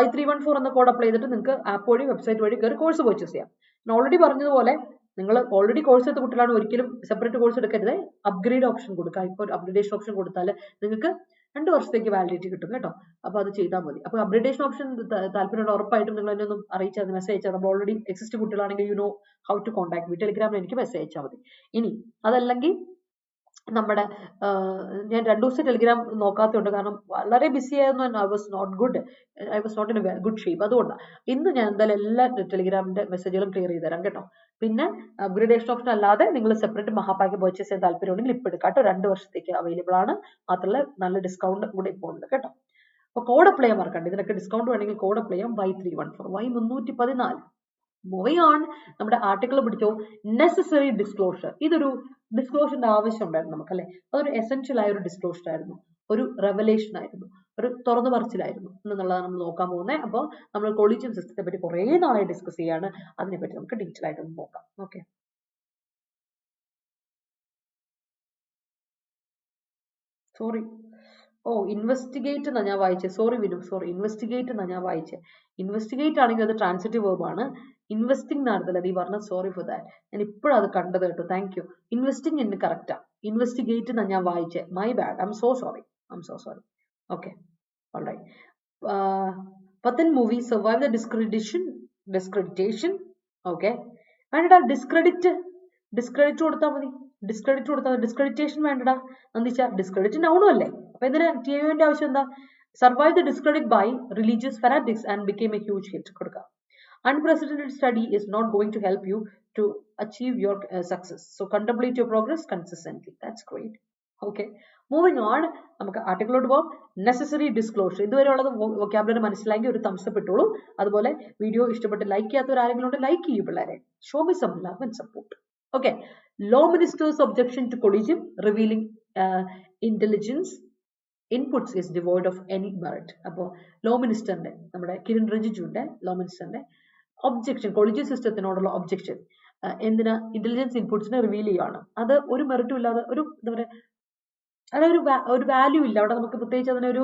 Y314 എന്ന കോഡ് അപ്ലൈ ചെയ്തിട്ട് നിങ്ങൾക്ക് ആപ്പ് വഴി, വെബ്സൈറ്റ് വഴി കയറി കോഴ്സ് പർച്ചേസ് ചെയ്യാം. ഞാൻ ഓൾറെഡി പറഞ്ഞതുപോലെ നിങ്ങൾ ഓൾറെഡി കോഴ്സ് എടുത്ത കുട്ടികളാണ്, ഒരിക്കലും സെപ്പറേറ്റ് കോഴ്സ് എടുക്കരുത്. അപ്ഗ്രേഡ് ഓപ്ഷൻ കൊടുക്കുക. ഇപ്പോൾ അപ്ഗ്രേഡേഷൻ ഓപ്ഷൻ കൊടുത്താൽ നിങ്ങൾക്ക് 2 വർഷത്തേക്ക് വാലിഡിറ്റി കിട്ടും കേട്ടോ. അപ്പോൾ അത് ചെയ്താൽ മതി. അപ്പോൾ അപ്ഗ്രേഡേഷൻ ഓപ്ഷൻ താല്പര്യമുള്ള ഉറപ്പായിട്ടും നിങ്ങൾ എന്നെ ഒന്ന് അറിയിച്ചാൽ, മെസ്സേജ് അയച്ചാൽ. നമ്മൾ ഓൾറെഡി എക്സിസ്റ്റ് കുട്ടികളാണെങ്കിൽ you know how to contact me. ടെലിഗ്രാമിൽ എനിക്ക് മെസ്സേജ് അയച്ചാൽ മതി. ഇനി അതല്ലെങ്കിൽ നമ്മുടെ ഞാൻ 2 ദിവസം ടെലിഗ്രാം നോക്കാത്തതുകൊണ്ട്, കാരണം വളരെ ബിസി ആയിരുന്നു. I was not in a good shape. അതുകൊണ്ടാണ് ഇന്ന് ഞാൻ എന്തായാലും എല്ലാ ടെലിഗ്രാമിന്റെ മെസ്സേജുകളും ക്ലിയർ ചെയ്ത് തരാം കേട്ടോ. പിന്നെ അപ്ഗ്രേഡേഷൻ ഓപ്ഷൻ അല്ലാതെ നിങ്ങൾ സെപ്പറേറ്റ് മഹാപാക്ക് പർച്ചേസ് ചെയ്യാൻ താല്പര്യമുണ്ടെങ്കിൽ ഇപ്പം എടുക്കാം കേട്ടോ. 2 വർഷത്തേക്ക് അവൈലബിൾ ആണ്. മാത്രമല്ല നല്ല ഡിസ്കൗണ്ട് കൂടെ ഇപ്പോൾ ഉണ്ട് കേട്ടോ. അപ്പോൾ കോഡ് അപ്ലൈ ചെയ്യാൻ മറക്കണ്ട. ഇതിനൊക്കെ ഡിസ്കൗണ്ട് വേണമെങ്കിൽ കോഡ് അപ്ലൈ ചെയ്യാം. Y314 Y314. മൂവിങ് ഓൺ, നമ്മുടെ ആർട്ടിക്കിൾ പിടിച്ചോ. Necessary disclosure. ഇതൊരു ഡിസ്ക്ലോഷറിന്റെ ആവശ്യം ഉണ്ടായിരുന്നു നമുക്ക്, അല്ലെ? അതൊരു എസെൻഷ്യൽ ആയ ഒരു ഡിസ്ക്ലോഷർ ആയിരുന്നു, ഒരു റെവലേഷൻ ആയിരുന്നു, ഒരു തുറന്നു പറച്ചിലായിരുന്നു എന്നുള്ളതാണ് നമ്മൾ നോക്കാൻ പോകുന്നത്. അപ്പോൾ നമ്മൾ കൊളീജിയം സിസ്റ്റത്തെ പറ്റി കുറേ നാളായി ഡിസ്കസ് ചെയ്യാണ്. അതിനെപ്പറ്റി നമുക്ക് ഡീറ്റെയിൽ ആയിട്ട് നോക്കാം. Okay, sorry. ഇൻവെസ്റ്റിഗേറ്റ് എന്നാ ഞാൻ വായിച്ചത്. Sorry Vinu, sorry. ഇൻവെസ്റ്റിഗേറ്റ് എന്നാ ഞാൻ വായിച്ചത്. ഇൻവെസ്റ്റിഗേറ്റ് ആണെങ്കിൽ അത് ട്രാൻസിറ്റീവ് വേർബ് ആണ്. ഇൻവെസ്റ്റിംഗ് എന്നായിരുന്നല്ലോ നീ പറഞ്ഞത്. Sorry for that. ഞാൻ ഇപ്പോഴും അത് കണ്ടത് കേട്ടോ. Thank you. ഇൻവെസ്റ്റിംഗ് എന്ന് കറക്റ്റാ. ഇൻവെസ്റ്റിഗേറ്റ് എന്നാ ഞാൻ വായിച്ചത്. My bad. I'm so sorry. Okay, alright. But then movie survived the discreditation. Okay, വേണ്ടടാ ഡിസ്ക്രെഡിറ്റ് കൊടുത്താൽ മതി. ഡിസ്ക്രെഡിറ്റേഷൻ വേണ്ടടാ. എന്താ ഡിസ്ക്രെഡിറ്റ് നൗണും അല്ലേ? അപ്പൊ എന്തിനാ ടിന്റെ ആവശ്യം എന്താ? Survive the discredit by religious fanatics and become a huge hit കൊടുക്കുക. Unprecedented study is not going to help you to achieve your success. So contemplate your progress consistently. That's great. Okay, moving on. നമുക്ക് ആർട്ടിക്കിളോട്ട് പോകാം. Necessary disclosure. ഇതുവരെയുള്ളത് vocabulary മനസ്സിലാക്കി ഒരു thumbs up ഇട്ടോളൂ. അതുപോലെ video ഇഷ്ടപ്പെട്ട് like ചെയ്യാത്തവർ ആരെങ്കിലും ഉണ്ട്, ലൈക്ക് ചെയ്യൂ പിള്ളേരെ. Show me some love and support. Okay, law ministers objection to collegium revealing intelligence inputs is devoid of any merit. അപ്പോൾ ലോ മിനിസ്റ്ററിന്റെ, നമ്മുടെ കിരൺ റിജിജുവിന്റെ ലോ മിനിസ്റ്ററിന്റെ ഒബ്ജെക്ഷൻ, കൊളീജിയം സിസ്റ്റത്തിനോടുള്ള ഒബ്ജെക്ഷൻ എന്തിനാ? ഇന്റലിജൻസ് ഇൻപുട്സിനെ റിവീൽ ചെയ്യുകയാണ്. അത് ഒരു മെറിറ്റും ഇല്ലാതെ, ഒരു എന്താ പറയുക, അതൊരു വാല്യൂ ഇല്ല അവിടെ. നമുക്ക് പ്രത്യേകിച്ച് അതിനൊരു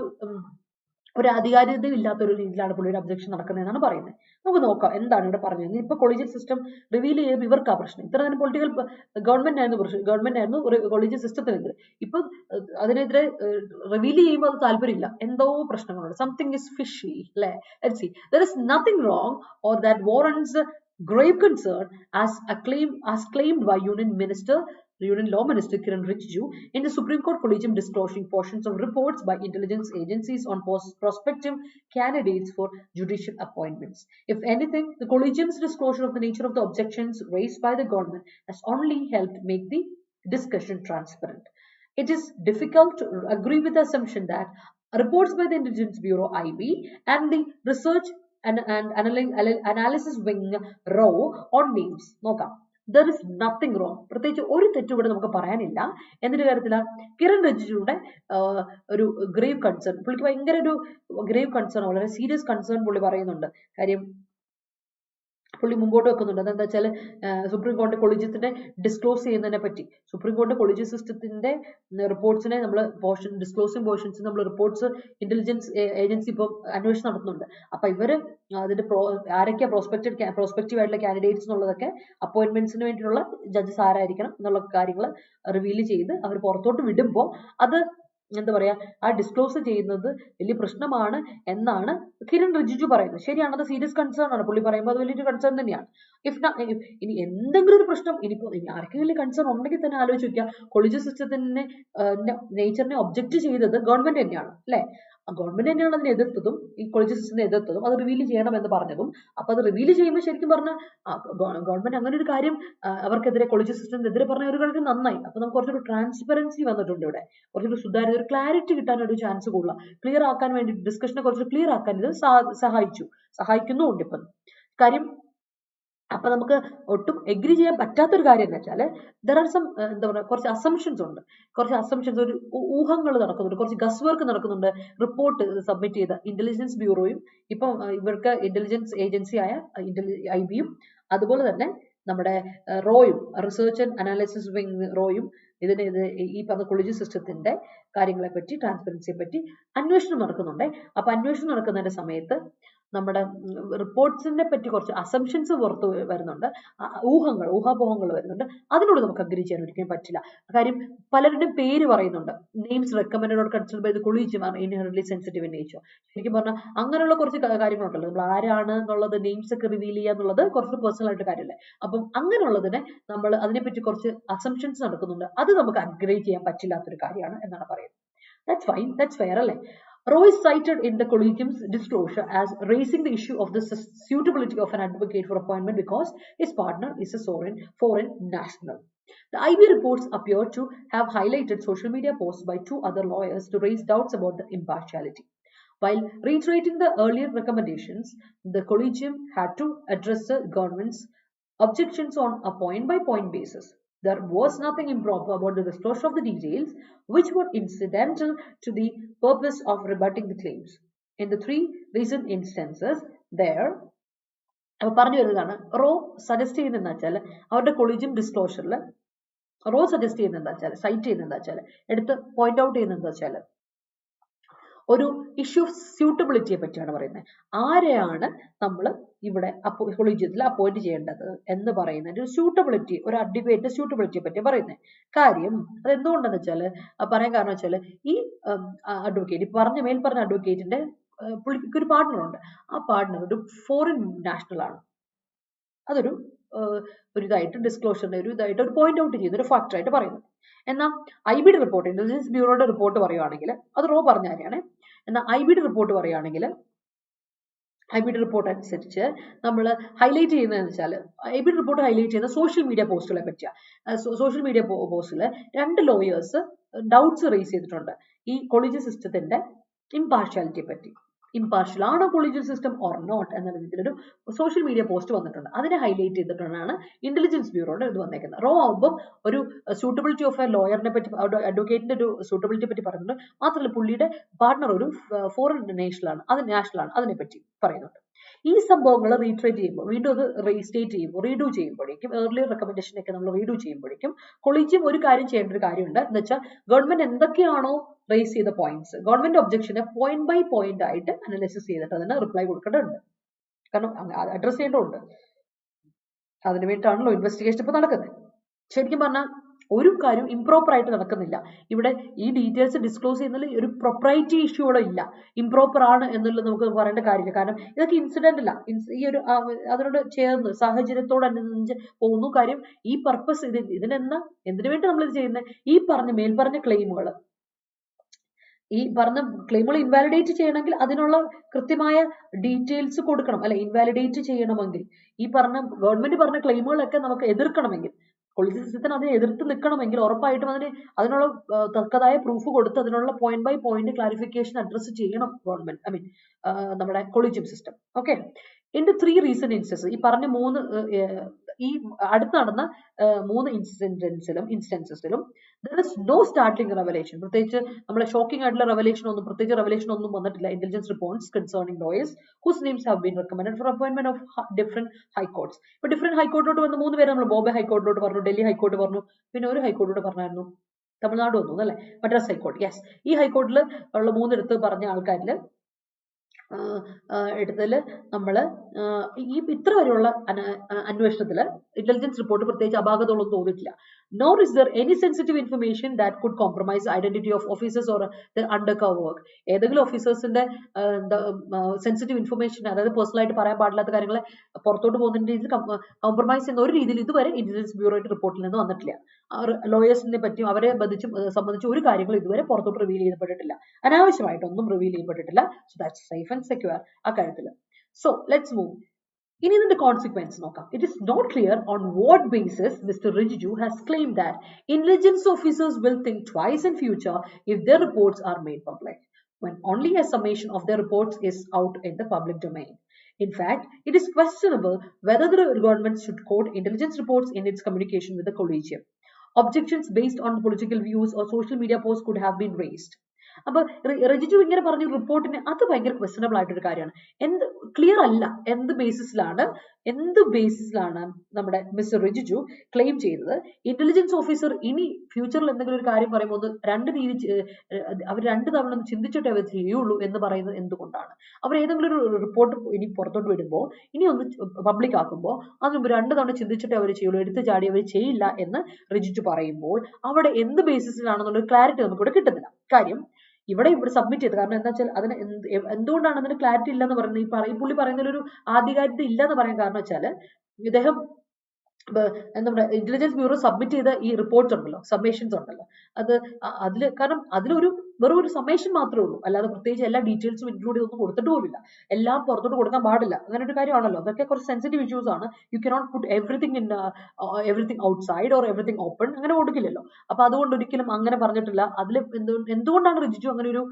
അധികാരികതയും ഇല്ലാത്ത ഒരു രീതിയിലാണ് പുള്ളിയുടെ ഒബ്ജെക്ഷൻ നടക്കുന്നതെന്നാണ് പറയുന്നത്. നമുക്ക് നോക്കാം എന്താണ് ഇവിടെ പറഞ്ഞത്. ഇപ്പൊ കൊളീജിയൽ സിസ്റ്റം റിവീൽ ചെയ്യുമ്പോൾ ഇവർക്കാ പ്രശ്നം. ഇത്ര തന്നെ പൊളിറ്റിക്കൽ ഗവൺമെന്റ് ആയിരുന്നു കൊളീജിയൽ സിസ്റ്റത്തിനെതിരെ. ഇപ്പൊ അതിനെതിരെ റിവീൽ ചെയ്യുമ്പോൾ അത് താല്പര്യമില്ല. എന്തോ പ്രശ്നങ്ങളുണ്ട്. സംതിങ് ഇസ് ഫിഷി, അല്ലെ? Let's see. There is nothing wrong or that warrants grave concern as claimed by Union Law Minister Kiran Rijiju in the Supreme Court Collegium disclosing portions of reports by intelligence agencies on prospective candidates for judicial appointments. If anything, the Collegium's disclosure of the nature of the objections raised by the government has only helped make the discussion transparent. It is difficult to agree with the assumption that reports by the Intelligence Bureau (IB) and the Research and Analysis Wing (RAW) on names. നോക്കാം. There is nothing wrong. പ്രത്യേകിച്ച് ഒരു തെറ്റും ഇവിടെ നമുക്ക് പറയാനില്ല. എന്തിന്റെ കാര്യത്തില? കിരൺ റിജിജുയുടെ ഒരു grave concern, പുള്ളിക്ക് ഭയങ്കര ഒരു ഗ്രേവ് കൺസേൺ, വളരെ സീരിയസ് കൺസേൺ പുള്ളി പറയുന്നുണ്ട്. കാര്യം പുള്ളി മുമ്പോട്ട് വെക്കുന്നുണ്ട്. അതെന്താ വെച്ചാൽ സുപ്രീം കോടതി കൊളീജിയത്തിനെ ഡിസ്ക്ലോസ് ചെയ്യുന്നതിനെ പറ്റി, സുപ്രീം കോടതി കൊളീജിയം സിസ്റ്റത്തിന്റെ റിപ്പോർട്ട്സിനെ നമ്മൾ ഡിസ്ക്ലോസിംഗ് പോർഷൻസ് നമ്മൾ റിപ്പോർട്ട്സ് ഇന്റലിജൻസ് ഏജൻസി ഇപ്പം അന്വേഷണം നടത്തുന്നുണ്ട്. അപ്പൊ ഇവര് അതിന്റെ ആരൊക്കെ പ്രോസ്പെക്റ്റീവ് ആയിട്ടുള്ള കാൻഡിഡേറ്റ്സ് എന്നുള്ളതൊക്കെ, അപ്പോയിന്റ്മെന്റ്സിന് വേണ്ടിയിട്ടുള്ള ജഡ്ജസ് ആരായിരിക്കണം എന്നുള്ള കാര്യങ്ങൾ റിവീൽ ചെയ്ത് അവർ പുറത്തോട്ട് വിടുമ്പോൾ അത് എന്താ പറയാ, ആ ഡിസ്ക്ലോസ് ചെയ്യുന്നത് വലിയ പ്രശ്നമാണ് എന്നാണ് കിരൺ റിജിജു പറയുന്നത്. ശരിയാണ്, അത് സീരിയസ് കൺസേൺ ആണ്. പുള്ളി പറയുമ്പോൾ അത് വലിയൊരു കൺസേൺ തന്നെയാണ്. ഇനി എന്തെങ്കിലും ഒരു പ്രശ്നം ഇനി ആർക്കെങ്കിലും കൺസേൺ ഉണ്ടെങ്കിൽ തന്നെ ആലോചിച്ച് നോക്കുക. കൊളീജിയൽ സിസ്റ്റത്തിന്റെ നേച്ചറിനെ ഒബ്ജക്റ്റ് ചെയ്തത് ഗവൺമെന്റ് തന്നെയാണ്, അല്ലെ? ഗവൺമെന്റ് തന്നെയാണ് അതിനെ എതിർത്തതും, ഈ കൊളീജിയൽ സിസ്റ്റത്തിനെ എതിർത്തതും, അത് റിവീൽ ചെയ്യണമെന്ന് പറഞ്ഞതും. അപ്പൊ അത് റിവീൽ ചെയ്യുമ്പോൾ ശരിക്കും പറഞ്ഞാൽ ഗവൺമെന്റ് അങ്ങനെ ഒരു കാര്യം അവർക്കെതിരെ, കൊളീജിയൽ സിസ്റ്റത്തിനെതിരെ പറഞ്ഞ ഒരു കാര്യം നന്നായി. അപ്പൊ നമുക്ക് കുറച്ചൊരു ട്രാൻസ്പെറൻസി വന്നിട്ടുണ്ട് ഇവിടെ, കുറച്ചൊരു സുതാര്യത, ഒരു ക്ലാരിറ്റി കിട്ടാനൊരു ചാൻസ് കൂടുതൽ, ക്ലിയർ ആക്കാൻ വേണ്ടി, ഡിസ്കഷനെ കുറച്ച് ക്ലിയർ ആക്കാൻ ഇത് സഹായിക്കുന്നുണ്ട് ഇപ്പം കാര്യം. അപ്പൊ നമുക്ക് ഒട്ടും എഗ്രി ചെയ്യാൻ പറ്റാത്തൊരു കാര്യം എന്ന് വെച്ചാൽ ദർ ആർ സം എന്താ പറയുക, കുറച്ച് അസംഷൻസ് ഉണ്ട്, ഒരു ഊഹങ്ങൾ നടക്കുന്നുണ്ട്, കുറച്ച് ഗസ് വർക്ക് നടക്കുന്നുണ്ട്. റിപ്പോർട്ട് സബ്മിറ്റ് ചെയ്ത ഇന്റലിജൻസ് ബ്യൂറോയും ഇപ്പം ഇവർക്ക് ഇന്റലിജൻസ് ഏജൻസി ആയ IBയും അതുപോലെ തന്നെ നമ്മുടെ റോയും, റിസർച്ച് ആൻഡ് അനാലിസിസ് വിങ് റോയും ഈ പറഞ്ഞ കൊളീജിയൽ സിസ്റ്റത്തിന്റെ കാര്യങ്ങളെ പറ്റി, ട്രാൻസ്പെറൻസിയെ പറ്റി അന്വേഷണം നടക്കുന്നുണ്ട്. അപ്പൊ അന്വേഷണം നടക്കുന്നതിന്റെ സമയത്ത് നമ്മുടെ റിപ്പോർട്ട്സിനെ പറ്റി കുറച്ച് അസംഷൻസ് പുറത്ത് വരുന്നുണ്ട്, ഊഹാപോഹങ്ങൾ വരുന്നുണ്ട്. അതിനോട് നമുക്ക് അഗ്രി ചെയ്യാൻ ഒരിക്കലും പറ്റില്ല. കാര്യം പലരുടെയും പേര് പറയുന്നുണ്ട്, names recommended or considered by the collegium are inherently sensitive in nature. ശരിക്കും പറഞ്ഞാൽ അങ്ങനെയുള്ള കുറച്ച് കാര്യങ്ങളുണ്ടല്ലോ, നമ്മൾ ആരാണ് എന്നുള്ളത്, നെയിംസ് ഒക്കെ റിവീൽ ചെയ്യുക എന്നുള്ളത് കുറച്ച് പേഴ്സണൽ ആയിട്ട് കാര്യമല്ലേ. അപ്പം അങ്ങനെയുള്ളതിനെ നമ്മൾ അതിനെപ്പറ്റി കുറച്ച് അസംഷൻസ് നടക്കുന്നുണ്ട്, അത് നമുക്ക് അഗ്രി ചെയ്യാൻ പറ്റില്ലാത്തൊരു കാര്യമാണ് എന്നാണ് പറയുന്നത്. That's fine, that's fair, അല്ലേ? Roe is cited in the collegium's disclosure as raising the issue of the suitability of an advocate for appointment because his partner is a foreign national. The IB reports appear to have highlighted social media posts by two other lawyers to raise doubts about the impartiality. While reiterating the earlier recommendations, the collegium had to address the government's objections on a point-by-point basis. There was nothing improper about the disclosure of the details, which were incidental to the purpose of rebutting the claims. In the three recent instances, പറഞ്ഞു വരുന്നതാണ്, raw suggest ചെയ്യുന്നതെന്ന് വെച്ചാൽ അവരുടെ collegium ഡിസ്ക്ലോഷറിൽ raw suggest ചെയ്യുന്നത് എന്താ വെച്ചാൽ, site ചെയ്യുന്നത് എന്താ വെച്ചാൽ, എടുത്ത് പോയിന്റ് ഔട്ട് ചെയ്യുന്നത് എന്താ വെച്ചാൽ, ഒരു ഇഷ്യൂ ഓഫ് സ്യൂട്ടബിലിറ്റിയെ പറ്റിയാണ് പറയുന്നത്. ആരെയാണ് നമ്മൾ ഇവിടെ കൊളീജിയത്തിൽ അപ്പോയിന്റ് ചെയ്യേണ്ടത് എന്ന് പറയുന്നത്, ഒരു സ്യൂട്ടബിലിറ്റി, ഒരു അഡ്വക്കേറ്റിന്റെ സ്യൂട്ടബിലിറ്റിയെ പറ്റി പറയുന്നത്. കാര്യം അത് എന്തുകൊണ്ടെന്ന് വെച്ചാൽ, പറയാൻ കാരണം വെച്ചാൽ, ഈ അഡ്വക്കേറ്റ് മേൽപ്പറഞ്ഞ അഡ്വക്കേറ്റിന്റെ പുള്ളിക്ക് ഒരു പാർട്ട്ണറുണ്ട്. ആ പാർട്ട്ണർ ഒരു ഫോറിൻ നാഷണൽ ആണ്. അതൊരു ഇതായിട്ട് ഡിസ്ക്ലോഷറിന്റെ ഒരു പോയിന്റ് ഔട്ട് ചെയ്യുന്ന ഒരു ഫാക്ടർ ആയിട്ട് പറയുന്നത്. എന്നാൽ IB റിപ്പോർട്ട്, ഇന്റലിജൻസ് ബ്യൂറോയുടെ റിപ്പോർട്ട് പറയുകയാണെങ്കിൽ, അത് റോ പറഞ്ഞ കാര്യമാണ്. എന്നാൽ IB റിപ്പോർട്ട് പറയുകയാണെങ്കിൽ, IB റിപ്പോർട്ട് അനുസരിച്ച് നമ്മൾ ഹൈലൈറ്റ് ചെയ്യുന്നതെന്ന് വെച്ചാൽ, IB റിപ്പോർട്ട് ഹൈലൈറ്റ് ചെയ്യുന്ന സോഷ്യൽ മീഡിയ പോസ്റ്റുകളെ പറ്റിയാണ്. സോഷ്യൽ മീഡിയ പോസ്റ്റിൽ 2 ലോയേഴ്സ് ഡൗട്ട്സ് റേസ് ചെയ്തിട്ടുണ്ട് ഈ കൊളീജിയൽ സിസ്റ്റത്തിന്റെ ഇംപാർഷ്യാലിറ്റിയെ പറ്റി. ഇംപാർഷ്യൽ ആണോ കൊളീജിയൽ സിസ്റ്റം ഓർ നോട്ട് എന്ന രീതിയിലൊരു സോഷ്യൽ മീഡിയ പോസ്റ്റ് വന്നിട്ടുണ്ട്. അതിനെ ഹൈലൈറ്റ് ചെയ്തിട്ടാണ് ഇന്റലിജൻസ് ബ്യൂറോയുടെ ഇത് വന്നേക്കുന്നത്. റോ ആവുമ്പം ഒരു സ്യൂട്ടബിലിറ്റി ഓഫ് എ ലോയറിനെ പറ്റി, അഡ്വക്കേറ്റിന്റെ ഒരു സ്യൂട്ടബിലിറ്റി പറ്റി പറയുന്നുണ്ട്. മാത്രമല്ല പുള്ളിയുടെ പാർട്ണർ ഒരു ഫോറിൻ നാഷണലാണ്, അതിനെപ്പറ്റി പറയുന്നുണ്ട്. ഈ സംഭവങ്ങൾ റീട്രേറ്റ് ചെയ്യുമ്പോൾ, വീണ്ടും അത് റീസ്റ്റേറ്റ് ചെയ്യുമ്പോൾ, റീഡു ചെയ്യുമ്പോഴേക്കും, ഏർലിയർ റെക്കമെൻഡേഷനൊക്കെ നമ്മൾ റീഡു ചെയ്യുമ്പോഴേക്കും കൊളീജിയം ഒരു കാര്യം ചെയ്യേണ്ട ഒരു കാര്യമുണ്ട്. എന്ന് വെച്ചാൽ ഗവൺമെന്റ് എന്തൊക്കെയാണോ റേസ് ചെയ്ത പോയിന്റ്സ്, ഗവൺമെന്റ് ഒബ്ജക്ഷനെ പോയിന്റ് ബൈ പോയിന്റ് ആയിട്ട് അനലൈസിസ് ചെയ്തിട്ട് അതിന് റിപ്ലൈ കൊടുക്കേണ്ടതുണ്ട്. കാരണം അഡ്രസ് ചെയ്യേണ്ടതുണ്ട്. അതിനു വേണ്ടിയിട്ടാണല്ലോ ഇൻവെസ്റ്റിഗേഷൻ ഇപ്പൊ നടക്കുന്നത്. ശരിക്കും പറഞ്ഞാൽ ഒരു കാര്യം ഇംപ്രോപ്പർ ആയിട്ട് നടക്കുന്നില്ല. ഇവിടെ ഈ ഡീറ്റെയിൽസ് ഡിസ്ക്ലോസ് ചെയ്യുന്നതിൽ ഒരു പ്രൊപ്രൈറ്റി ഇഷ്യൂ ഇവിടെ ഇല്ല. ഇംപ്രോപ്പർ ആണ് എന്നുള്ളത് നമുക്ക് പറയേണ്ട കാര്യമില്ല. കാരണം ഇതൊക്കെ ഇൻസിഡന്റ് അല്ല, ഈ ഒരു അതിനോട് ചേർന്ന് സാഹചര്യത്തോടനുസരിച്ച് പോകുന്നു. കാര്യം ഈ പർപ്പസ് എന്തിനു വേണ്ടി നമ്മൾ ഇത് ചെയ്യുന്നത്, ഈ മേൽപ്പറഞ്ഞ ക്ലെയിമുകൾ ഇൻവാലിഡേറ്റ് ചെയ്യണമെങ്കിൽ അതിനുള്ള കൃത്യമായ ഡീറ്റെയിൽസ് കൊടുക്കണം, അല്ലെ? ഇൻവാലിഡേറ്റ് ചെയ്യണമെങ്കിൽ ഈ ഗവൺമെന്റ് പറഞ്ഞ ക്ലെയിമുകളൊക്കെ നമുക്ക് എതിർക്കണമെങ്കിൽ, കൊളീജിയൽ സിസ്റ്റത്തിന് അതിനെ എതിർത്ത് നിൽക്കണമെങ്കിൽ ഉറപ്പായിട്ടും അതിനുള്ള തക്കതായ പ്രൂഫ് കൊടുത്ത് അതിനുള്ള point by point clarification address ചെയ്യണം ഗവൺമെന്റ്, നമ്മുടെ collegium system. Okay, in the 3 recent instances, ഈ പറഞ്ഞ ഈ അടുത്ത് നടന്ന 3 ഇൻസ്റ്റൻസസിലും there is no startling revelation, പ്രത്യേകിച്ച് നമ്മളെ ഷോക്കിംഗ് ആയിട്ടുള്ള റെവലേഷൻ ഒന്നും വന്നിട്ടില്ല. Intelligence reports concerning lawyers whose names have been recommended for appointment of different high courts. ഇപ്പൊ ഡിഫറെന്റ് ഹൈക്കോർട്ടിലോട്ട് വന്ന 3 പേര് നമ്മൾ ബോംബെ ഹൈക്കോർട്ടിലോട്ട് പറഞ്ഞു, ഡൽഹി ഹൈക്കോർട്ട് പറഞ്ഞു, പിന്നെ ഒരു ഹൈക്കോർട്ടിലോട്ട് പറഞ്ഞായിരുന്നു തമിഴ്നാട് വന്നു അല്ലെ, മദ്രാസ് ഹൈക്കോർട്ട്. യെസ്, ഈ ഹൈക്കോർട്ടിൽ ഉള്ള 3 എടുത്ത് പറഞ്ഞ ആൾക്കാരിൽ നമ്മൾ ഇത്ര വരെയുള്ള അന്വേഷണത്തിൽ ഇന്റലിജൻസ് റിപ്പോർട്ട് പ്രത്യേകിച്ച് അപാകതകളൊന്നും തോന്നിയിട്ടില്ല. Nor is there any sensitive information that could compromise identity of officers or their undercover work. ഏതെങ്കിലും ഓഫീസേഴ്സിന്റെ സെൻസിറ്റീവ് ഇൻഫർമേഷൻ, അതായത് പേഴ്സണൽ ആയിട്ട് പറയാൻ പാടില്ലാത്ത കാര്യങ്ങളെ പുറത്തോട്ട് പോകുന്ന രീതിയിൽ കോംപ്രമൈസ് ചെയ്യുന്ന ഒരു രീതിയിൽ ഇതുവരെ ഇന്റലിജൻസ് ബ്യൂറോയുടെ റിപ്പോർട്ടിൽ നിന്ന് വന്നിട്ടില്ല. ലോയേഴ്സിനെ പറ്റിയും അവരെ സംബന്ധിച്ച് ഒരു കാര്യങ്ങൾ ഇതുവരെ പുറത്തോട്ട് റിവീൽ ചെയ്യപ്പെട്ടിട്ടില്ല, അനാവശ്യമായിട്ടൊന്നും റിവീൽ ചെയ്യപ്പെട്ടിട്ടില്ല. So that's safe and secure ആ കാര്യത്തിൽ. So let's move. ഇനി ഇതിന്റെ കോൺസിക്വൻസ് നോക്കാം. It is not clear on what basis Mr. Rijiju has claimed that intelligence officers will think twice in future if their reports are made public, when only a summation of their reports is out in the public domain. In fact, it is questionable whether the government should quote intelligence reports in its communication with the collegium. Objections based on political views or social media posts could have been raised. അപ്പൊ റെജിജു ഇങ്ങനെ പറഞ്ഞ റിപ്പോർട്ടിന് അത് ഭയങ്കര questionable ആയിട്ടൊരു കാര്യമാണ്. Clear അല്ല എന്ത് ബേസിസിലാണ് നമ്മുടെ മിസ്റ്റർ റിജിജു ക്ലെയിം ചെയ്തത് ഇന്റലിജൻസ് ഓഫീസർ ഇനി ഫ്യൂച്ചറിൽ എന്തെങ്കിലും ഒരു കാര്യം പറയുമ്പോൾ അവർ രണ്ട് തവണ ഒന്ന് ചിന്തിച്ചിട്ടേ അവർ ചെയ്യുള്ളൂ എന്ന് പറയുന്നത് എന്തുകൊണ്ടാണ്? അവർ ഏതെങ്കിലും ഒരു റിപ്പോർട്ട് ഇനി പുറത്തോട്ട് വിടുമ്പോൾ, ഇനി ഒന്ന് പബ്ലിക് ആക്കുമ്പോൾ അതിന് മുമ്പ് 2 തവണ ചിന്തിച്ചിട്ടേ അവർ ചെയ്യുള്ളൂ, എടുത്തു ചാടി അവർ ചെയ്യില്ല എന്ന് റിജിജു പറയുമ്പോൾ അവിടെ എന്ത് ബേസിസിലാണെന്നുള്ളൊരു ക്ലാരിറ്റി നമുക്കിവിടെ കിട്ടുന്നില്ല. കാര്യം ഇവിടെ സബ്മിറ്റ് ചെയ്ത്, കാരണം എന്താ വെച്ചാൽ അതിന് എന്തുകൊണ്ടാണ് അതിന് ക്ലാരിറ്റി ഇല്ലെന്ന് പറയുന്നത്, ഈ പുള്ളി പറയുന്നതിലൊരു ആധികാരികത ഇല്ലെന്ന് പറയാൻ കാരണം വെച്ചാൽ ഇദ്ദേഹം നമ്മുടെ ഇന്റലിജൻസ് ബ്യൂറോ സബ്മിറ്റ് ചെയ്ത ഈ റിപ്പോർട്ട്സ് ഉണ്ടല്ലോ, സബ്മിഷൻസ് ഉണ്ടല്ലോ, കാരണം അതിലൊരു വെറും ഒരു സബ്മിഷൻ മാത്രമേ ഉള്ളൂ, അല്ലാതെ പ്രത്യേകിച്ച് എല്ലാ ഡീറ്റെയിൽസും ഇൻക്ലൂഡ് ചെയ്തൊന്നും കൊടുത്തിട്ട് പോലില്ല. എല്ലാം പുറത്തോട്ട് കൊടുക്കാൻ പാടില്ല, അങ്ങനെ ഒരു കാര്യമാണല്ലോ. അതൊക്കെ കുറച്ച് സെൻസിറ്റീവ് ഇഷ്യൂസ് ആണ്. You cannot put everything outside or everything open, അങ്ങനെ കൊടുക്കില്ലല്ലോ. അപ്പൊ അതുകൊണ്ട് ഒരിക്കലും അങ്ങനെ പറഞ്ഞിട്ടില്ല. അതിൽ എന്തുകൊണ്ടാണ് റിജിജു അങ്ങനെ ഒരു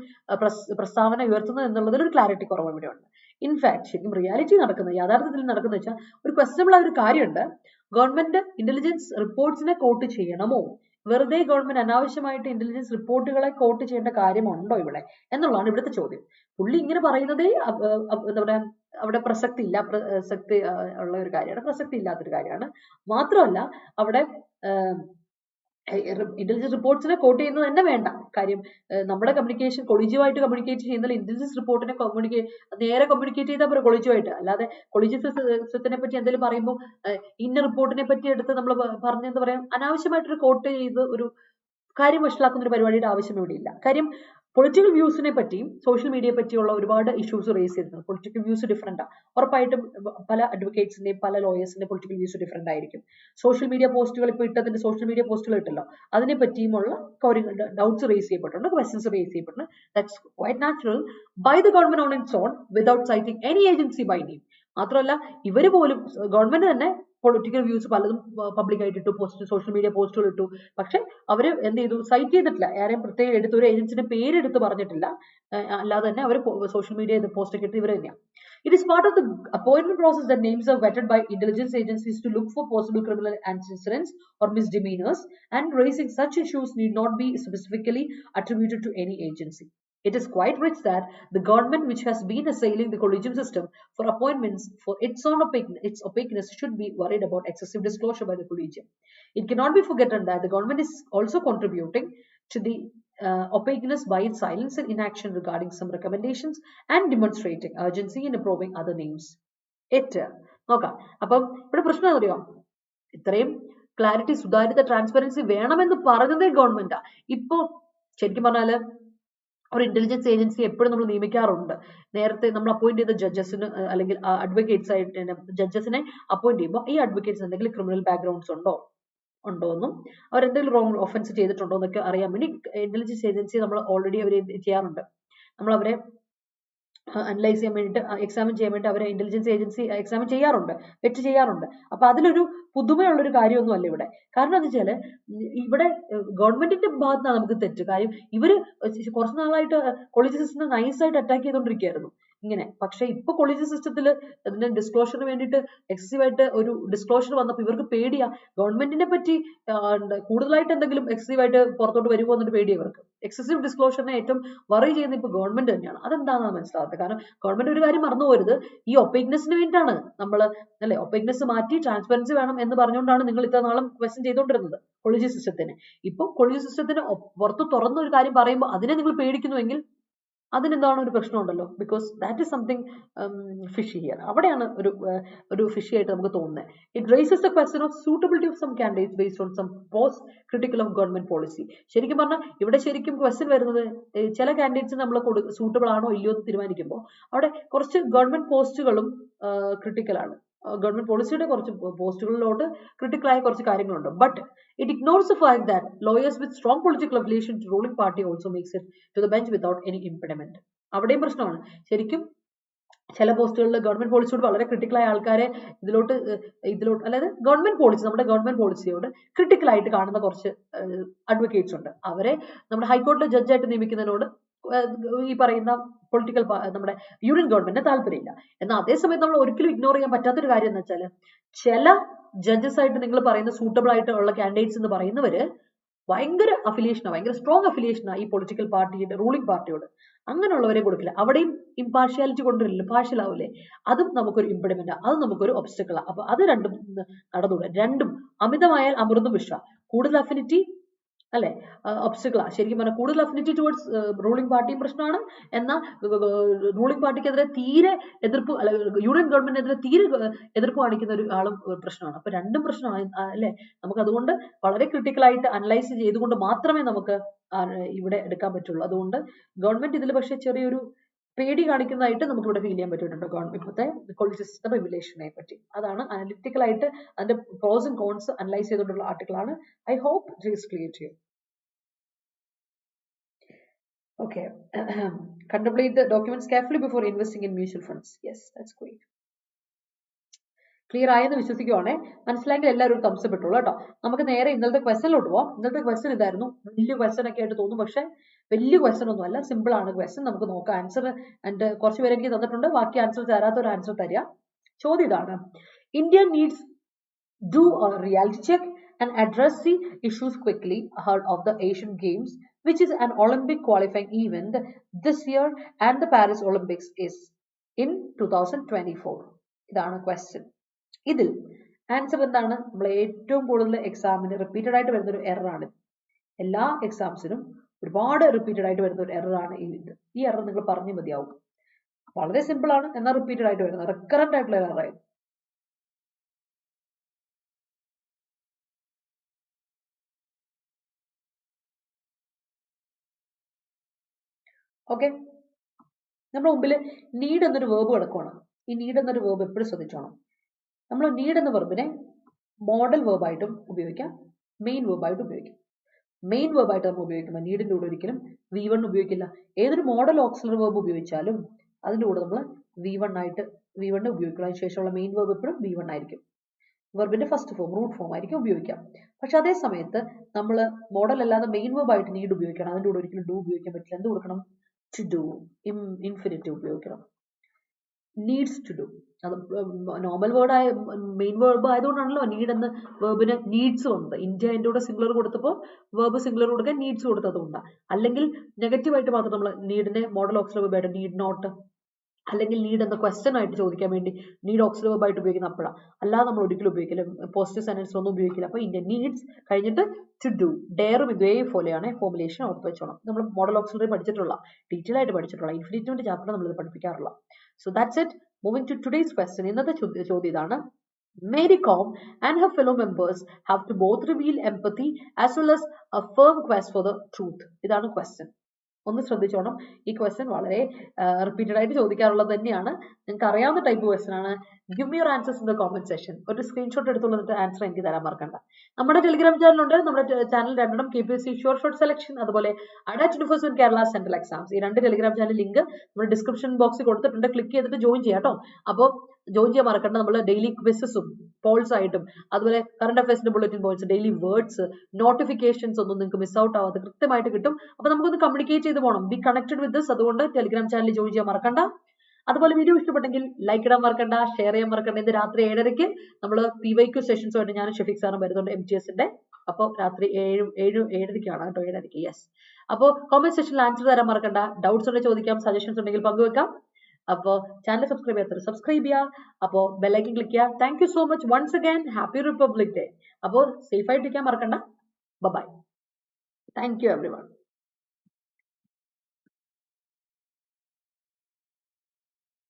പ്രസ്താവന ഉയർത്തുന്നത് എന്നുള്ളതിൽ ഒരു ക്ലാരിറ്റി കുറവ് ഇവിടെയുണ്ട്. ഇൻഫാക്ട് ശരിക്കും റിയാലിറ്റി നടക്കുന്നത്, യാഥാർത്ഥ്യത്തിൽ നടക്കുന്നത് വെച്ചാൽ ഒരു ക്വസ്റ്റബിൾ ആയ ഒരു കാര്യമുണ്ട്. ഗവൺമെന്റ് ഇന്റലിജൻസ് റിപ്പോർട്ട്സിനെ കോട്ട് ചെയ്യണമോ? വെറുതെ ഗവൺമെന്റ് അനാവശ്യമായിട്ട് ഇന്റലിജൻസ് റിപ്പോർട്ടുകളെ കോട്ട് ചെയ്യേണ്ട കാര്യമുണ്ടോ ഇവിടെ എന്നുള്ളതാണ് ഇവിടുത്തെ ചോദ്യം. പുള്ളി ഇങ്ങനെ പറയുന്നതേ അവിടെ പ്രസക്തി ഉള്ള ഒരു കാര്യമാണ്, പ്രസക്തി ഇല്ലാത്തൊരു കാര്യമാണ്. മാത്രമല്ല അവിടെ ഇന്റലിജൻസ് റിപ്പോർട്ട്സിനെ കോട്ട് ചെയ്യുന്നത് തന്നെ വേണ്ട. കാര്യം നമ്മുടെ കമ്മ്യൂണിക്കേഷൻ കൊളീജിയുമായിട്ട് കമ്മ്യൂണിക്കേറ്റ് ചെയ്യുന്നത് ഇന്റലിജൻസ് റിപ്പോർട്ടിനെ നേരെ കമ്മ്യൂണിക്കേറ്റ് ചെയ്താൽ പോലും കൊളീജിയുമായിട്ട്, അല്ലാതെ കൊളീജിയൽ സിസ്റ്റത്തിനെ പറ്റി എന്തെങ്കിലും പറയുമ്പോൾ ഇന്ന റിപ്പോർട്ടിനെ പറ്റി എടുത്ത് നമ്മൾ പറഞ്ഞെന്ന് പറയാം, അനാവശ്യമായിട്ടൊരു കോട്ട് ചെയ്ത് ഒരു കാര്യം വഷളാക്കുന്ന ഒരു പരിപാടിയുടെ ആവശ്യം ഇവിടെ ഇല്ല. കാര്യം പൊളിറ്റിക്കൽ വ്യൂസിനെ പറ്റിയും സോഷ്യൽ മീഡിയയെ പറ്റിയുള്ള ഒരുപാട് ഇഷ്യൂസ് റേസ് ചെയ്തിട്ടുണ്ട്. പൊളിറ്റിക്കൽ വ്യൂസ് ഡിഫറെന്റ് ആണ്. ഉറപ്പായിട്ടും പല അഡ്വക്കേറ്റ്സിന്റെയും പല ലോയേഴ്സിന്റെ പൊളിറ്റിക്കൽ വ്യൂസ് ഡിഫറെന്റ് ആയിരിക്കും. സോഷ്യൽ മീഡിയ പോസ്റ്റുകൾ ഇപ്പോൾ ഇട്ടതിന്റെ സോഷ്യൽ മീഡിയ പോസ്റ്റുകൾ ഇട്ടല്ലോ, അതിനെ പറ്റിയുമുള്ള ഡൗട്ട്സ് റേസ് ചെയ്യപ്പെട്ടിട്ടുണ്ട്, ക്വസ്റ്റ്യൻസ് റേസ് ചെയ്യപ്പെട്ടിട്ടുണ്ട്. That's quite natural by the government on its own without citing any agency by name. മാത്രമല്ല ഇവര് പോലും ഗവൺമെന്റ് തന്നെ പൊളിറ്റിക്കൽ വ്യൂസ് പലതും പബ്ലിക് ആയിട്ട് ഇട്ടു, സോഷ്യൽ മീഡിയ പോസ്റ്റുകൾ ഇട്ടു. പക്ഷെ അവര് എന്ത് ചെയ്തു, സൈറ്റ് ചെയ്തിട്ടില്ല, ആരെയും പ്രത്യേകം എടുത്ത് ഒരു ഏജൻസിന്റെ പേരെടുത്ത് പറഞ്ഞിട്ടില്ല. അല്ലാതെ തന്നെ അവർ സോഷ്യൽ മീഡിയ പോസ്റ്റ് ഒക്കെ ഇട്ട് ഇവർ തന്നെയാണ്. It is part of the appointment process that names are vetted by intelligence agencies to look for possible criminal antecedents or misdemeanors, and raising such issues need not be specifically attributed to any agency. It is quite rich that the government, which has been assailing the collegium system for appointments for its opaqueness, should be worried about excessive disclosure by the collegium. It cannot be forgotten that the government is also contributing to the opaqueness by its silence and inaction regarding some recommendations and demonstrating urgency in approving other names. നോക്കാം. അപ്പം ഇവിടെ പ്രശ്നം അറിയോ, ഇത്രയും clarity, സുതാര്യത, transparency വേണമെന്ന് പറഞ്ഞതേ ഗവൺമെന്റാ. ഇപ്പൊ ശരിക്കും പറഞ്ഞാല് ഒരു ഇന്റലിജൻസ് ഏജൻസി എപ്പോഴും നമ്മൾ നിയമിക്കാറുണ്ട്. നേരത്തെ നമ്മൾ അപ്പോയിന്റ് ചെയ്ത ജഡ്ജസിന് അല്ലെങ്കിൽ അഡ്വക്കേറ്റ്സ് ആയിട്ട് ജഡ്ജസിനെ അപ്പോയിന്റ് ചെയ്യുമ്പോൾ ഈ അഡ്വക്കേറ്റ്സ് എന്തെങ്കിലും ക്രിമിനൽ ബാക്ക്ഗ്രൗണ്ട്സ് ഉണ്ടോ എന്നും അവരെന്തെങ്കിലും റോങ് ഒഫൻസ് ചെയ്തിട്ടുണ്ടോ എന്നൊക്കെ അറിയാൻ വേണ്ടി ഇന്റലിജൻസ് ഏജൻസി നമ്മൾ ഓൾറെഡി അവർ ചെയ്യാറുണ്ട്. നമ്മൾ അവരെ അനലൈസ് ചെയ്യാൻ വേണ്ടിയിട്ട്, എക്സാമിൻ ചെയ്യാൻ വേണ്ടി അവരെ ഇന്റലിജൻസ് ഏജൻസി എക്സാമിൻ ചെയ്യാറുണ്ട്, വെറ്റ് ചെയ്യാറുണ്ട്. അപ്പൊ അതിലൊരു പുതുമയുള്ളൊരു കാര്യമൊന്നും അല്ല ഇവിടെ. കാരണം എന്താ വെച്ചാല് ഇവിടെ ഗവൺമെന്റിന്റെ ഭാഗത്താണ് നമുക്ക് തെറ്റ്. കാര്യം ഇവര് കുറച്ച് നാളായിട്ട് കോളേജ് സിസ്റ്റം നൈസായിട്ട് അറ്റാക്ക് ചെയ്തുകൊണ്ടിരിക്കുകയായിരുന്നു ഇങ്ങനെ. പക്ഷെ ഇപ്പൊ കോളേജ് സിസ്റ്റത്തിൽ അതിന്റെ ഡിസ്ക്ലോഷറിന് വേണ്ടിയിട്ട് എക്സസീവായിട്ട് ഒരു ഡിസ്ക്ലോഷർ വന്നപ്പോൾ ഇവർക്ക് പേടിയാ, ഗവൺമെന്റിനെ പറ്റി കൂടുതലായിട്ട് എന്തെങ്കിലും എക്സസീവായിട്ട് പുറത്തോട്ട് വരുമോ എന്നിട്ട് പേടിയാ ഇവർക്ക്. എക്സസീവ് ഡിസ്ക്ലോഷറിനെ ഏറ്റവും വറി ചെയ്യുന്ന ഇപ്പൊ ഗവൺമെന്റ് തന്നെയാണ്. അതെന്താണെന്ന് മനസ്സിലാവാത്തത്. കാരണം ഗവൺമെന്റ് ഒരു കാര്യം മറന്നു പോരുത്, ഈ ഒപ്പേക്നെസ്സിന് വേണ്ടിയിട്ടാണ് നമ്മൾ അല്ലെ, ഒപ്പേക്നെസ് മാറ്റി ട്രാൻസ്പെറൻസി വേണം എന്ന് പറഞ്ഞുകൊണ്ടാണ് നിങ്ങൾ ഇത്ര നാളും ക്വസ്റ്റ്യൻ ചെയ്തുകൊണ്ടിരുന്നത് കോളേജ് സിസ്റ്റത്തിന്. ഇപ്പൊ കോളേജ് സിസ്റ്റത്തിന് പുറത്ത് തുറന്ന ഒരു കാര്യം പറയുമ്പോൾ അതിനെ നിങ്ങൾ പേടിക്കുന്നുവെങ്കിൽ അതിനെന്താണ് ഒരു പ്രശ്നമുണ്ടല്ലോ. Because that is something fishy here. അവിടെയാണ് ഒരു ഫിഷി ആയിട്ട് നമുക്ക് തോന്നുന്നത്. It raises the question of suitability of some candidates based on some post critical of government policy. ശരിക്കും പറഞ്ഞാൽ ഇവിടെ ശരിക്കും ക്വസ്റ്റ്യൻ വരുന്നത് ചില കാൻഡിഡേറ്റ്സ് നമ്മൾ സൂട്ടബിൾ ആണോ ഇല്ലയോ എന്ന് തീരുമാനിക്കുമ്പോൾ അവിടെ കുറച്ച് ഗവൺമെന്റ് പോസ്റ്റുകളും ക്രിട്ടിക്കലാണ്. ഗവൺമെന്റ് പോളിസിയുടെ കുറച്ച് പോസ്റ്റുകളിലോട്ട് ക്രിട്ടിക്കലായ കുറച്ച് കാര്യങ്ങളുണ്ട്. But it ignores the fact that lawyers with strong political affiliation to ruling party also makes it to the bench without any impediment. അവിടെയും പ്രശ്നമാണ്. ശരിക്കും ചില പോസ്റ്റുകളിൽ ഗവൺമെന്റ് പോളിസിയോട് വളരെ ക്രിട്ടിക്കലായ ആൾക്കാരെ ഇതിലോട്ട് അതായത് നമ്മുടെ ഗവൺമെന്റ് പോളിസിയോട് ക്രിട്ടിക്കലായിട്ട് കാണുന്ന കുറച്ച് അഡ്വക്കേറ്റ്സ് ഉണ്ട്. അവരെ നമ്മുടെ ഹൈക്കോടതിയിലെ ജഡ്ജായിട്ട് നിയമിക്കുന്നതിനോട് ഈ പറയുന്ന പൊളിറ്റിക്കൽ നമ്മുടെ യൂണിയൻ ഗവൺമെന്റിന് താല്പര്യമില്ല. എന്നാൽ അതേസമയത്ത് നമ്മൾ ഒരിക്കലും ഇഗ്നോർ ചെയ്യാൻ പറ്റാത്തൊരു കാര്യം എന്ന് വെച്ചാൽ ചില ജഡ്ജസ് ആയിട്ട് നിങ്ങൾ പറയുന്ന സൂട്ടബിൾ ആയിട്ടുള്ള കാൻഡിഡേറ്റ്സ് എന്ന് പറയുന്നവര് ഭയങ്കര അഫിലിയേഷനാണ്, ഭയങ്കര സ്ട്രോങ് അഫിലിയേഷനാണ് ഈ പൊളിറ്റിക്കൽ പാർട്ടിയുടെ റൂളിംഗ് പാർട്ടിയോട്. അങ്ങനെയുള്ളവരെ കൊടുക്കില്ല. അവിടെയും ഇമ്പാർഷ്യാലിറ്റി കൊണ്ടുവരില്ല, പാർഷ്യൽ ആവില്ലേ, അതും നമുക്കൊരു ഇംപെഡിമെന്റ്, അത് നമുക്കൊരു ഒബ്സ്റ്റക്കിളാണ്. അപ്പൊ അത് രണ്ടും നടന്നുകൂടെ. രണ്ടും അമിതമായാൽ അമൃതും വിഷ. കൂടുതൽ അഫിനിറ്റി അല്ലെ ഒബ്സ്റ്റക്കിളാ. ശരിക്കും പറഞ്ഞാൽ കൂടുതൽ അഫിനിറ്റി ടുവേർഡ്സ് റൂളിംഗ് പാർട്ടിയും പ്രശ്നമാണ്. എന്നാൽ റൂളിംഗ് പാർട്ടിക്കെതിരെ തീരെ എതിർപ്പ്, അല്ലെ യൂണിയൻ ഗവൺമെന്റിനെതിരെ തീരെ എതിർപ്പ് കാണിക്കുന്ന ഒരു ആളും പ്രശ്നമാണ്. അപ്പൊ രണ്ടും പ്രശ്നമാണ് അല്ലെ. നമുക്ക് അതുകൊണ്ട് വളരെ ക്രിട്ടിക്കലായിട്ട് അനലൈസ് ചെയ്തുകൊണ്ട് മാത്രമേ നമുക്ക് ഇവിടെ എടുക്കാൻ പറ്റുള്ളൂ. അതുകൊണ്ട് ഗവൺമെന്റ് ഇതിൽ പക്ഷേ ചെറിയൊരു പേടി കാണിക്കുന്നതായിട്ട് നമുക്ക് ഇവിടെ ഫീൽ ചെയ്യാൻ പറ്റിയിട്ടുണ്ട് ഗവൺമെന്റ് ഇപ്പോഴത്തെ കോളേജ് സിസ്റ്റം റെഗുലേഷനെ പറ്റി. അതാണ് അനലിറ്റിക്കലായിട്ട് അതിന്റെ പ്രോസ് ആൻഡ് കോൺസ് അനലൈസ് ചെയ്തുകൊണ്ടുള്ള ആർട്ടിക്കിളാണ്. I hope it is clear to you. Okay. Contemplate the documents carefully before investing in mutual funds. Yes, that's great. Clear ആയെന്ന് വിശ്വസിക്കുവാണേ. മനസ്സിലായെങ്കിൽ എല്ലാവരും ഒരു തംസ് ഇട്ടുള്ളൂ കേട്ടോ. നമുക്ക് നേരെ ഇന്നലത്തെ ക്വസ്റ്റനിലോട്ട് പോവാം. ഇന്നലത്തെ ക്വസ്റ്റൻ ഇതായിരുന്നു. വലിയ ക്വസ്റ്റൻ ഒക്കെ ആയിട്ട് തോന്നും, പക്ഷെ വലിയ ക്വസ്റ്റൻ ഒന്നും അല്ല, സിമ്പിൾ ആണ് ക്വസ്റ്റൻ. നമുക്ക് നോക്കാം ആൻസർ. ആൻഡ് കുറച്ച് പേര് എനിക്ക് തന്നിട്ടുണ്ട്, ബാക്കി ആൻസർ തരാത്തൊരു ആൻസർ തരിക. ചോദ്യം ഇതാണ്: India needs do a reality check and address the issues quickly ahead of the Asian Games, which is an Olympic qualifying event this year, and the Paris Olympics is in 2024. ഇതാണ് question. ഇതിൽ answer എന്താണ്? നമ്മൾ ഏറ്റവും കൂടുതൽ എക്സാമിന് repeated ആയിട്ട് വരുന്ന ഒരു എററാണ്. എല്ലാ എക്സാംസിനും ഒരുപാട് റിപ്പീറ്റഡ് ആയിട്ട് വരുന്ന ഒരു എററാണ് ഈ എറർ നിങ്ങൾ പറഞ്ഞു മതിയാവും. വളരെ സിമ്പിൾ ആണ്, എന്നാൽ റിപ്പീറ്റഡ് ആയിട്ട് വരുന്ന റിക്കറന്റ് ആയിട്ടുള്ള എററായിരുന്നു. ഓക്കെ, നമ്മുടെ മുമ്പിൽ നീഡ് എന്നൊരു വേർബ് കിടക്കുവാണ്. ഈ നീഡ് എന്നൊരു വേർബ് എപ്പോഴും ശ്രദ്ധിച്ചോണം. നമ്മൾ നീഡ് എന്ന വെർബിനെ മോഡൽ വേർബായിട്ടും ഉപയോഗിക്കാം, മെയിൻ വേർബായിട്ടും ഉപയോഗിക്കാം. മെയിൻ വേർബായിട്ട് നമ്മൾ ഉപയോഗിക്കുമ്പോൾ നീഡിന്റെ കൂടെ ഒരിക്കലും V1 ഉപയോഗിക്കില്ല. ഏതൊരു മോഡൽ ഓക്സിലറി വേർബ് ഉപയോഗിച്ചാലും അതിന്റെ കൂടെ നമ്മൾ V1 ഉപയോഗിക്കണം. അതിനുശേഷമുള്ള മെയിൻ വേർബ് എപ്പോഴും V1 ആയിരിക്കും. വെർബിന്റെ ഫസ്റ്റ് ഫോം, റൂട്ട് ഫോം ആയിരിക്കും ഉപയോഗിക്കാം. പക്ഷെ അതേ സമയത്ത് നമ്മൾ മോഡൽ അല്ലാതെ മെയിൻ വേർബായിട്ട് നീഡ് ഉപയോഗിക്കണം. അതിന്റെ കൂടെ ഒരിക്കലും ഡു ഉപയോഗിക്കാൻ പറ്റില്ല. എന്ത് കൊടുക്കണം? ടു ഡു, ഇൻഫിനിറ്റീവ് ഉപയോഗിക്കണം. നീഡ്സ് ടു ഡു, അത് നോർമൽ വേർഡ് ആയ മെയിൻ വേർബ് ആയതുകൊണ്ടാണല്ലോ നീഡ് എന്ന വേർബിന് നീഡ്സ് വന്നത്. ഇന്ത്യ അതിൻ്റെ കൂടെ സിംഗുലർ കൊടുത്തപ്പോൾ വേർബ് സിംഗുലർ കൊടുക്കാൻ നീഡ്സ് കൊടുത്തതുകൊണ്ടാണ്. അല്ലെങ്കിൽ നെഗറ്റീവായിട്ട് മാത്രം നമ്മൾ നീഡിനെ മോഡൽ ഓക്സിലറി വേർബായിട്ട് നീഡ് നോട്ട്, അല്ലെങ്കിൽ നീഡ് എന്ന ക്വസ്റ്റൻ ആയിട്ട് ചോദിക്കാൻ വേണ്ടി നീഡ് ഓക്സിലറി വേർബായിട്ട് ഉപയോഗിക്കുന്ന അപ്പോഴാണ്. അല്ലാതെ നമ്മൾ ഒരിക്കലും ഉപയോഗിക്കില്ല, പോസിറ്റീവ് സെന്റൻസ് ഒന്നും ഉപയോഗിക്കില്ല. അപ്പോൾ ഇന്ത്യ നീഡ്സ് കഴിഞ്ഞിട്ട് ടു ഡു, ഡെയറും ഇതേപോലെയാണ് ഫോർമുലേഷൻ ഓർത്ത് വെച്ചോണം. നമ്മൾ മോഡൽ ഓക്സിലറി പഠിച്ചിട്ടുള്ള, ഡീറ്റെയിൽ ആയിട്ട് പഠിച്ചിട്ടുള്ള ഇൻഫിനിറ്റീവിന്റെ ചാപ്റ്റർ നമ്മൾ ഇത് പഠിപ്പിക്കാറുള്ള. So that's it. Moving to today's question. ഇന്നത്തെ ചോദ്യം ഇതാണ്: Mary Kom and her fellow members have to both reveal empathy as well as a firm quest for the truth. ഇതാണ് ക്വസ്റ്റൻ. ഒന്ന് ശ്രദ്ധിച്ചോണം. ഈ ക്വസ്റ്റൻ വളരെ റിപ്പീറ്റഡ് ആയിട്ട് ചോദിക്കാറുള്ളത് തന്നെയാണ്. നിങ്ങൾക്ക് അറിയാവുന്ന ടൈപ്പ് ക്വസ്റ്റൻ ആണ്. Give me your answers in the comment section. ഒരു സ്ക്രീൻഷോട്ട് എടുത്തുള്ള ആൻസർ എനിക്ക് തരാൻ മറക്കണ്ട. നമ്മുടെ ടെലിഗ്രാം ചാനലുണ്ട്. നമ്മുടെ ചാനൽ രണ്ടെണ്ണം, KPSC ഷോർട്ട് സെലക്ഷൻ, അതുപോലെ Attendant കേരള സെൻട്രൽ എക്സാംസ്. ഈ രണ്ട് ടെലിഗ്രാം ചാനൽ ലിങ്ക് നമ്മുടെ ഡിസ്ക്രിപ്ഷൻ ബോക്സിൽ കൊടുത്തിട്ടുണ്ട്. ക്ലിക്ക് ചെയ്തിട്ട് ജോയിൻ ചെയ്യാം കേട്ടോ. അപ്പോൾ ജോയിൻ ചെയ്യാൻ മറക്കണ്ട. നമ്മൾ ഡെയിലി ക്വിസസും പോൾസ് ആയിട്ടും അതുപോലെ കറണ്ട് അഫയേഴ്സിന്റെ bulletin points, daily words, notifications ഒന്നും നിങ്ങൾക്ക് മിസ് ഔട്ട് ആവാതെ കൃത്യമായിട്ട് കിട്ടും. അപ്പൊ നമുക്കൊന്ന് കമ്മ്യൂണിക്കേറ്റ് ചെയ്ത് പോകണം. Be connected with this. അതുകൊണ്ട് ടെലിഗ്രാം ചാനൽ ജോയിൻ ചെയ്യാൻ മറക്കണ്ട. അതുപോലെ വീഡിയോ ഇഷ്ടപ്പെട്ടെങ്കിൽ ലൈക്ക് ഇടാൻ മറക്കണ്ട, ഷെയർ ചെയ്യാൻ മറക്കണ്ട. ഇന്ന് രാത്രി 7:30 നമ്മൾ PYQ സെഷൻസ് ആയിട്ട് ഞാൻ ഷെഫീഖ് സാറും വരുന്നുണ്ട്, MTSന്റെ. അപ്പോൾ രാത്രി 7:30 കേട്ടോ, 7:30. യെസ്. അപ്പോൾ കോമെന്റ് സെക്ഷനിൽ ആൻസർ തരാൻ മറക്കണ്ട. ഡൗട്ട്സ് ഉണ്ടെങ്കിൽ ചോദിക്കാം, സജഷൻസ് ഉണ്ടെങ്കിൽ പങ്കുവെക്കാം. അപ്പോൾ ചാനൽ സബ്സ്ക്രൈബ് ചെയ്യാത്തവർ സബ്സ്ക്രൈബ് ചെയ്യുക. അപ്പോൾ ബെല്ലൈക്കൻ ക്ലിക്ക് ചെയ്യുക. Thank you so much once again. Happy republic day. അപ്പോൾ സേഫ് ആയിട്ടിരിക്കാൻ മറക്കണ്ട. ബൈ. Thank you everyone.